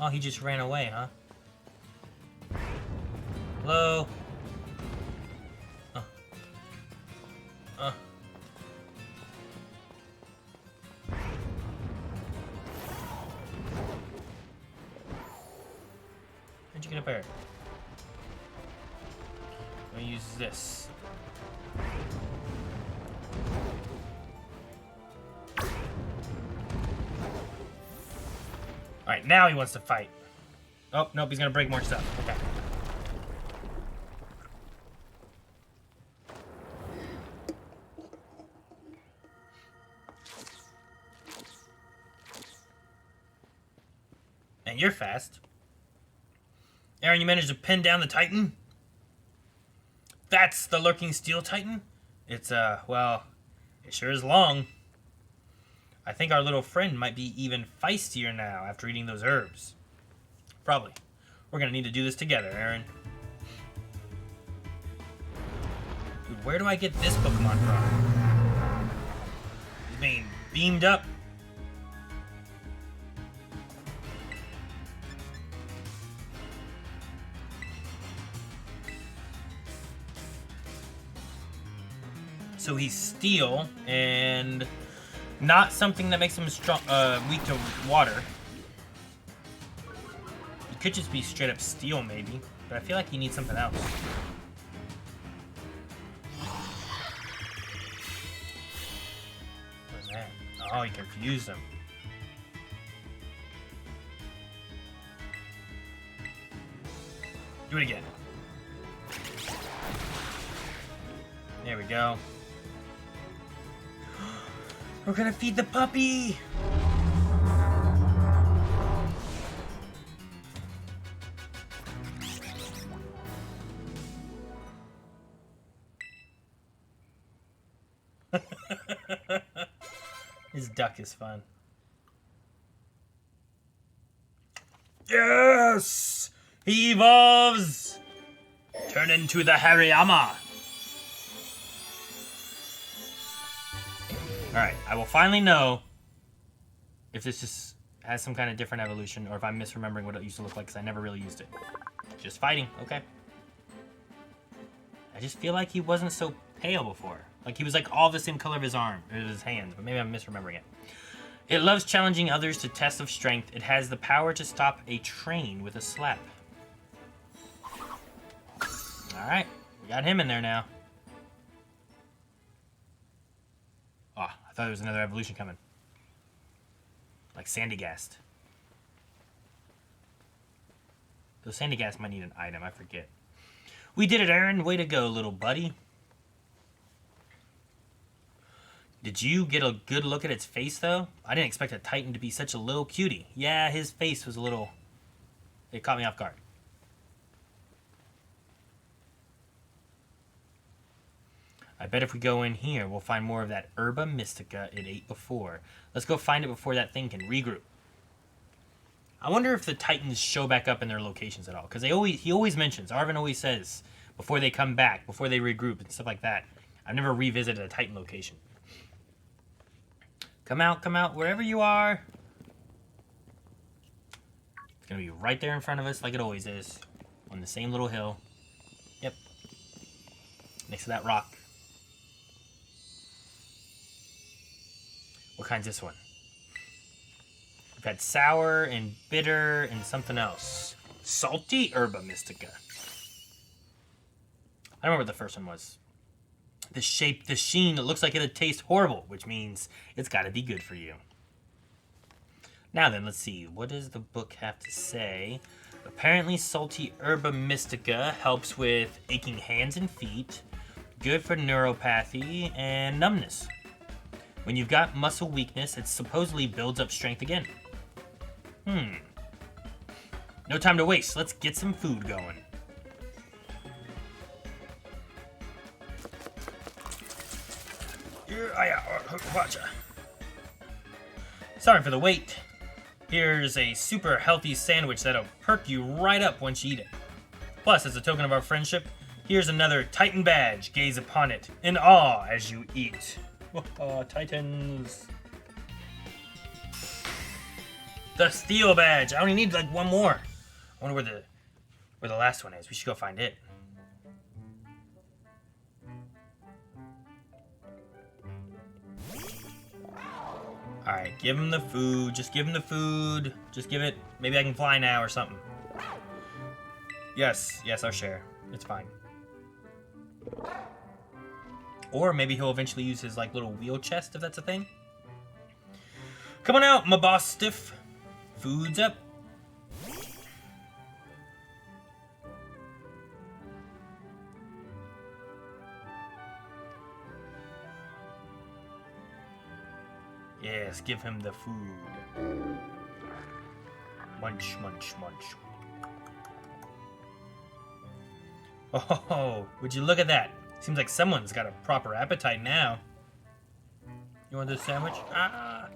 Oh, he just ran away, huh? Hello? How'd you get up there? I'm gonna use this. Alright, now he wants to fight. Oh, nope, he's gonna break more stuff. Okay. And you're fast. Aaron, you managed to pin down the Titan? That's the lurking steel Titan? It's, well, it sure is long. I think our little friend might be even feistier now after eating those herbs. Probably. We're gonna need to do this together, Aaron. Dude, where do I get this Pokemon from? He's being beamed up. So he's steel, and not something that makes him strong, weak to water. He could just be straight up steel, maybe, but I feel like he needs something else. What's that? Oh, he confused him. Do it again. There we go. We're gonna feed the puppy! His duck is fun. Yes! He evolves! Turn into the Hariyama! Alright, I will finally know if this just has some kind of different evolution or if I'm misremembering what it used to look like because I never really used it. Just fighting, okay. I just feel like he wasn't so pale before. Like he was like all the same color of his arm, or his hands, but maybe I'm misremembering it. It loves challenging others to tests of strength. It has the power to stop a train with a slap. Alright, we got him in there now. Oh, I thought there was another evolution coming. Like Sandygast. Though Sandygast might need an item, I forget. We did it, Aaron. Way to go, little buddy. Did you get a good look at its face, though? I didn't expect a Titan to be such a little cutie. Yeah, his face was a little... It caught me off guard. I bet if we go in here, we'll find more of that Herba Mystica it ate before. Let's go find it before that thing can regroup. I wonder if the Titans show back up in their locations at all. Because he always mentions, Arvin always says, before they come back, before they regroup and stuff like that. I've never revisited a Titan location. Come out, wherever you are. It's going to be right there in front of us like it always is. On the same little hill. Yep. Next to that rock. What kind's this one? We've had sour and bitter and something else. Salty Herba Mystica. I don't remember what the first one was. The shape, the sheen, it looks like it'd taste horrible, which means it's got to be good for you. Now then, let's see. What does the book have to say? Apparently, salty Herba Mystica helps with aching hands and feet, good for neuropathy and numbness. When you've got muscle weakness, it supposedly builds up strength again. No time to waste. Let's get some food going. Sorry for the wait. Here's a super healthy sandwich that'll perk you right up once you eat it. Plus, as a token of our friendship, here's another Titan badge. Gaze upon it in awe as you eat. Titans. The steel badge. I only need like one more. I wonder where the last one is. We should go find it. Alright, give him the food. Just give him the food. Just give it. Maybe I can fly now or something. Yes, I'll share. It's fine. Or maybe he'll eventually use his like little wheel chest if that's a thing. Come on out, my boss stiff. Food's up. Yes, give him the food. Munch, munch, munch. Oh, would you look at that? Seems like someone's got a proper appetite now. You want this sandwich? Ah!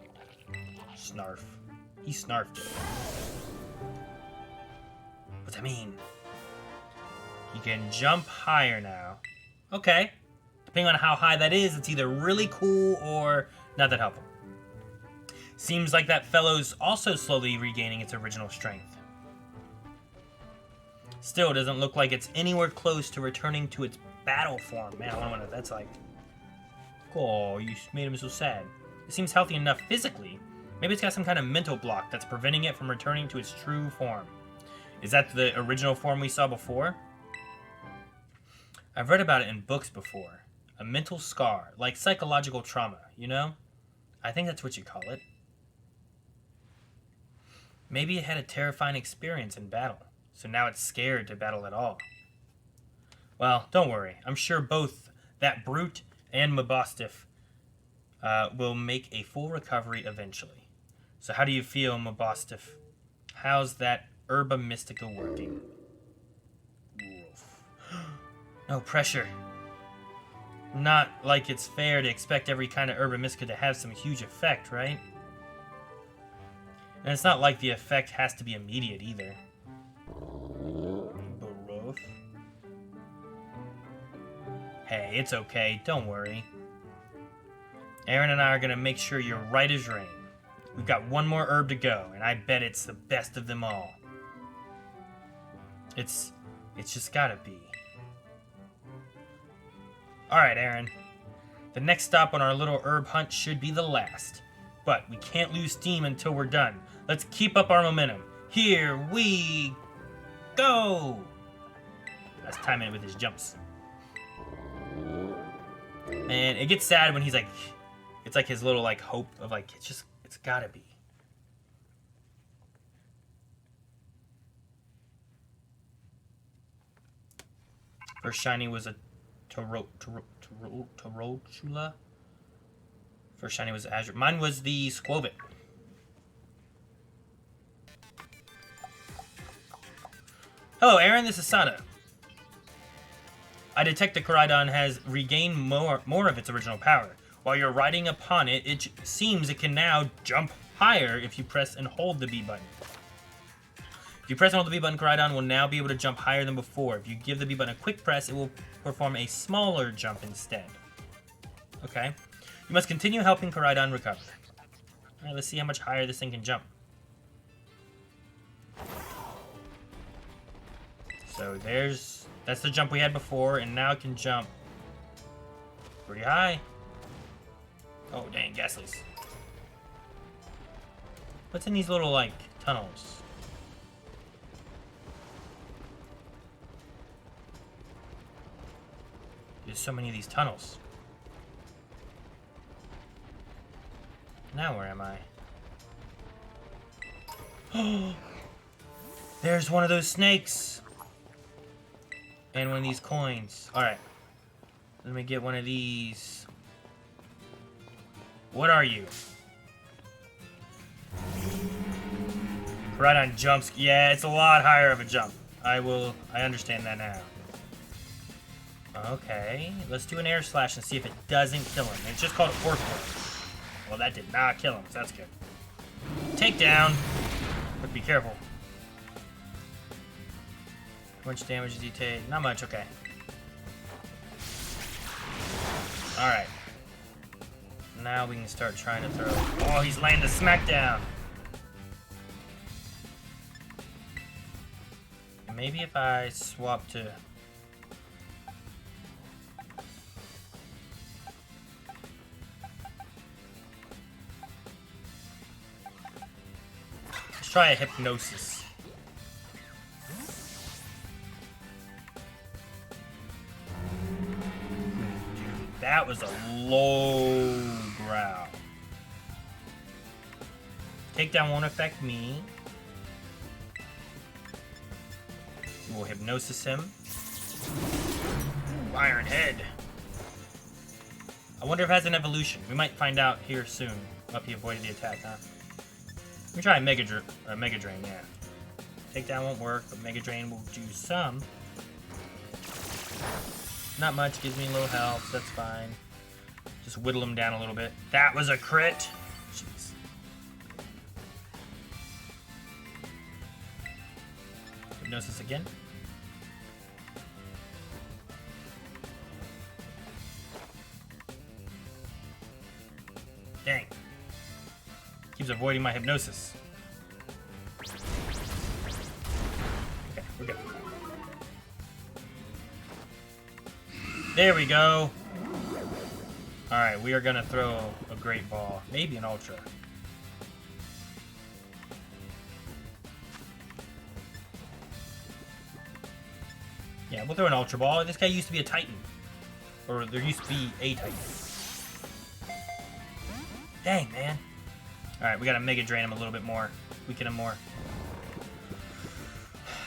Snarf. He snarfed it. What's that mean? He can jump higher now. Okay. Depending on how high that is, it's either really cool or not that helpful. Seems like that fellow's also slowly regaining its original strength. Still, doesn't look like it's anywhere close to returning to its battle form. Man, I wonder what that's like. Oh, you made him so sad. It seems healthy enough physically. Maybe it's got some kind of mental block that's preventing it from returning to its true form. Is that the original form we saw before? I've read about it in books before. A mental scar, like psychological trauma, you know? I think that's what you call it. Maybe it had a terrifying experience in battle, so now it's scared to battle at all. Well, don't worry. I'm sure both that brute and Mabostiff will make a full recovery eventually. So how do you feel, Mabostiff? How's that Herba Mystica working? No pressure. Not like it's fair to expect every kind of Herba Mystica to have some huge effect, right? And it's not like the effect has to be immediate either. Hey, it's okay. Don't worry. Aaron and I are going to make sure you're right as rain. We've got one more herb to go, and I bet it's the best of them all. It's just gotta be. Alright, Aaron. The next stop on our little herb hunt should be the last. But we can't lose steam until we're done. Let's keep up our momentum. Here we go! Let's time it with his jumps. And it gets sad when he's like, it's like his little like hope of like, it's gotta be. First shiny was a Tarantula. First shiny was Azure. Mine was the Squovit. Hello, Aaron. This is Sada. I detect the Koraidon has regained more of its original power. While you're riding upon it, it seems it can now jump higher if you press and hold the B button. If you press and hold the B button, Koraidon will now be able to jump higher than before. If you give the B button a quick press, it will perform a smaller jump instead. Okay. You must continue helping Koraidon recover. Alright, let's see how much higher this thing can jump. So that's the jump we had before, and now it can jump pretty high. Oh, dang, Ghastlies. What's in these little, like, tunnels? There's so many of these tunnels. Now where am I? Oh! There's one of those snakes! And one of these coins. Alright. Let me get one of these. What are you? Koraidon jumps. Yeah, it's a lot higher of a jump. I understand that now. Okay, let's do an air slash and see if it doesn't kill him. It's just called Earthworm. Well, that did not kill him, so that's good. Takedown. But be careful. How much damage did he take? Not much, okay. Alright. Now we can start trying to throw. Oh, he's laying the smackdown. Maybe if I swap to... Let's try a hypnosis. Dude, that was a low growl. Takedown won't affect me. We'll hypnosis him. Ooh, Iron Head. I wonder if it has an evolution. We might find out here soon. Oh, he avoided the attack, huh? Let me try a Mega Drain, yeah. Takedown won't work, but Mega Drain will do some. Not much, gives me low health, that's fine. Just whittle him down a little bit. That was a crit! Jeez. Hypnosis again. Dang. Keeps avoiding my hypnosis. Okay, we're good. There we go. Alright, we are gonna throw a great ball. Maybe an ultra. Yeah, we'll throw an ultra ball. This guy used to be a Titan. Or there used to be a Titan. Dang, man. Alright, we gotta Mega Drain him a little bit more. Weaken him more.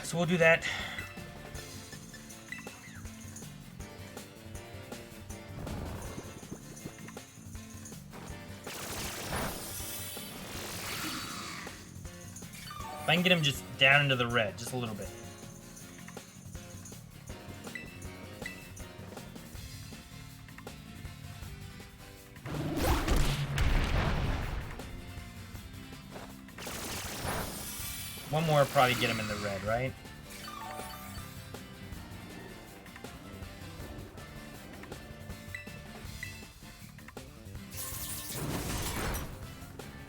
So we'll do that. If I can get him just down into the red, just a little bit. One more will probably get him in the red, right?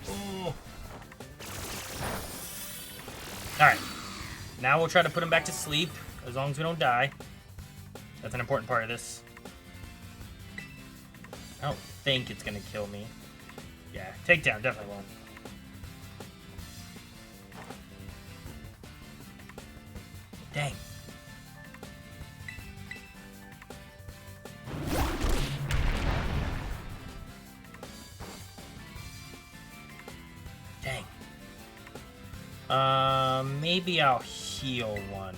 Oh. Alright. Now we'll try to put him back to sleep, as long as we don't die. That's an important part of this. I don't think it's gonna kill me. Yeah, takedown definitely won't. Dang. Dang. Maybe I'll heal one.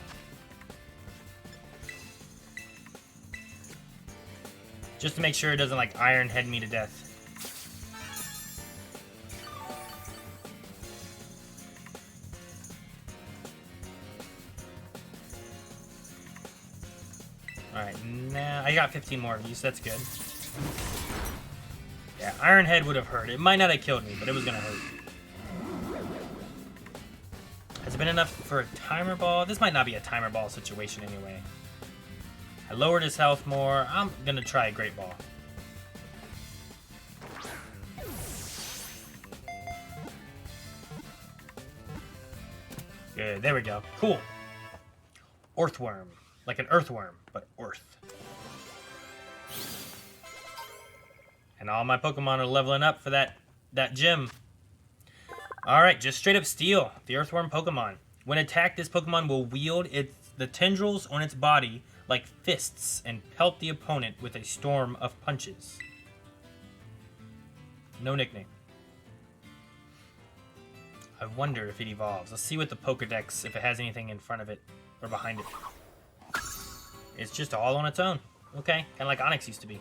Just to make sure it doesn't, like, Iron Head me to death. Alright, now I got 15 more of these, that's good. Yeah, Iron Head would have hurt. It might not have killed me, but it was gonna hurt. Has it been enough for a timer ball? This might not be a timer ball situation anyway. I lowered his health more. I'm gonna try a great ball. Good, there we go. Cool. Earthworm. Like an earthworm, but earth. And all my Pokemon are leveling up for that gym. Alright, just straight up steel. The earthworm Pokemon. When attacked, this Pokemon will wield the tendrils on its body like fists and pelt the opponent with a storm of punches. No nickname. I wonder if it evolves. Let's see what the Pokedex, if it has anything in front of it or behind it. It's just all on its own. Okay, kind of like Onyx used to be.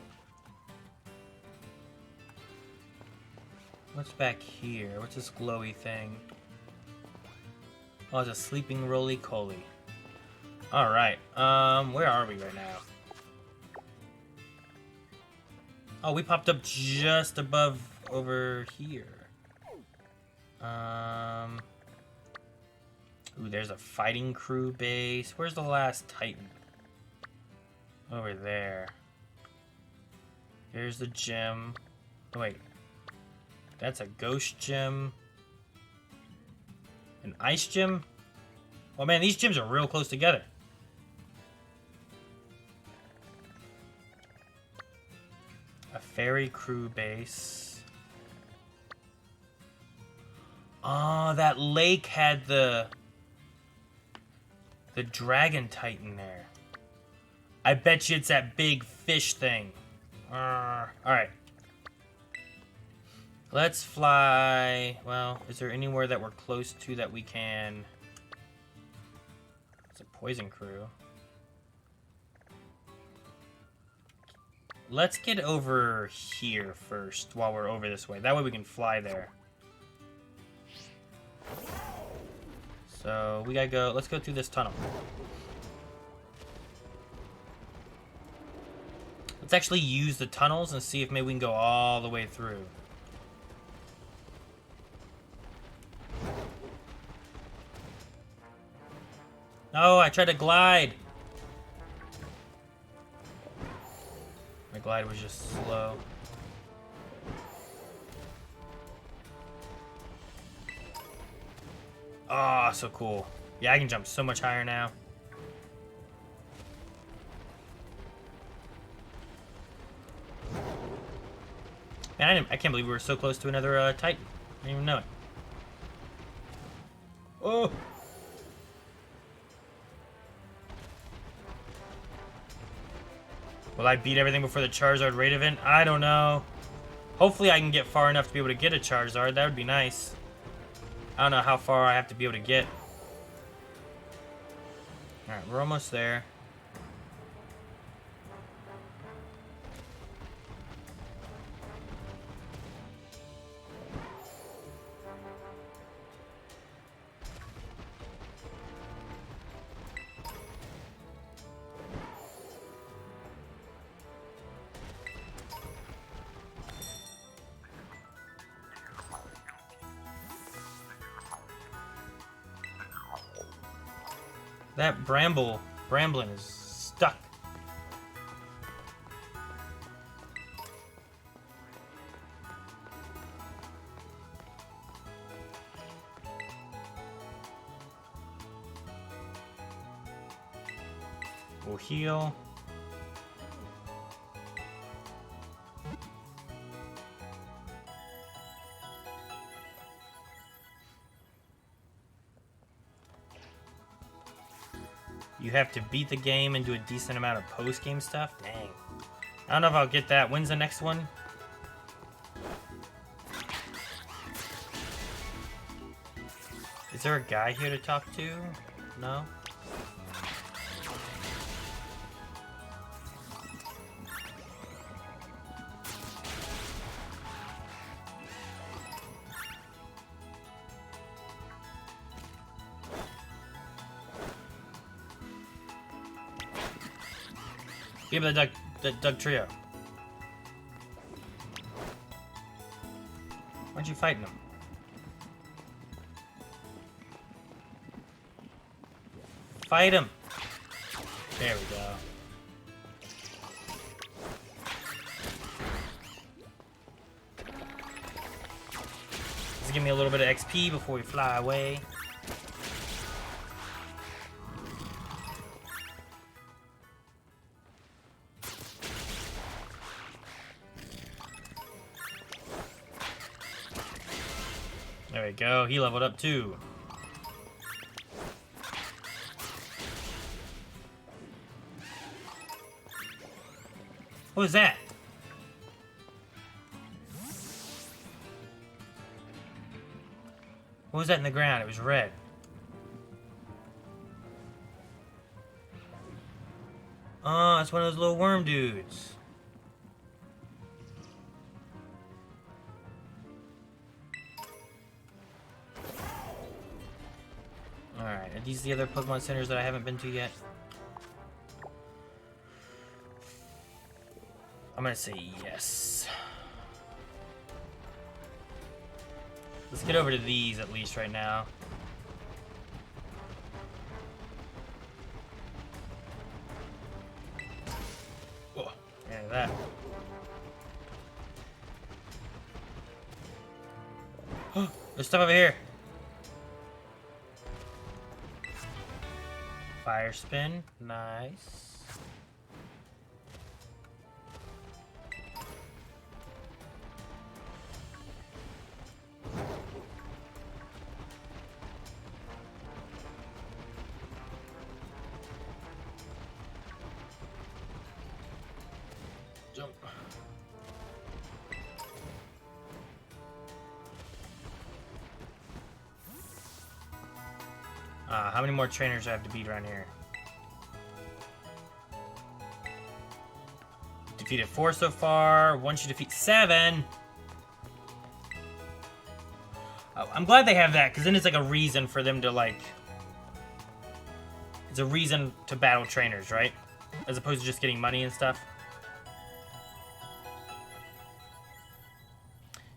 What's back here? What's this glowy thing? Oh, it's a sleeping roly-coly. Alright, where are we right now? Oh, we popped up just above over here. Ooh, there's a fighting crew base. Where's the last Titan? Over there. Here's the gym. Oh, wait. That's a ghost gym. An ice gym? Oh man, these gyms are real close together. A ferry crew base. Oh, that lake had the dragon titan there. I bet you it's that big fish thing. Alright. Let's fly. Well, is there anywhere that we're close to that we can... It's a poison crew. Let's get over here first while we're over this way. That way we can fly there. So we gotta go. Let's go through this tunnel. Let's actually use the tunnels and see if maybe we can go all the way through. Oh, I tried to glide. My glide was just slow. Oh, so cool. Yeah, I can jump so much higher now. Man, I can't believe we were so close to another Titan. I didn't even know it. Oh! Will I beat everything before the Charizard raid event? I don't know. Hopefully I can get far enough to be able to get a Charizard. That would be nice. I don't know how far I have to be able to get. Alright, we're almost there. That Bramblin is stuck. We'll heal. You have to beat the game and do a decent amount of post-game stuff? Dang. I don't know if I'll get that. When's the next one? Is there a guy here to talk to? No? Give me the Doug Trio. Why'd you fighting him? Fight him! There we go. Just give me a little bit of XP before we fly away. There we go, he leveled up too. What was that? What was that in the ground? It was red. Oh, it's one of those little worm dudes. Alright, are these the other Pokemon centers that I haven't been to yet? I'm gonna say yes. Let's get over to these at least right now. Oh, and that. There's stuff over here. Fire spin, nice. Jump. How many more trainers do I have to beat around here? Defeated 4 so far. One should defeat 7. Oh, I'm glad they have that, because then it's like a reason for them to like... It's a reason to battle trainers, right? As opposed to just getting money and stuff.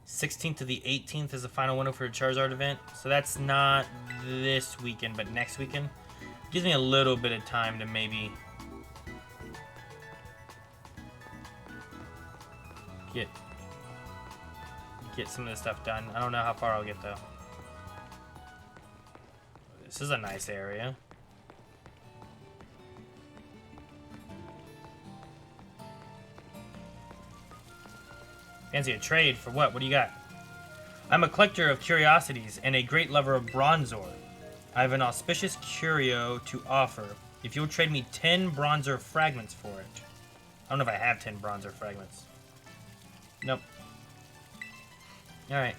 16th to the 18th is the final window for a Charizard event. So that's not this weekend, but next weekend. Gives me a little bit of time to maybe get some of this stuff done. I don't know how far I'll get though. This is a nice area. Fancy a trade for what? What do you got? I'm a collector of curiosities and a great lover of Bronzor. I have an auspicious curio to offer. If you'll trade me 10 Bronzor fragments for it. I don't know if I have 10 Bronzor fragments. Nope. Alright.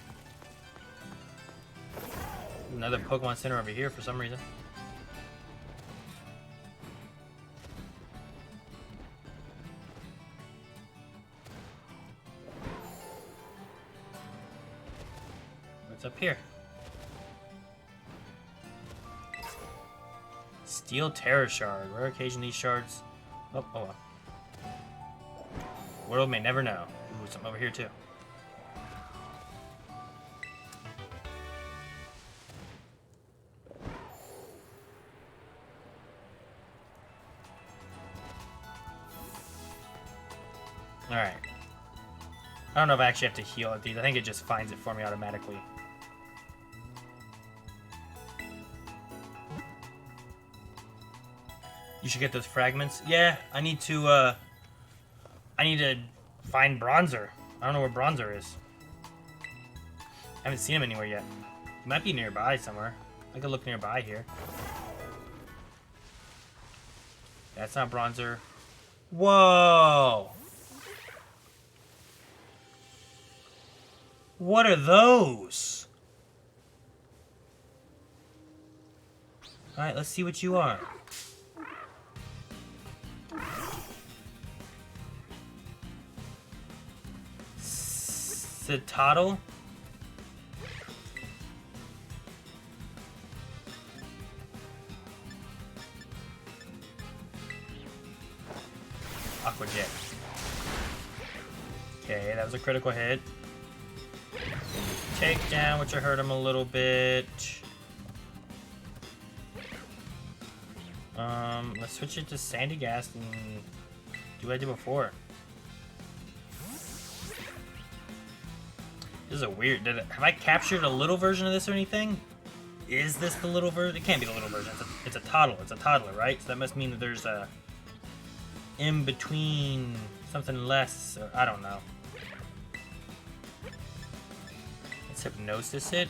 Another Pokemon Center over here for some reason. What's up here? Steel Terror Shard. Rare occasion these shards. Oh, oh well. World may never know. Ooh, something over here too. Alright. I don't know if I actually have to heal at these. I think it just finds it for me automatically. You should get those fragments. Yeah, I need to find Bronzor. I don't know where Bronzor is. I haven't seen him anywhere yet. He might be nearby somewhere. I could look nearby here. That's not Bronzor. Whoa! What are those? Alright, let's see what you are. Citadel? Aqua Jet. Okay, that was a critical hit. Takedown, which I hurt him a little bit. Let's switch it to Sandy Gas and do what I did before. This is a weird... have I captured a little version of this or anything? Is this the little version? It can't be the little version. It's a toddler. It's a toddler, right? So that must mean that there's a... in between something less, or I don't know. Let's hypnosis it.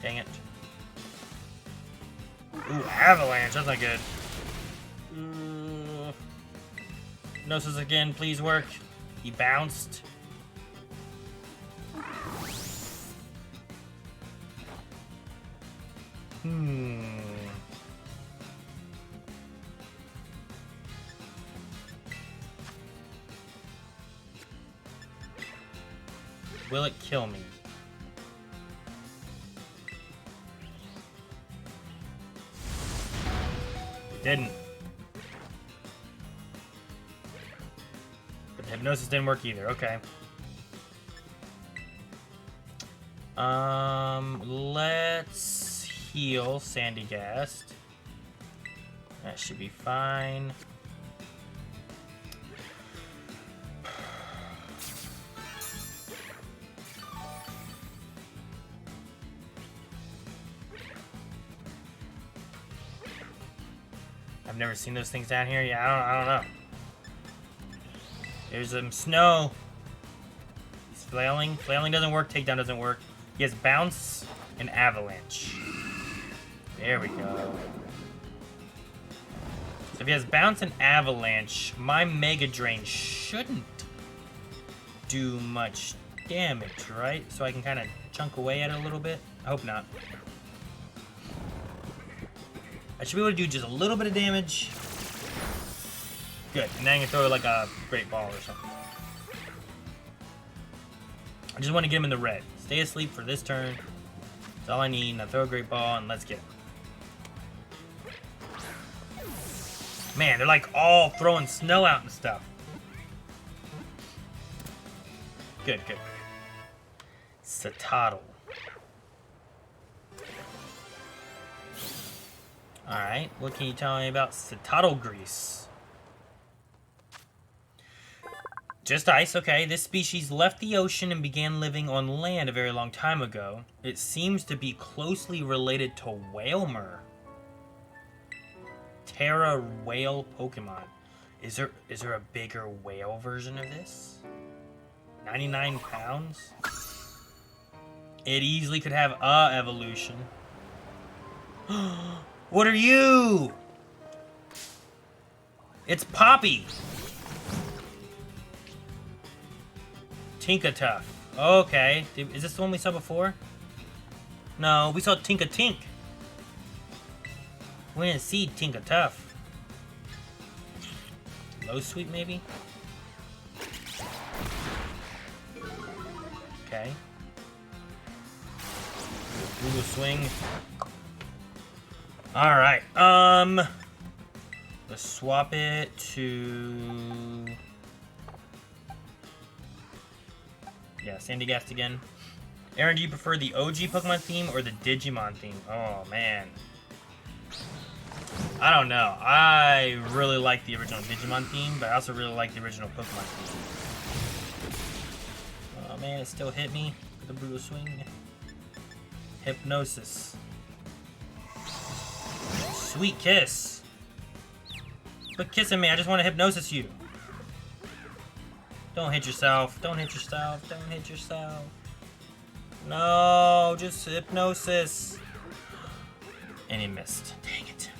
Dang it. Ooh, avalanche. That's not good. Hypnosis again, please work. He bounced. Will it kill me? It didn't. Hypnosis didn't work either. Okay. Let's heal Sandygast. That should be fine. I've never seen those things down here. Yeah, I don't know. There's some snow. He's flailing. Flailing doesn't work. Takedown doesn't work. He has bounce and avalanche. There we go. So if he has bounce and avalanche, my Mega Drain shouldn't do much damage, right? So I can kind of chunk away at it a little bit. I hope not. I should be able to do just a little bit of damage. Good. And then I can throw like a great ball or something. I just want to get him in the red. Stay asleep for this turn. That's all I need. Now throw a great ball and let's get him. Man, they're like all throwing snow out and stuff. Good, good. Satotl. Alright, what can you tell me about Satotl grease? Just ice, okay. This species left the ocean and began living on land a very long time ago. It seems to be closely related to Whalmer. Terra whale Pokemon. Is there a bigger whale version of this? 99 pounds? It easily could have a evolution. What are you? It's Poppy. Tinkatuff. Okay. Is this the one we saw before? No, we saw Tinkatink. We didn't see Tinkatuff. Low sweep, maybe? Okay. Google swing. Alright, let's swap it to... Yeah, Sandygast again. Aaron, do you prefer the OG Pokemon theme or the Digimon theme? Oh, man. I don't know. I really like the original Digimon theme, but I also really like the original Pokemon theme. Oh, man, it still hit me with a brutal swing. Hypnosis. Sweet kiss. Quit kissing me. I just want to hypnosis you. Don't hit yourself. Don't hit yourself. Don't hit yourself. No, just hypnosis. And he missed. Dang it.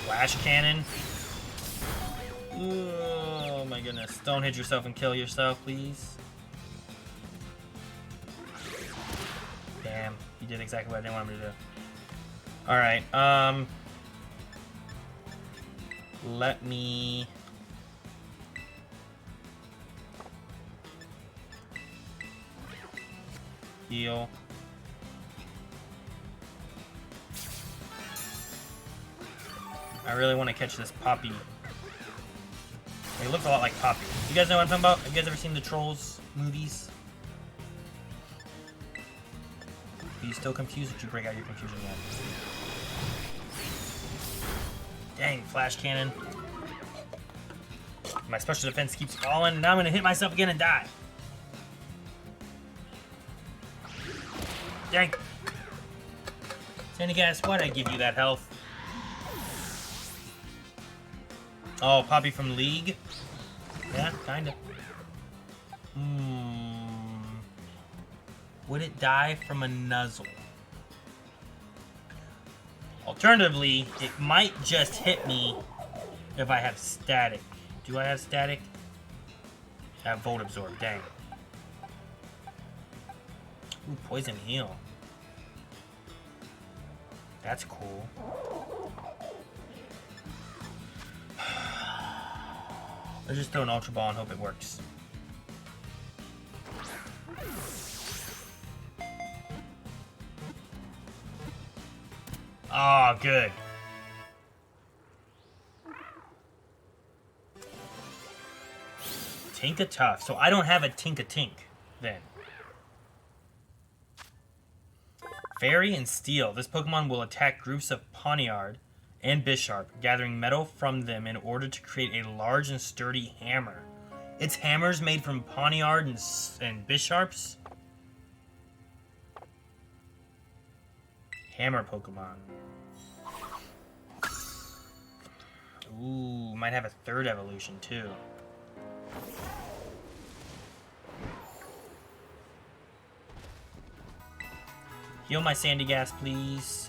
Flash cannon. Oh my goodness. Don't hit yourself and kill yourself, please. Damn, he did exactly what I didn't want him to do. Alright, let me... heal. I really want to catch this Poppy. It looks a lot like Poppy. You guys know what I'm talking about? Have you guys ever seen the Trolls movies? Are you still confused? Did you break out your confusion yet? Dang, flash cannon. My special defense keeps falling, and now I'm gonna hit myself again and die. Dang. Sandygast, why'd I give you that health? Oh, Poppy from League? Yeah, kinda. Would it die from a nuzzle? Alternatively, it might just hit me if I have static. Do I have static? I have Volt Absorb, dang. Ooh, Poison Heal. That's cool. Let's just throw an Ultra Ball and hope it works. Oh, good. Tinka-Tough. So I don't have a Tinka-Tink, then. Fairy and Steel. This Pokemon will attack groups of Poniard and Bisharp, gathering metal from them in order to create a large and sturdy hammer. Its hammer's made from Poniard and Bisharps? Hammer Pokemon. Ooh, might have a third evolution, too. Heal my Sandy Gas, please.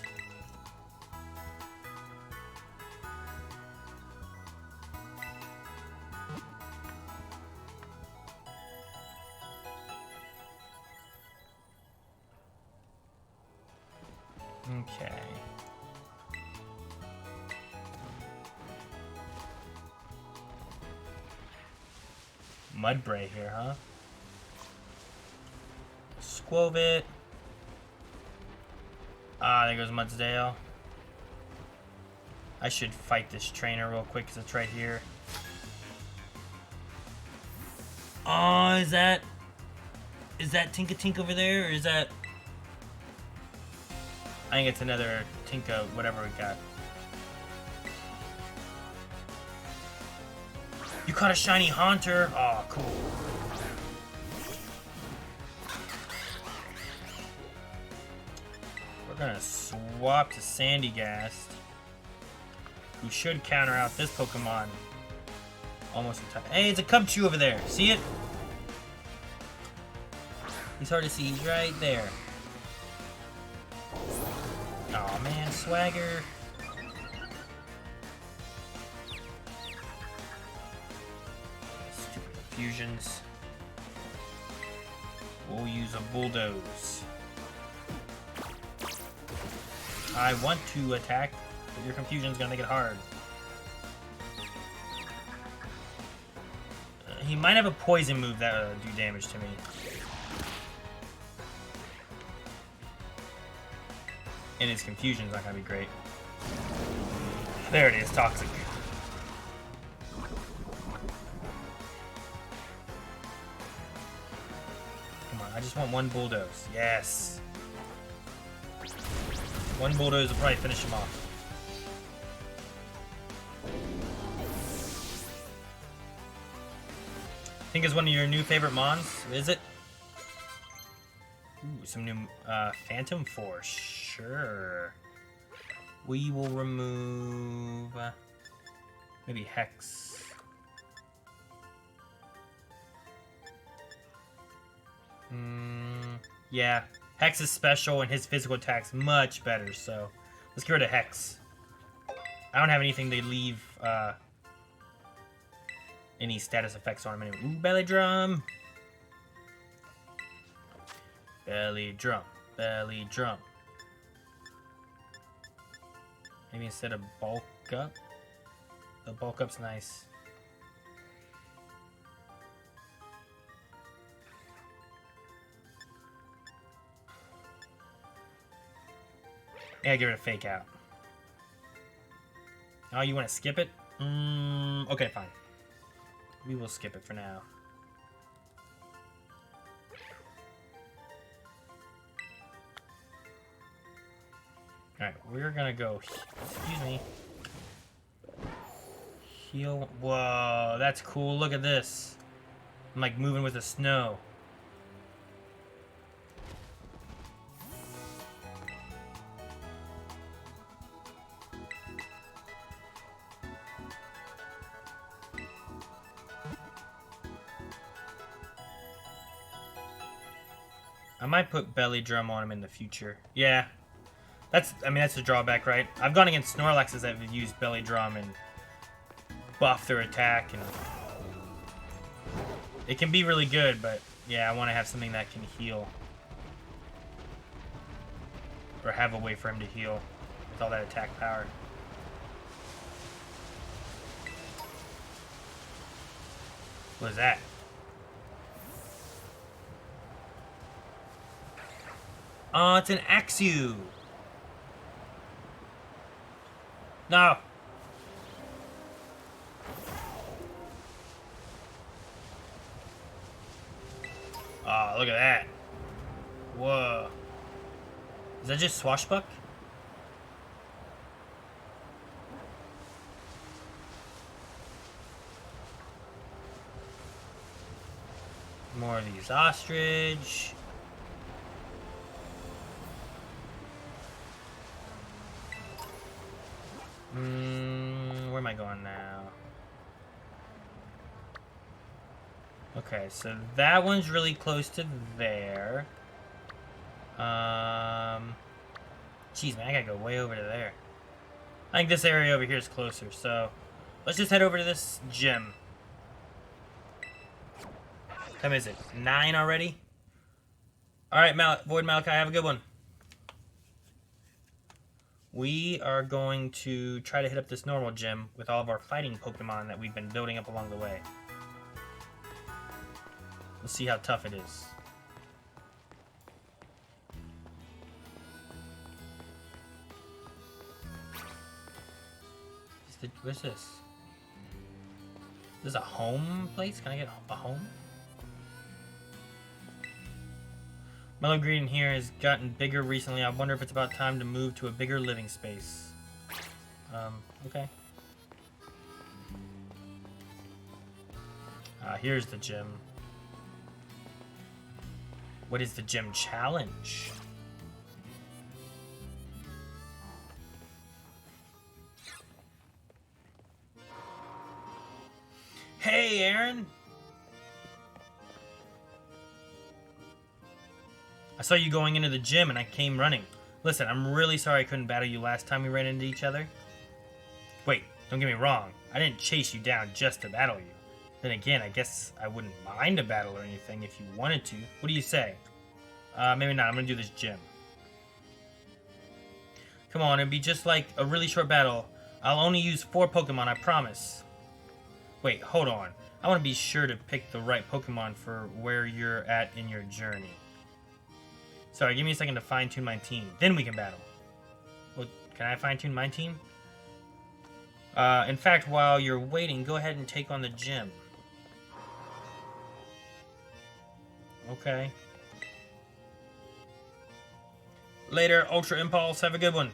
Okay. Mudbray here, huh? Squovit. Ah, there goes Mudsdale. I should fight this trainer real quick because it's right here. Oh, is that Tinka-Tink over there, or is that... I think it's another Tinka, whatever we got. You caught a shiny Haunter. Oh, cool. We're gonna swap to Sandygast, who should counter out this Pokemon almost in time. Hey, it's a Cubchoo over there. See it? He's hard to see. He's right there. Aw, man, Swagger. Stupid fusions. We'll use a Bulldoze. I want to attack, but your confusion's gonna make it hard. He might have a poison move that will do damage to me. And his confusion's not gonna be great. There it is, Toxic. Come on, I just want one Bulldoze. Yes. One Bulldoze will probably finish him off. I think it's one of your new favorite Mons, is it? Ooh, some new Phantom Force. Sure. We will remove maybe Hex. Yeah. Hex is special and his physical attack's much better, so let's get rid of Hex. I don't have anything to leave any status effects on him anyway. Ooh, Belly Drum. Belly Drum. Belly Drum. Maybe instead of Bulk Up? The Bulk Up's nice. Yeah, give it a Fake Out. Oh, you want to skip it? Okay, fine. We will skip it for now. Alright, we're gonna go... Excuse me. Heal... Whoa, that's cool. Look at this. I'm like moving with the snow. I might put Belly Drum on him in the future. Yeah. That's the drawback, right? I've gone against Snorlaxes that have used Belly Drum and buff their attack, and it can be really good, but yeah, I want to have something that can heal. Or have a way for him to heal with all that attack power. What is that? Oh, it's an Axew. No. Oh, look at that. Whoa. Is that just swashbuck? More of these ostrich. Where am I going now? Okay, so that one's really close to there. Jeez, man, I gotta go way over to there. I think this area over here is closer, so let's just head over to this gym. What time is it? 9 already? Alright, Void Malachi, have a good one. We are going to try to hit up this normal gym with all of our fighting Pokemon that we've been building up along the way. Let's see how tough it is. What's this? This is a home place? Can I get a home? Mellow Green here has gotten bigger recently. I wonder if it's about time to move to a bigger living space. Okay. Here's the gym. What is the gym challenge? Hey, Aaron! I saw you going into the gym and I came running. Listen, I'm really sorry I couldn't battle you last time we ran into each other. Wait, don't get me wrong. I didn't chase you down just to battle you. Then again, I guess I wouldn't mind a battle or anything if you wanted to. What do you say? Maybe not. I'm gonna do this gym. Come on, it'd be just like a really short battle. I'll only use 4 Pokemon, I promise. Wait, hold on. I want to be sure to pick the right Pokemon for where you're at in your journey. Sorry, give me a second to fine-tune my team. Then we can battle. Well, can I fine-tune my team? In fact, while you're waiting, go ahead and take on the gym. Okay. Later, Ultra Impulse. Have a good one.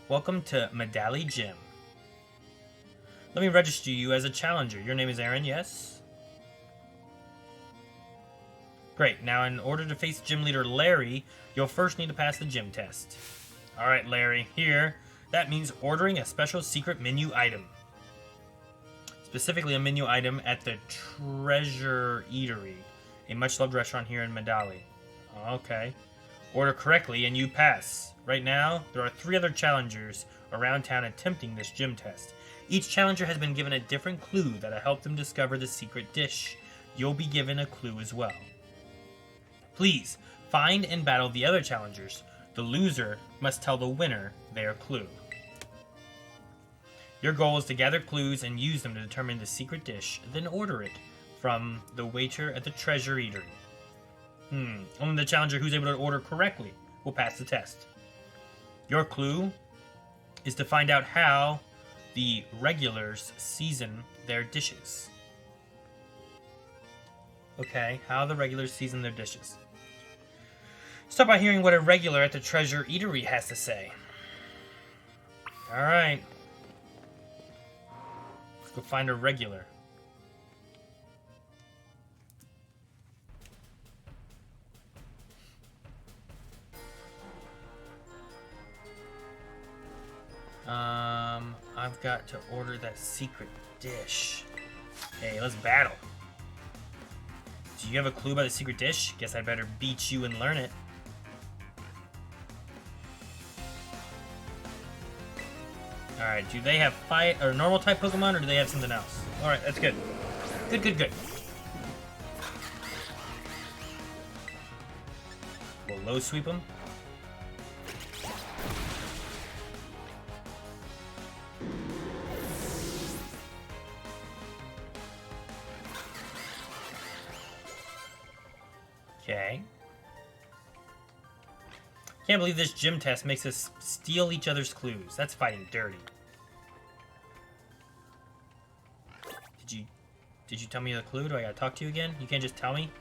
Welcome to Medali Gym. Let me register you as a challenger. Your name is Aaron, yes? Great. Now, in order to face gym leader Larry, you'll first need to pass the gym test. Alright, Larry. Here, that means ordering a special secret menu item. Specifically, a menu item at the Treasure Eatery, a much-loved restaurant here in Medali. Okay. Order correctly and you pass. Right now, there are 3 other challengers around town attempting this gym test. Each challenger has been given a different clue that'll help them discover the secret dish. You'll be given a clue as well. Please, find and battle the other challengers. The loser must tell the winner their clue. Your goal is to gather clues and use them to determine the secret dish, then order it from the waiter at the Treasure Eatery. Only the challenger who's able to order correctly will pass the test. Your clue is to find out how the regulars season their dishes. Okay, how the regulars season their dishes. Start by hearing what a regular at the Treasure Eatery has to say. Alright. Let's go find a regular. I've got to order that secret dish. Hey, let's battle. Do you have a clue about the secret dish? Guess I'd better beat you and learn it. Alright, do they have fight or normal type Pokemon or do they have something else? Alright, that's good. Good. We'll low sweep them. Okay. Can't believe this gym test makes us steal each other's clues. That's fighting dirty. Did you tell me the clue? Do I gotta talk to you again? You can't just tell me?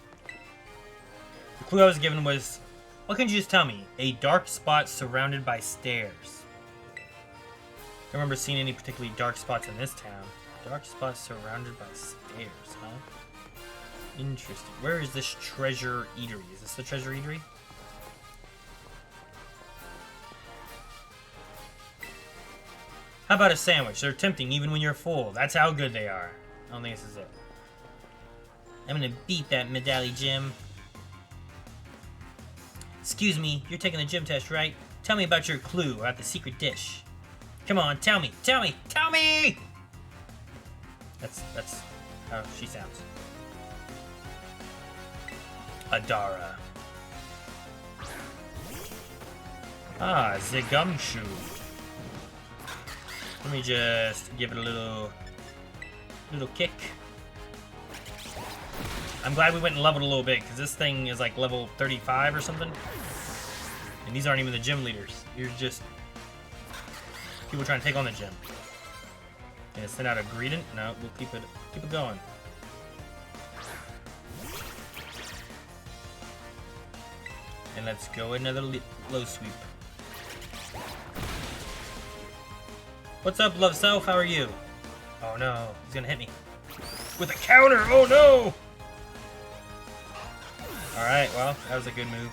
The clue I was given was... What can you just tell me? A dark spot surrounded by stairs. I don't remember seeing any particularly dark spots in this town. Dark spots surrounded by stairs, huh? Interesting. Where is this treasure eatery? Is this the treasure eatery? How about a sandwich? They're tempting even when you're full. That's how good they are. I don't think this is it. I'm gonna beat that Medali gym. Excuse me, you're taking the gym test, right? Tell me about your clue about the secret dish. Come on, tell me, tell me, tell me! That's how she sounds. Adara. Ah, the gumshoe. Let me just give it a little kick. I'm glad we went and leveled a little bit, because this thing is like level 35 or something. And these aren't even the gym leaders. You're just people trying to take on the gym. And send out a greeting? No, we'll keep it going. And let's go another low sweep. What's up, love self? How are you? Oh no, he's gonna hit me. With a counter! Oh no! Alright, well, that was a good move.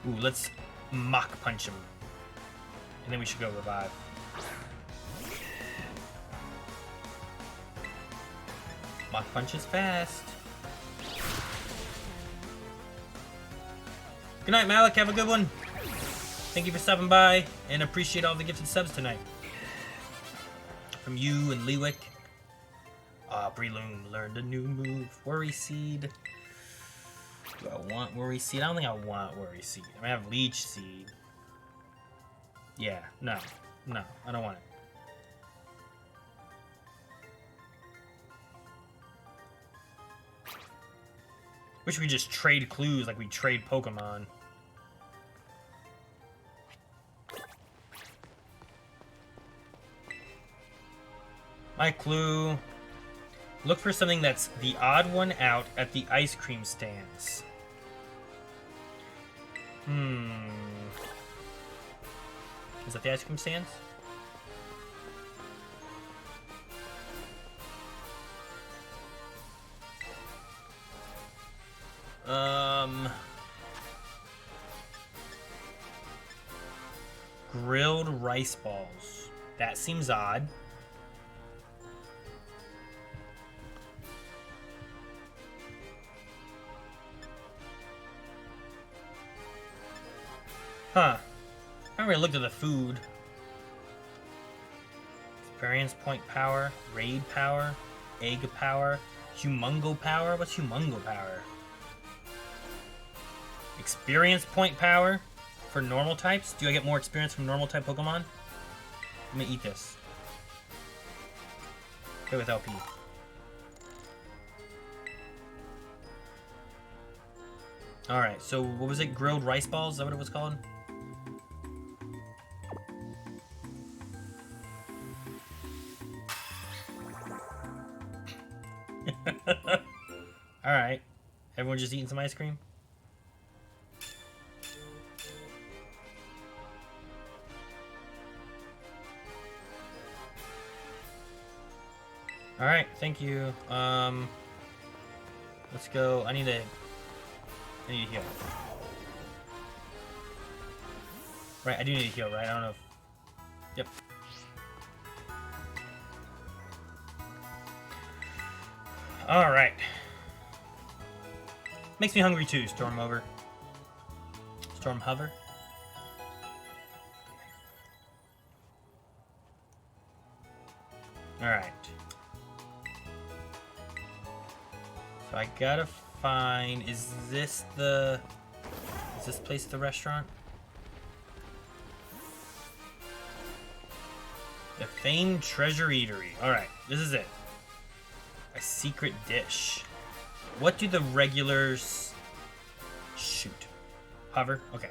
Ooh, let's mock punch him. And then we should go revive. Mock punch is fast. Good night, Malik. Have a good one. Thank you for stopping by, and appreciate all the gifted subs tonight. From you and Lewick. Breloom learned a new move. Worry Seed. Do I want Worry Seed? I don't think I want Worry Seed. I have Leech Seed. Yeah, no, I don't want it. Wish we could just trade clues like we trade Pokemon. My clue. Look for something that's the odd one out at the ice cream stands. Is that the ice cream stands? Grilled rice balls. That seems odd. Huh. I haven't really looked at the food. Experience point power, raid power, egg power, humongo power. What's humongo power? Experience point power for normal types? Do I get more experience from normal type Pokemon? I'm gonna eat this. Okay, with LP. Alright, so what was it? Grilled rice balls? Is that what it was called? Alright. Everyone just eating some ice cream? Alright, thank you. Let's go. I need to heal. Right, I do need to heal, right? I don't know if... Yep. Alright. Makes me hungry too, Storm Hover. Storm Hover. Alright. So I gotta find... Is this place the restaurant? The famed treasure eatery. Alright, this is it. A secret dish. What do the regulars... Shoot. Hover? Okay.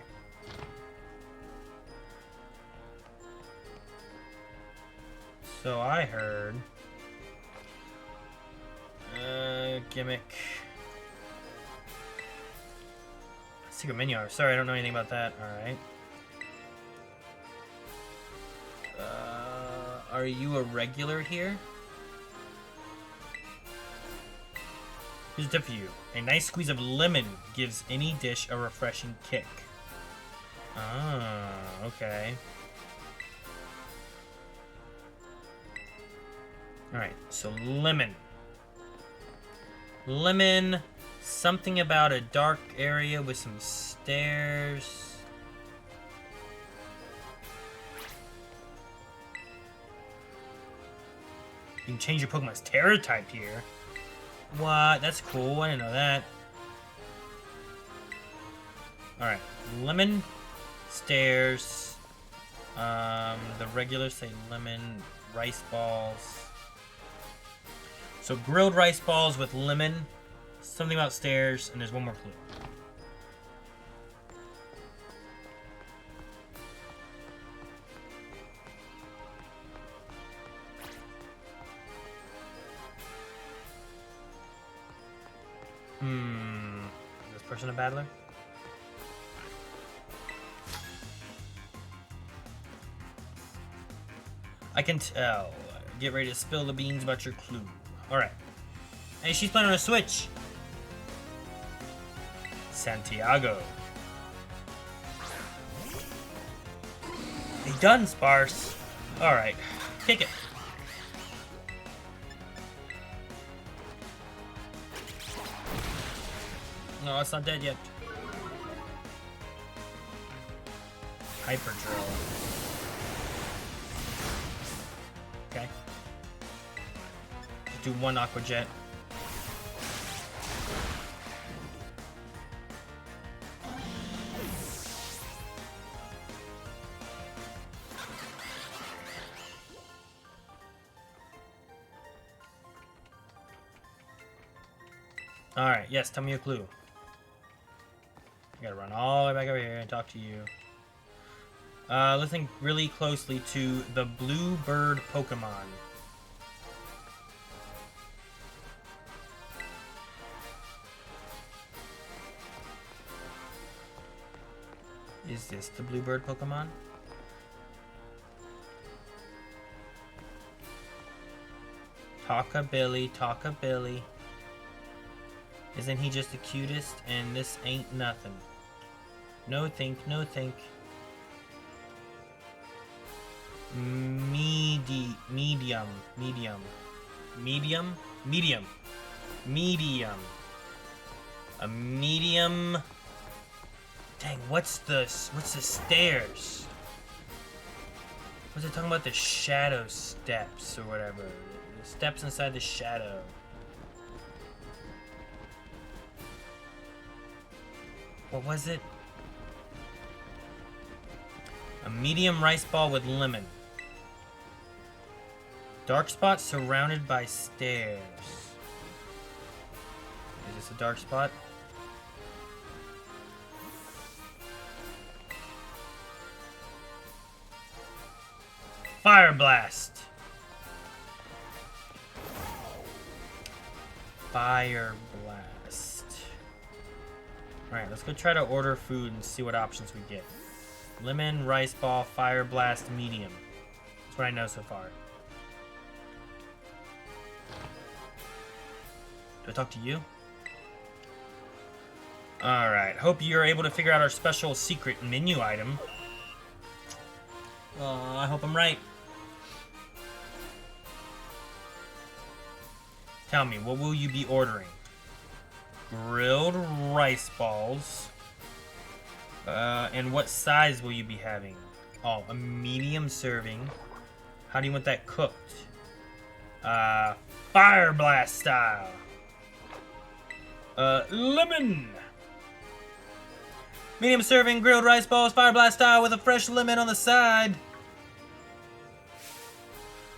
So I heard... gimmick... Secret menu. Sorry, I don't know anything about that. Alright. Are you a regular here? Here's a tip for you. A nice squeeze of lemon gives any dish a refreshing kick. Ah, okay. Alright, so lemon. Lemon, something about a dark area with some stairs. You can change your Pokemon's Terra type here. What? That's cool. I didn't know that. Alright. Lemon. Stairs. The regulars say lemon. Rice balls. So grilled rice balls with lemon. Something about stairs. And there's one more clue. Is this person a battler? I can tell. Get ready to spill the beans about your clue. Alright. Hey, she's playing on a Switch. Santiago. He done, Sparse. Alright. Kick it. No, it's not dead yet. Hyper drill. Okay. Do one Aqua Jet. Alright, yes, tell me a clue. I gotta run all the way back over here and talk to you. Listen really closely to the blue bird Pokemon. Is this the blue bird Pokemon? Talkabilly, Talkabilly. Isn't he just the cutest? And this ain't nothing. No think, no think. Medium. A medium. Dang, what's the stairs? Was it talking about the shadow steps or whatever? The steps inside the shadow. What was it? A medium rice ball with lemon. Dark spot surrounded by stairs. Is this a dark spot? Fire Blast. Fire Blast. Alright, let's go try to order food and see what options we get. Lemon, rice ball, fire blast, medium. That's what I know so far. Do I talk to you? Alright, hope you're able to figure out our special secret menu item. I hope I'm right. Tell me, what will you be ordering? Grilled rice balls. And what size will you be having? Oh, a medium serving. How do you want that cooked? Fire blast style. Lemon. Medium serving, grilled rice balls, fire blast style with a fresh lemon on the side.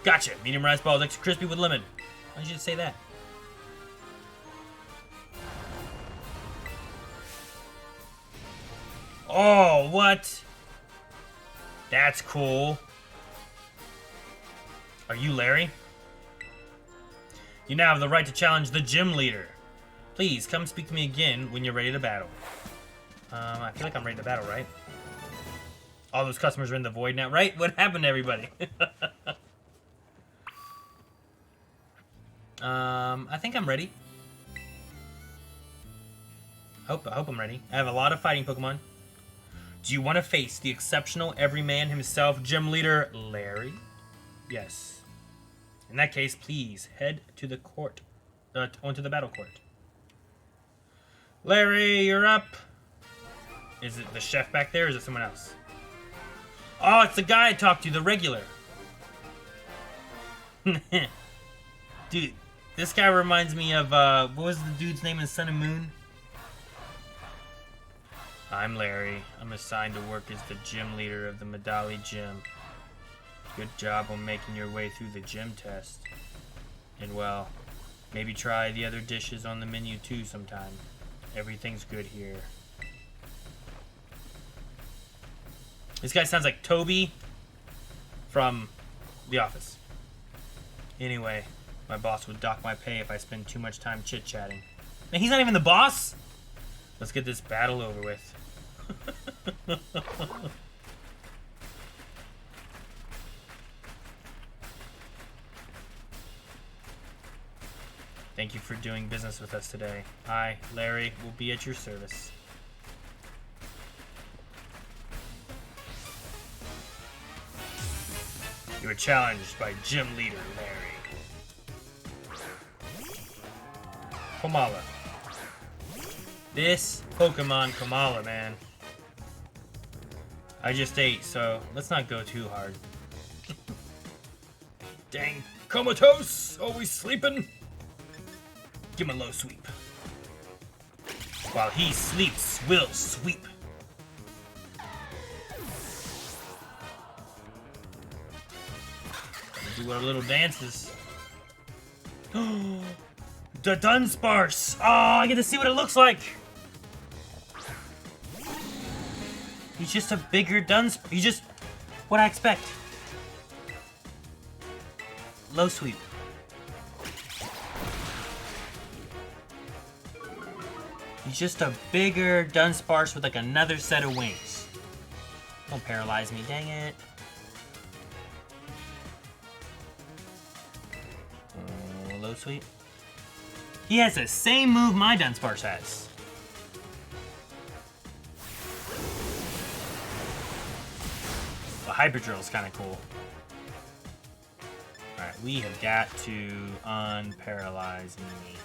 Gotcha. Medium rice balls, extra crispy with lemon. Why did you say that? Oh, what? That's cool. Are you Larry? You now have the right to challenge the gym leader. Please, come speak to me again when you're ready to battle. I feel like I'm ready to battle, right? All those customers are in the void now, right? What happened to everybody? I think I'm ready. I hope I'm ready. I have a lot of fighting Pokemon. Do you want to face the exceptional everyman himself, gym leader Larry? Yes. In that case, please head to the court. Onto the battle court. Larry, you're up. Is it the chef back there, or is it someone else? Oh, it's the guy I talked to, the regular. Dude, this guy reminds me of, what was the dude's name in Sun and Moon? I'm Larry. I'm assigned to work as the gym leader of the Medali gym. Good job on making your way through the gym test. And well, maybe try the other dishes on the menu too sometime. Everything's good here. This guy sounds like Toby from The Office. Anyway, my boss would dock my pay if I spend too much time chit-chatting. And he's not even the boss? Let's get this battle over with. Thank you for doing business with us today. I, Larry, will be at your service. You are challenged by gym leader Larry. Komala. This Pokemon Komala, man. I just ate, so let's not go too hard. Dang, comatose! Always sleeping? Give him a low sweep. While he sleeps, we'll sweep. Do our little dances. The Dunsparce! Oh, I get to see what it looks like! He's just a bigger Dunsparce. He's just what I expect. Low sweep. He's just a bigger Dunsparce with like another set of wings. Don't paralyze me, dang it. Low sweep. He has the same move my Dunsparce has. The Hyper Drill is kind of cool. Alright, we have got to unparalyze me.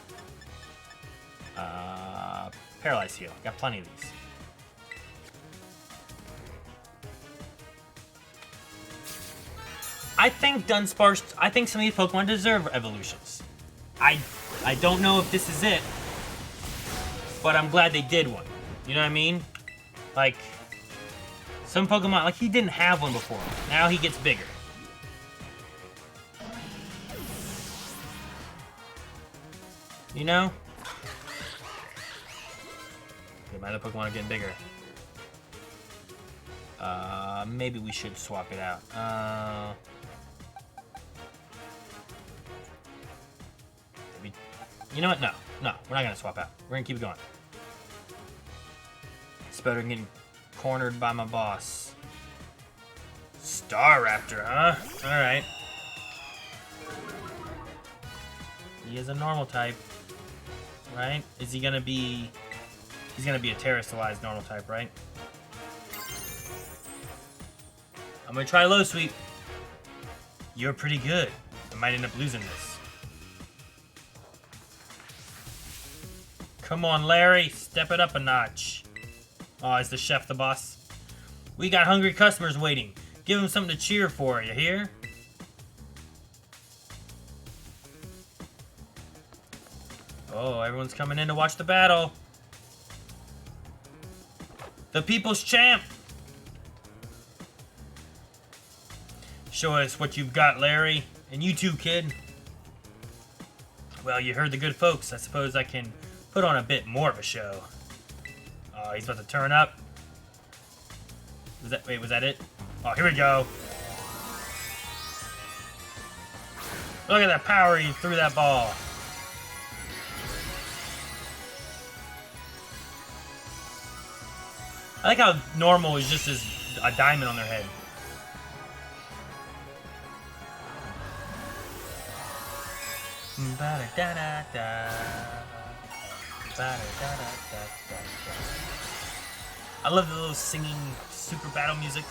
Paralyze heal. Got plenty of these. I think Dunsparce, I think some of these Pokemon deserve evolutions. I don't know if this is it, but I'm glad they did one. You know what I mean? Like, some Pokemon, like he didn't have one before. Now he gets bigger. You know? Okay, my other Pokemon are getting bigger. Maybe we should swap it out. Maybe, you know what? No, we're not gonna swap out. We're gonna keep it going. It's better than getting cornered by my boss. Staraptor, huh? Alright. He is a normal type. Right? Is he gonna be... He's gonna be a terrestrialized normal type, right? I'm gonna try low sweep. You're pretty good. I might end up losing this. Come on, Larry. Step it up a notch. Oh, is the chef the boss? We got hungry customers waiting. Give them something to cheer for, you hear? Oh, everyone's coming in to watch the battle. The people's champ. Show us what you've got, Larry. And you too, kid. Well, you heard the good folks. I suppose I can put on a bit more of a show. Oh, he's about to turn up. Wait, was that it? Oh, here we go. Look at that power he threw that ball. I like how normal is just a diamond on their head. I love the little singing super battle music.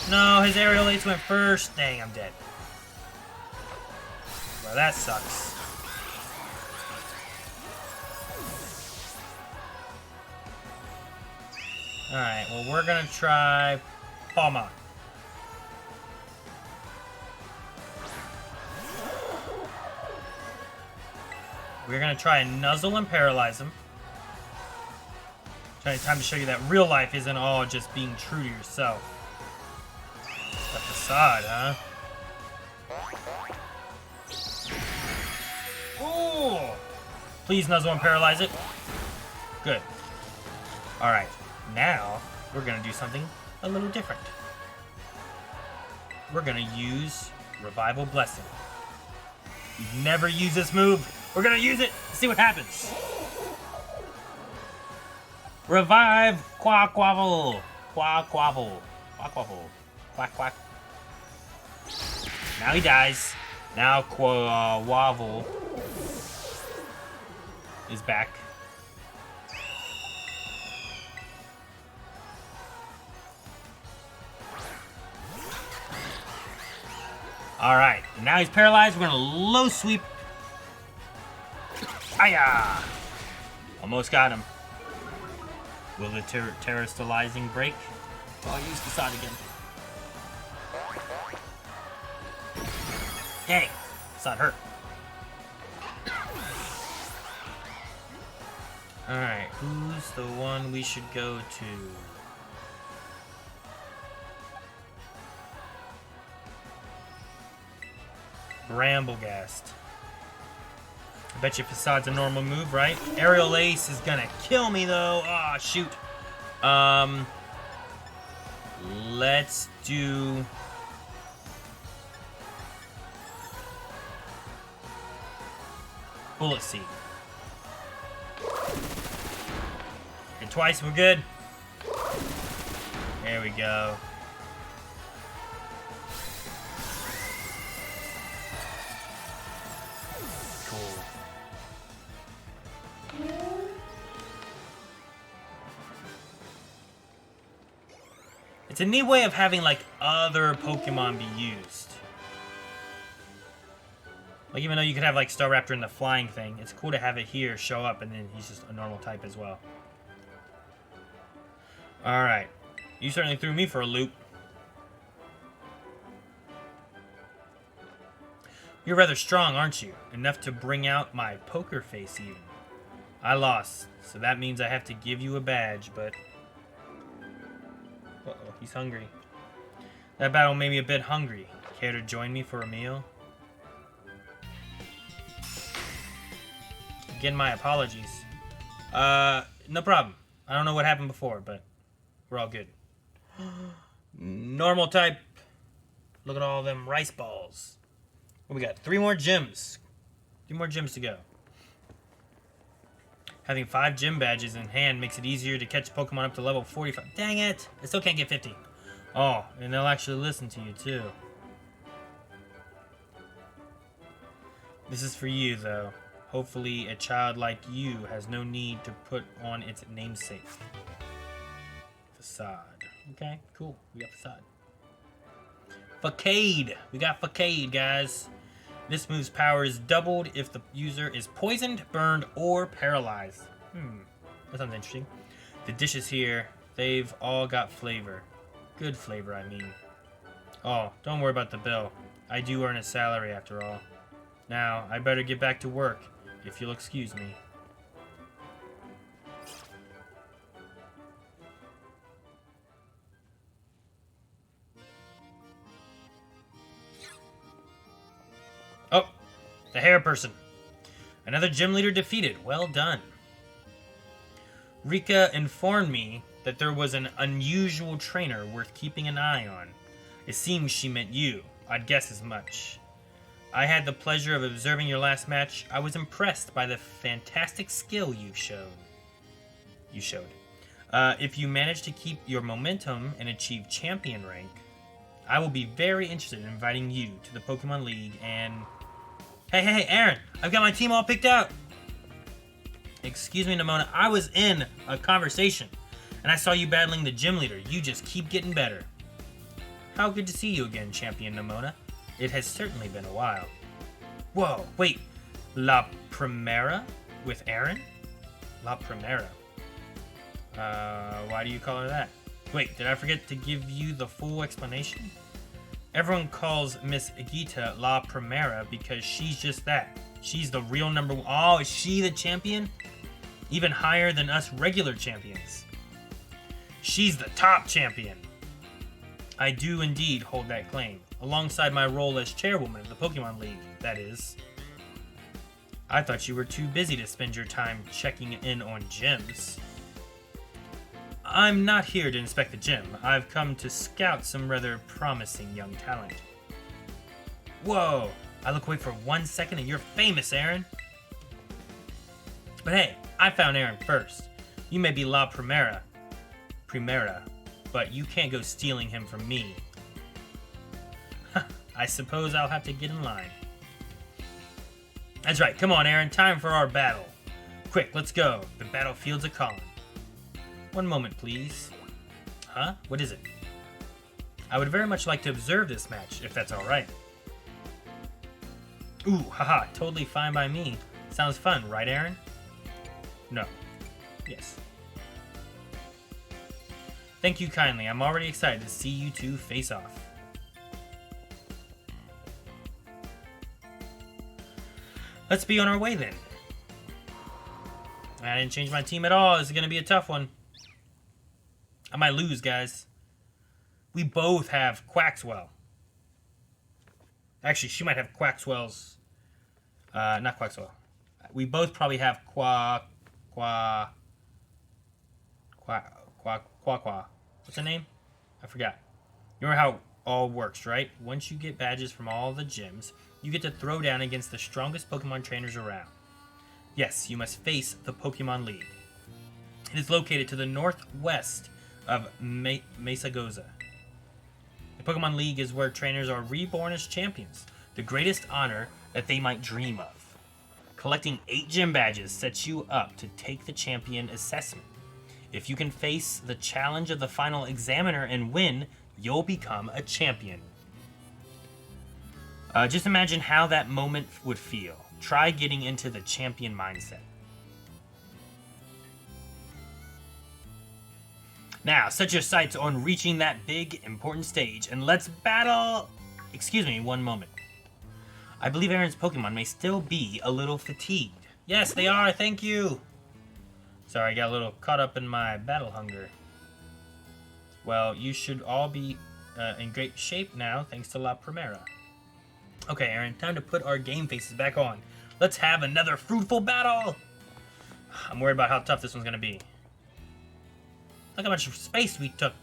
No, his aerial ace went first. Dang, I'm dead. Well, that sucks. Alright, well, we're gonna try Palma. We're gonna try and nuzzle and paralyze him. Time to show you that real life isn't all just being true to yourself. The facade, huh? Ooh! Please nuzzle and paralyze it. Good. Alright, now we're gonna do something a little different. We're gonna use Revival Blessing. You've never used this move. We're gonna use it. See what happens. Revive Quackwavel. Quackwavel. Quackwavel. Quack quack. Now he dies. Now Quackwavel is back. Alright, now he's paralyzed. We're gonna low sweep. Hiya! Almost got him. Will the terrestrializing break? Oh, I'll use the side again. Dang! Side hurt. Alright, who's the one we should go to? Bramblegast. I bet you Facade's a normal move, right? Aerial Ace is gonna kill me though. Ah, oh, shoot. Let's do Bullet Seed. Hit twice, we're good. There we go. It's a neat way of having, like, other Pokemon be used. Like, even though you could have, like, Staraptor in the flying thing, it's cool to have it here show up, and then he's just a normal type as well. Alright. You certainly threw me for a loop. You're rather strong, aren't you? Enough to bring out my poker face, even. I lost, so that means I have to give you a badge, but... Uh-oh, he's hungry. That battle made me a bit hungry. Care to join me for a meal? Again, my apologies. No problem. I don't know what happened before, but we're all good. Normal type. Look at all them rice balls. What we got? 3 more gyms. 3 more gyms to go. Having 5 gym badges in hand makes it easier to catch Pokemon up to level 45. Dang it! I still can't get 50. Oh, and they'll actually listen to you, too. This is for you, though. Hopefully, a child like you has no need to put on its namesake. Facade. Okay, cool. We got Facade. Facade! We got Facade, guys. This move's power is doubled if the user is poisoned, burned, or paralyzed. That sounds interesting. The dishes here, they've all got flavor. Good flavor, I mean. Oh, don't worry about the bill. I do earn a salary after all. Now, I better get back to work, if you'll excuse me. Oh, the hair person. Another gym leader defeated. Well done. Rika informed me that there was an unusual trainer worth keeping an eye on. It seems she meant you. I'd guess as much. I had the pleasure of observing your last match. I was impressed by the fantastic skill you showed. If you manage to keep your momentum and achieve champion rank, I will be very interested in inviting you to the Pokemon League and... Hey, Aaron! I've got my team all picked out! Excuse me, Nimona. I was in a conversation, and I saw you battling the gym leader. You just keep getting better. How good to see you again, Champion Nimona. It has certainly been a while. Whoa, wait. La Primera? With Aaron? La Primera. Why do you call her that? Wait, did I forget to give you the full explanation? Everyone calls Miss Gita La Primera because she's just that. She's the real number one. Oh, is she the champion? Even higher than us regular champions. She's the top champion. I do indeed hold that claim, alongside my role as chairwoman of the Pokemon League, that is. I thought you were too busy to spend your time checking in on gyms. I'm not here to inspect the gym. I've come to scout some rather promising young talent. Whoa! I look away for 1 second and you're famous, Aaron. But hey, I found Aaron first. You may be La Primera, but you can't go stealing him from me. I suppose I'll have to get in line. That's right, come on, Aaron, time for our battle. Quick, let's go. The battlefield's a calling. One moment, please. Huh? What is it? I would very much like to observe this match, if that's alright. Ooh, haha, totally fine by me. Sounds fun, right, Aaron? No. Yes. Thank you kindly. I'm already excited to see you two face off. Let's be on our way then. I didn't change my team at all. This is going to be a tough one. I might lose, guys. We both have Quaxwell. Actually, she might have Quaxwell's... not Quaxwell. We both probably have Qua. What's her name? I forgot. You remember how it all works, right? Once you get badges from all the gyms, you get to throw down against the strongest Pokemon trainers around. Yes, you must face the Pokemon League. It is located to the northwest of Mesagoza. The Pokemon League is where trainers are reborn as champions, the greatest honor that they might dream of. Collecting 8 gym badges sets you up to take the champion assessment. If you can face the challenge of the final examiner and win, you'll become a champion. Just imagine how that moment would feel. Try getting into the champion mindset. Now, set your sights on reaching that big, important stage, and let's battle... Excuse me, one moment. I believe Aaron's Pokemon may still be a little fatigued. Yes, they are, thank you! Sorry, I got a little caught up in my battle hunger. Well, you should all be in great shape now, thanks to La Primera. Okay, Aaron, time to put our game faces back on. Let's have another fruitful battle! I'm worried about how tough this one's gonna be. Look how much space we took.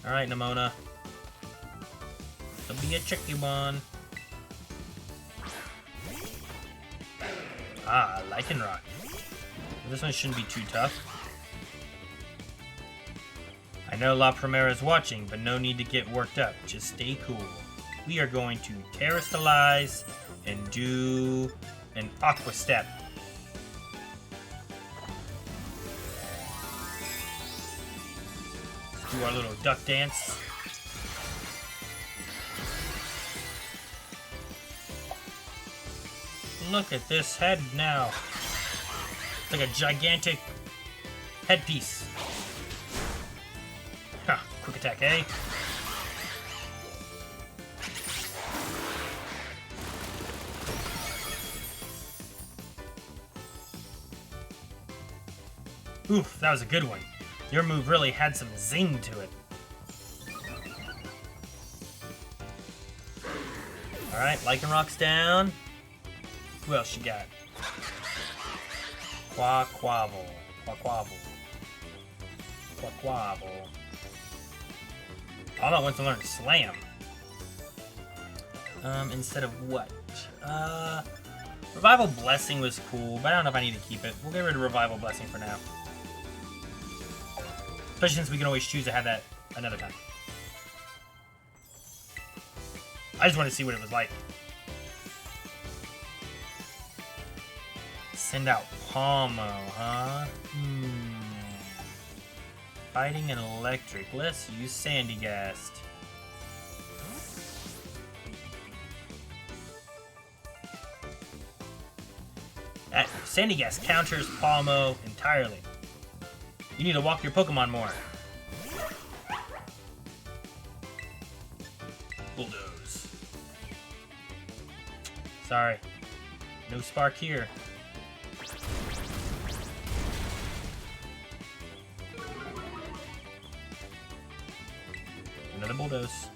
Alright, Nimona. This'll be a tricky one. Ah, Lycanroc. This one shouldn't be too tough. I know La Primera is watching, but no need to get worked up. Just stay cool. We are going to Terrestrialize and do an Aqua Step. Let's do our little duck dance. Look at this head now. It's like a gigantic headpiece. Huh, quick attack, eh? Oof, that was a good one. Your move really had some zing to it. Alright, Lycanrock's down. Who else you got? Quaquaval. Palma wants to learn Slam. Instead of what? Revival Blessing was cool, but I don't know if I need to keep it. We'll get rid of Revival Blessing for now. Especially since we can always choose to have that another time. I just want to see what it was like. Send out Palmo, huh? Fighting and electric. Let's use Sandygast. Sandygast counters Palmo entirely. You need to walk your Pokemon more. Bulldoze. Sorry. No spark here. Another Bulldoze.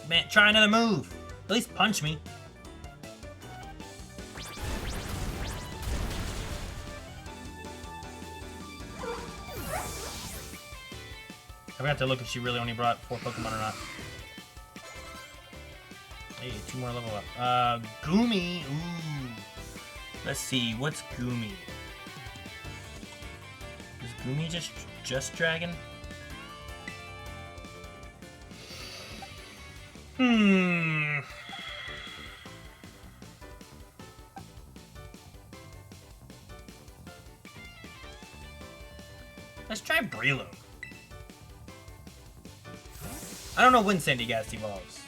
Man, try another move. At least punch me. I forgot to look if she really only brought 4 Pokemon or not. Hey, 2 more level up. Goomy. Ooh. Let's see. What's Goomy? Is Goomy just Dragon? Let's try Breloom. I don't know when Sandygast evolves.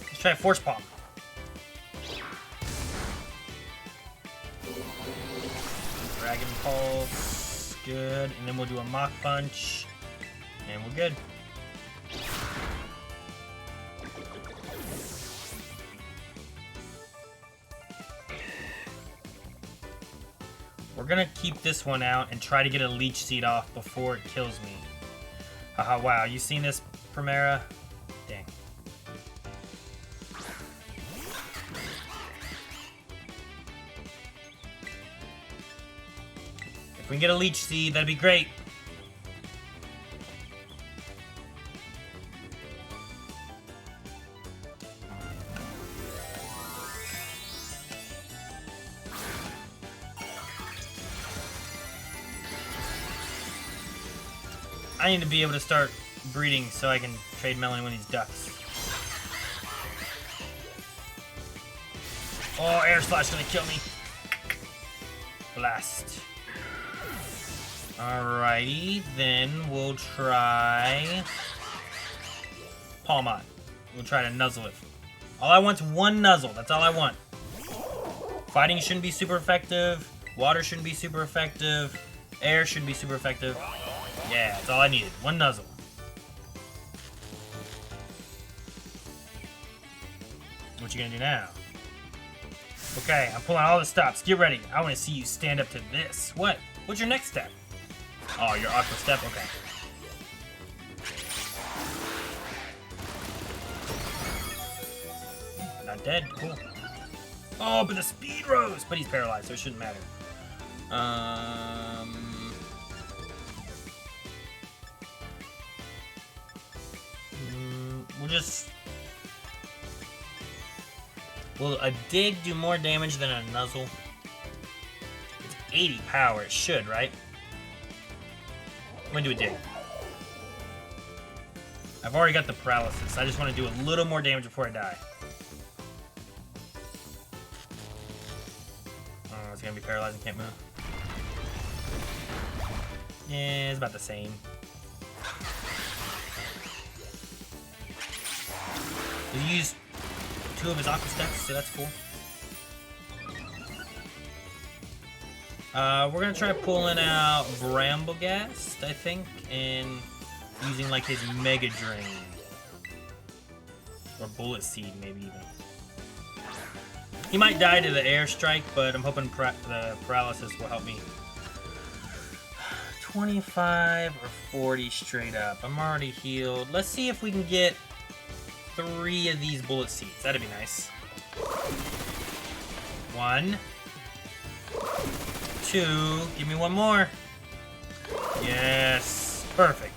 Let's try Force Palm. Dragon Pulse, good, and then we'll do a Mach Punch, and we're good. We're gonna keep this one out and try to get a Leech Seed off before it kills me. Haha, wow, you seen this, Primera? Dang. If we can get a Leech Seed, that'd be great. I need to be able to start breeding so I can trade Melanie with these ducks. Oh, Air Slash gonna kill me. Blast. Alrighty, then we'll try Palmot. We'll try to nuzzle it. All I want's one nuzzle. That's all I want. Fighting shouldn't be super effective. Water shouldn't be super effective. Air shouldn't be super effective. Yeah, that's all I needed. One nuzzle. What you gonna do now? Okay, I'm pulling all the stops. Get ready. I want to see you stand up to this. What? What's your next step? Oh, your Aqua Step? Okay. Not dead. Cool. Oh, but the speed rose! But he's paralyzed, so it shouldn't matter. We'll just... Will a dig do more damage than a nuzzle? It's 80 power. It should, right? I'm gonna do a dig. I've already got the paralysis. I just want to do a little more damage before I die. Oh, it's gonna be paralyzed and can't move. Yeah, it's about the same. He used 2 of his Aqua Steps, so that's cool. We're gonna try pulling out Bramblegast, I think, and using like his Mega Drain. Or Bullet Seed, maybe even. He might die to the Air Strike, but I'm hoping the Paralysis will help me. 25 or 40 straight up. I'm already healed. Let's see if we can get 3 of these Bullet Seeds. That'd be nice. 1. 2. Give me 1 more. Yes. Perfect.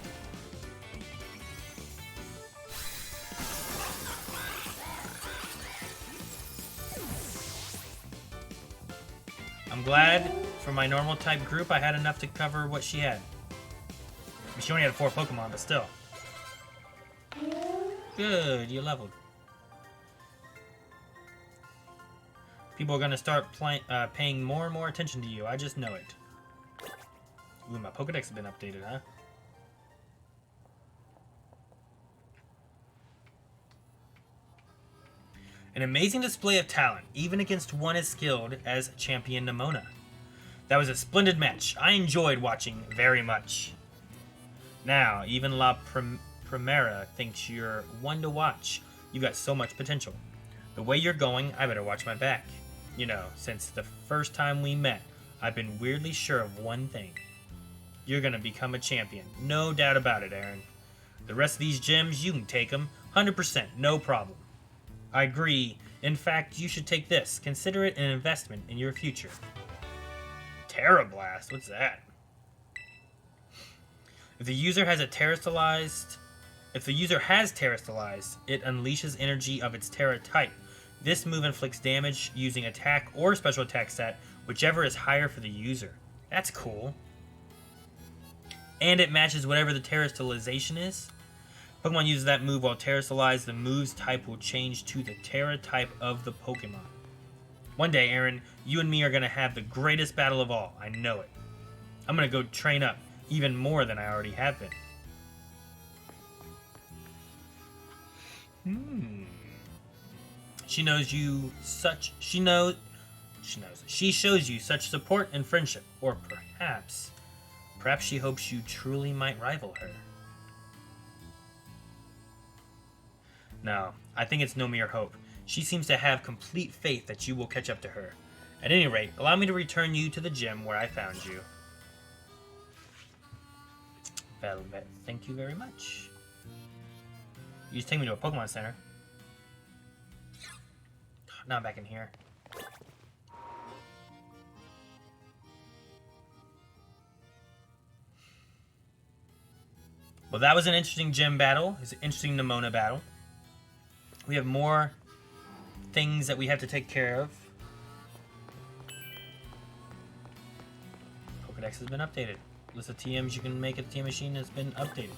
I'm glad for my normal type group I had enough to cover what she had. I mean, she only had 4 Pokemon, but still. Good, you leveled. People are gonna start paying more and more attention to you. I just know it. Ooh, my Pokedex has been updated, huh? An amazing display of talent, even against one as skilled as Champion Nimona. That was a splendid match. I enjoyed watching very much. Now, even La Primera thinks you're one to watch. You've got so much potential. The way you're going, I better watch my back. You know, since the first time we met, I've been weirdly sure of one thing. You're gonna become a champion. No doubt about it, Aaron. The rest of these gems, you can take them. 100%, no problem. I agree. In fact, you should take this. Consider it an investment in your future. Terrablast? What's that? If the user has terastallized, it unleashes energy of its Terra type. This move inflicts damage using attack or special attack stat, whichever is higher for the user. That's cool. And it matches whatever the terastallization is. Pokemon uses that move while terastallized. The move's type will change to the Terra type of the Pokemon. One day, Aaron, you and me are going to have the greatest battle of all. I know it. I'm going to go train up even more than I already have been. She shows you such support and friendship. Or perhaps she hopes you truly might rival her. No, I think it's no mere hope. She seems to have complete faith that you will catch up to her. At any rate, allow me to return you to the gym where I found you. Velvet, thank you very much. You just take me to a Pokemon Center. Now I'm back in here. Well, that was an interesting gym battle. It's an interesting Nimona battle. We have more things that we have to take care of. Pokedex has been updated. List of TMs you can make at the TM machine has been updated.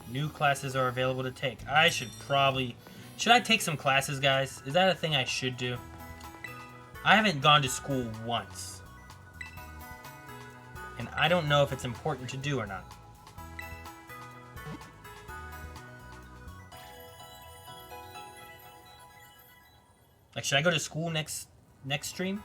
New classes are available to take. I should probably... Should I take some classes, guys? Is that a thing I should do? I haven't gone to school once. And I don't know if it's important to do or not. Like, should I go to school next stream?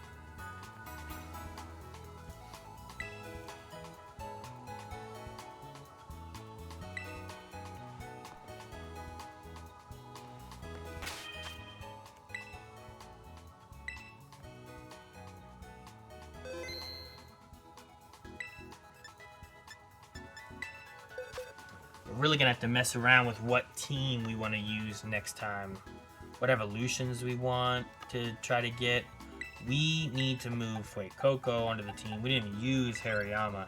We're really gonna have to mess around with what team we want to use next time. What evolutions we want to try to get. We need to move Fuecoco onto the team. We didn't even use Hariyama.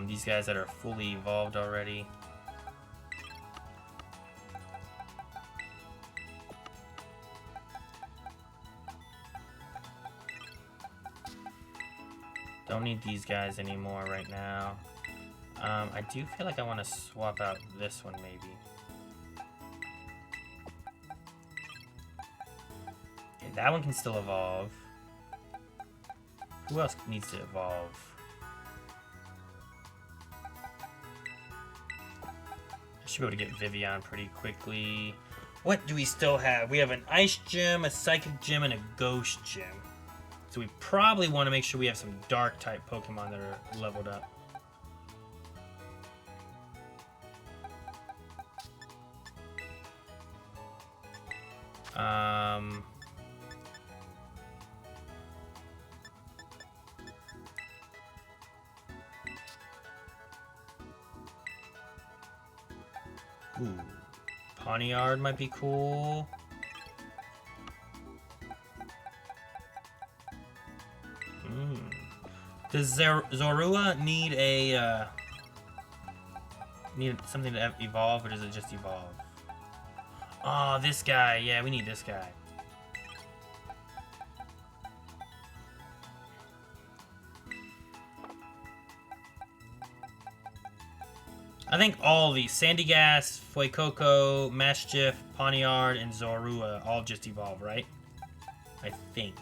These guys that are fully evolved already. Don't need these guys anymore right now. I do feel like I want to swap out this one maybe. Okay, that one can still evolve. Who else needs to evolve? I should be able to get Vivian pretty quickly. What do we still have? We have an Ice Gym, a Psychic Gym, and a Ghost Gym. So we probably want to make sure we have some Dark-type Pokemon that are leveled up. Ooh, Pawniard might be cool. Does Zorua need a need something to evolve, or does it just evolve? Oh, this guy. Yeah, we need this guy. I think all these, Sandygast, Fuecoco, Maschiff, Pawniard, and Zorua all just evolve, right? I think.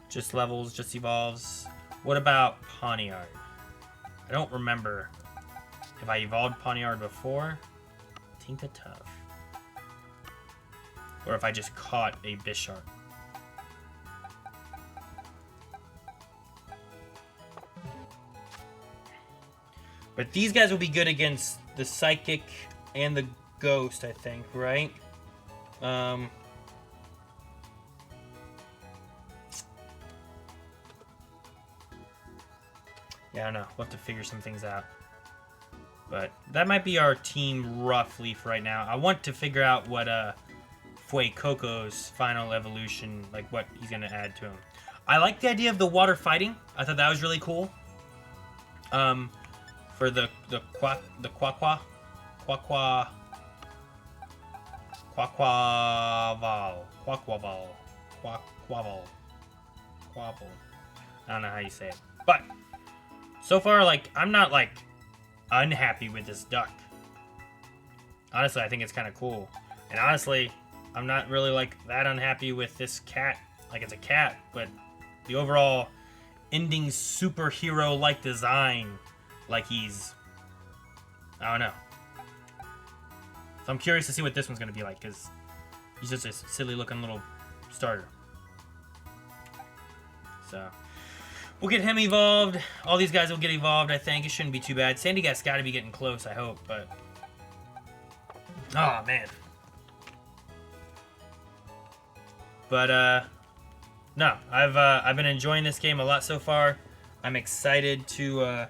Just levels, just evolves. What about Pawniard? I don't remember if I evolved Pawniard before. Tinka Tough. Or if I just caught a Bisharp. But these guys will be good against the Psychic and the Ghost, I think, right? Yeah, I don't know. We'll have to figure some things out. But that might be our team roughly for right now. I want to figure out what Fuecoco's final evolution, like what he's going to add to him. I like the idea of the water fighting. I thought that was really cool. For the Quaquaval. I don't know how you say it. But so far, like, I'm not like unhappy with this duck. Honestly, I think it's kind of cool. And honestly, I'm not really like that unhappy with this cat. Like, it's a cat, but the overall ending superhero-like design, like he's, I don't know. So I'm curious to see what this one's going to be like, because he's just a silly-looking little starter. So we'll get him evolved. All these guys will get evolved, I think. It shouldn't be too bad. Sandygast's got to be getting close, I hope, but... Oh, man. But, no. I've been enjoying this game a lot so far. I'm excited to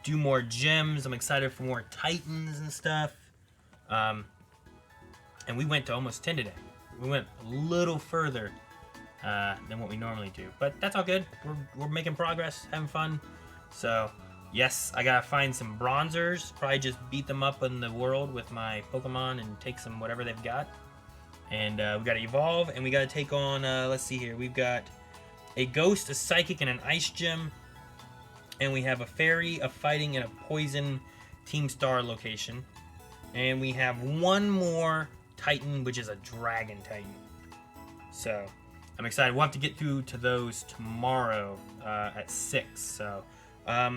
do more gyms. I'm excited for more Titans and stuff. And we went to almost 10 today. We went a little further than what we normally do. But that's all good. We're making progress, having fun. So, yes, I gotta find some bronzers. Probably just beat them up in the world with my Pokemon and take some whatever they've got. And we gotta evolve, and we gotta take on, let's see here. We've got a Ghost, a Psychic, and an Ice Gym. And we have a Fairy, a Fighting, and a Poison Team Star location. And we have one more Titan, which is a Dragon Titan. So, I'm excited. We'll have to get through to those tomorrow at 6. So, I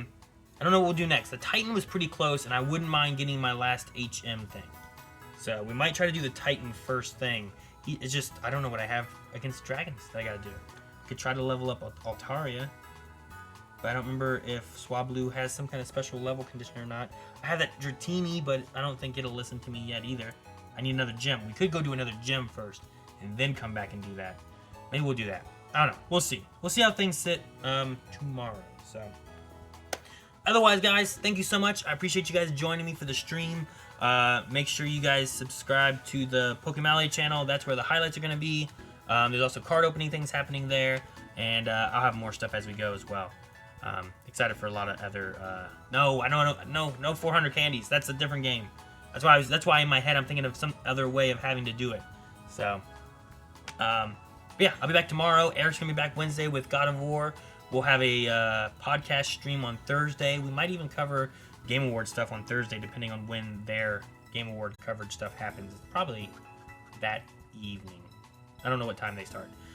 don't know what we'll do next. The Titan was pretty close, and I wouldn't mind getting my last HM thing. So, we might try to do the Titan first thing. It's just, I don't know what I have against dragons that I gotta do. I could try to level up Altaria. But I don't remember if Swablu has some kind of special level condition or not. I have that Dratini, but I don't think it'll listen to me yet either. I need another gym. We could go do another gym first, and then come back and do that. Maybe we'll do that. I don't know. We'll see. We'll see how things sit tomorrow. So, otherwise, guys, thank you so much. I appreciate you guys joining me for the stream. Make sure you guys subscribe to the Pokemali channel. That's where the highlights are going to be. There's also card opening things happening there, and I'll have more stuff as we go as well. Excited for a lot of other. No 400 candies. That's a different game. That's why in my head I'm thinking of some other way of having to do it. So, but yeah, I'll be back tomorrow. Eric's gonna be back Wednesday with God of War. We'll have a podcast stream on Thursday. We might even cover Game Award stuff on Thursday, depending on when their Game Award coverage stuff happens. It's probably that evening. I don't know what time they start.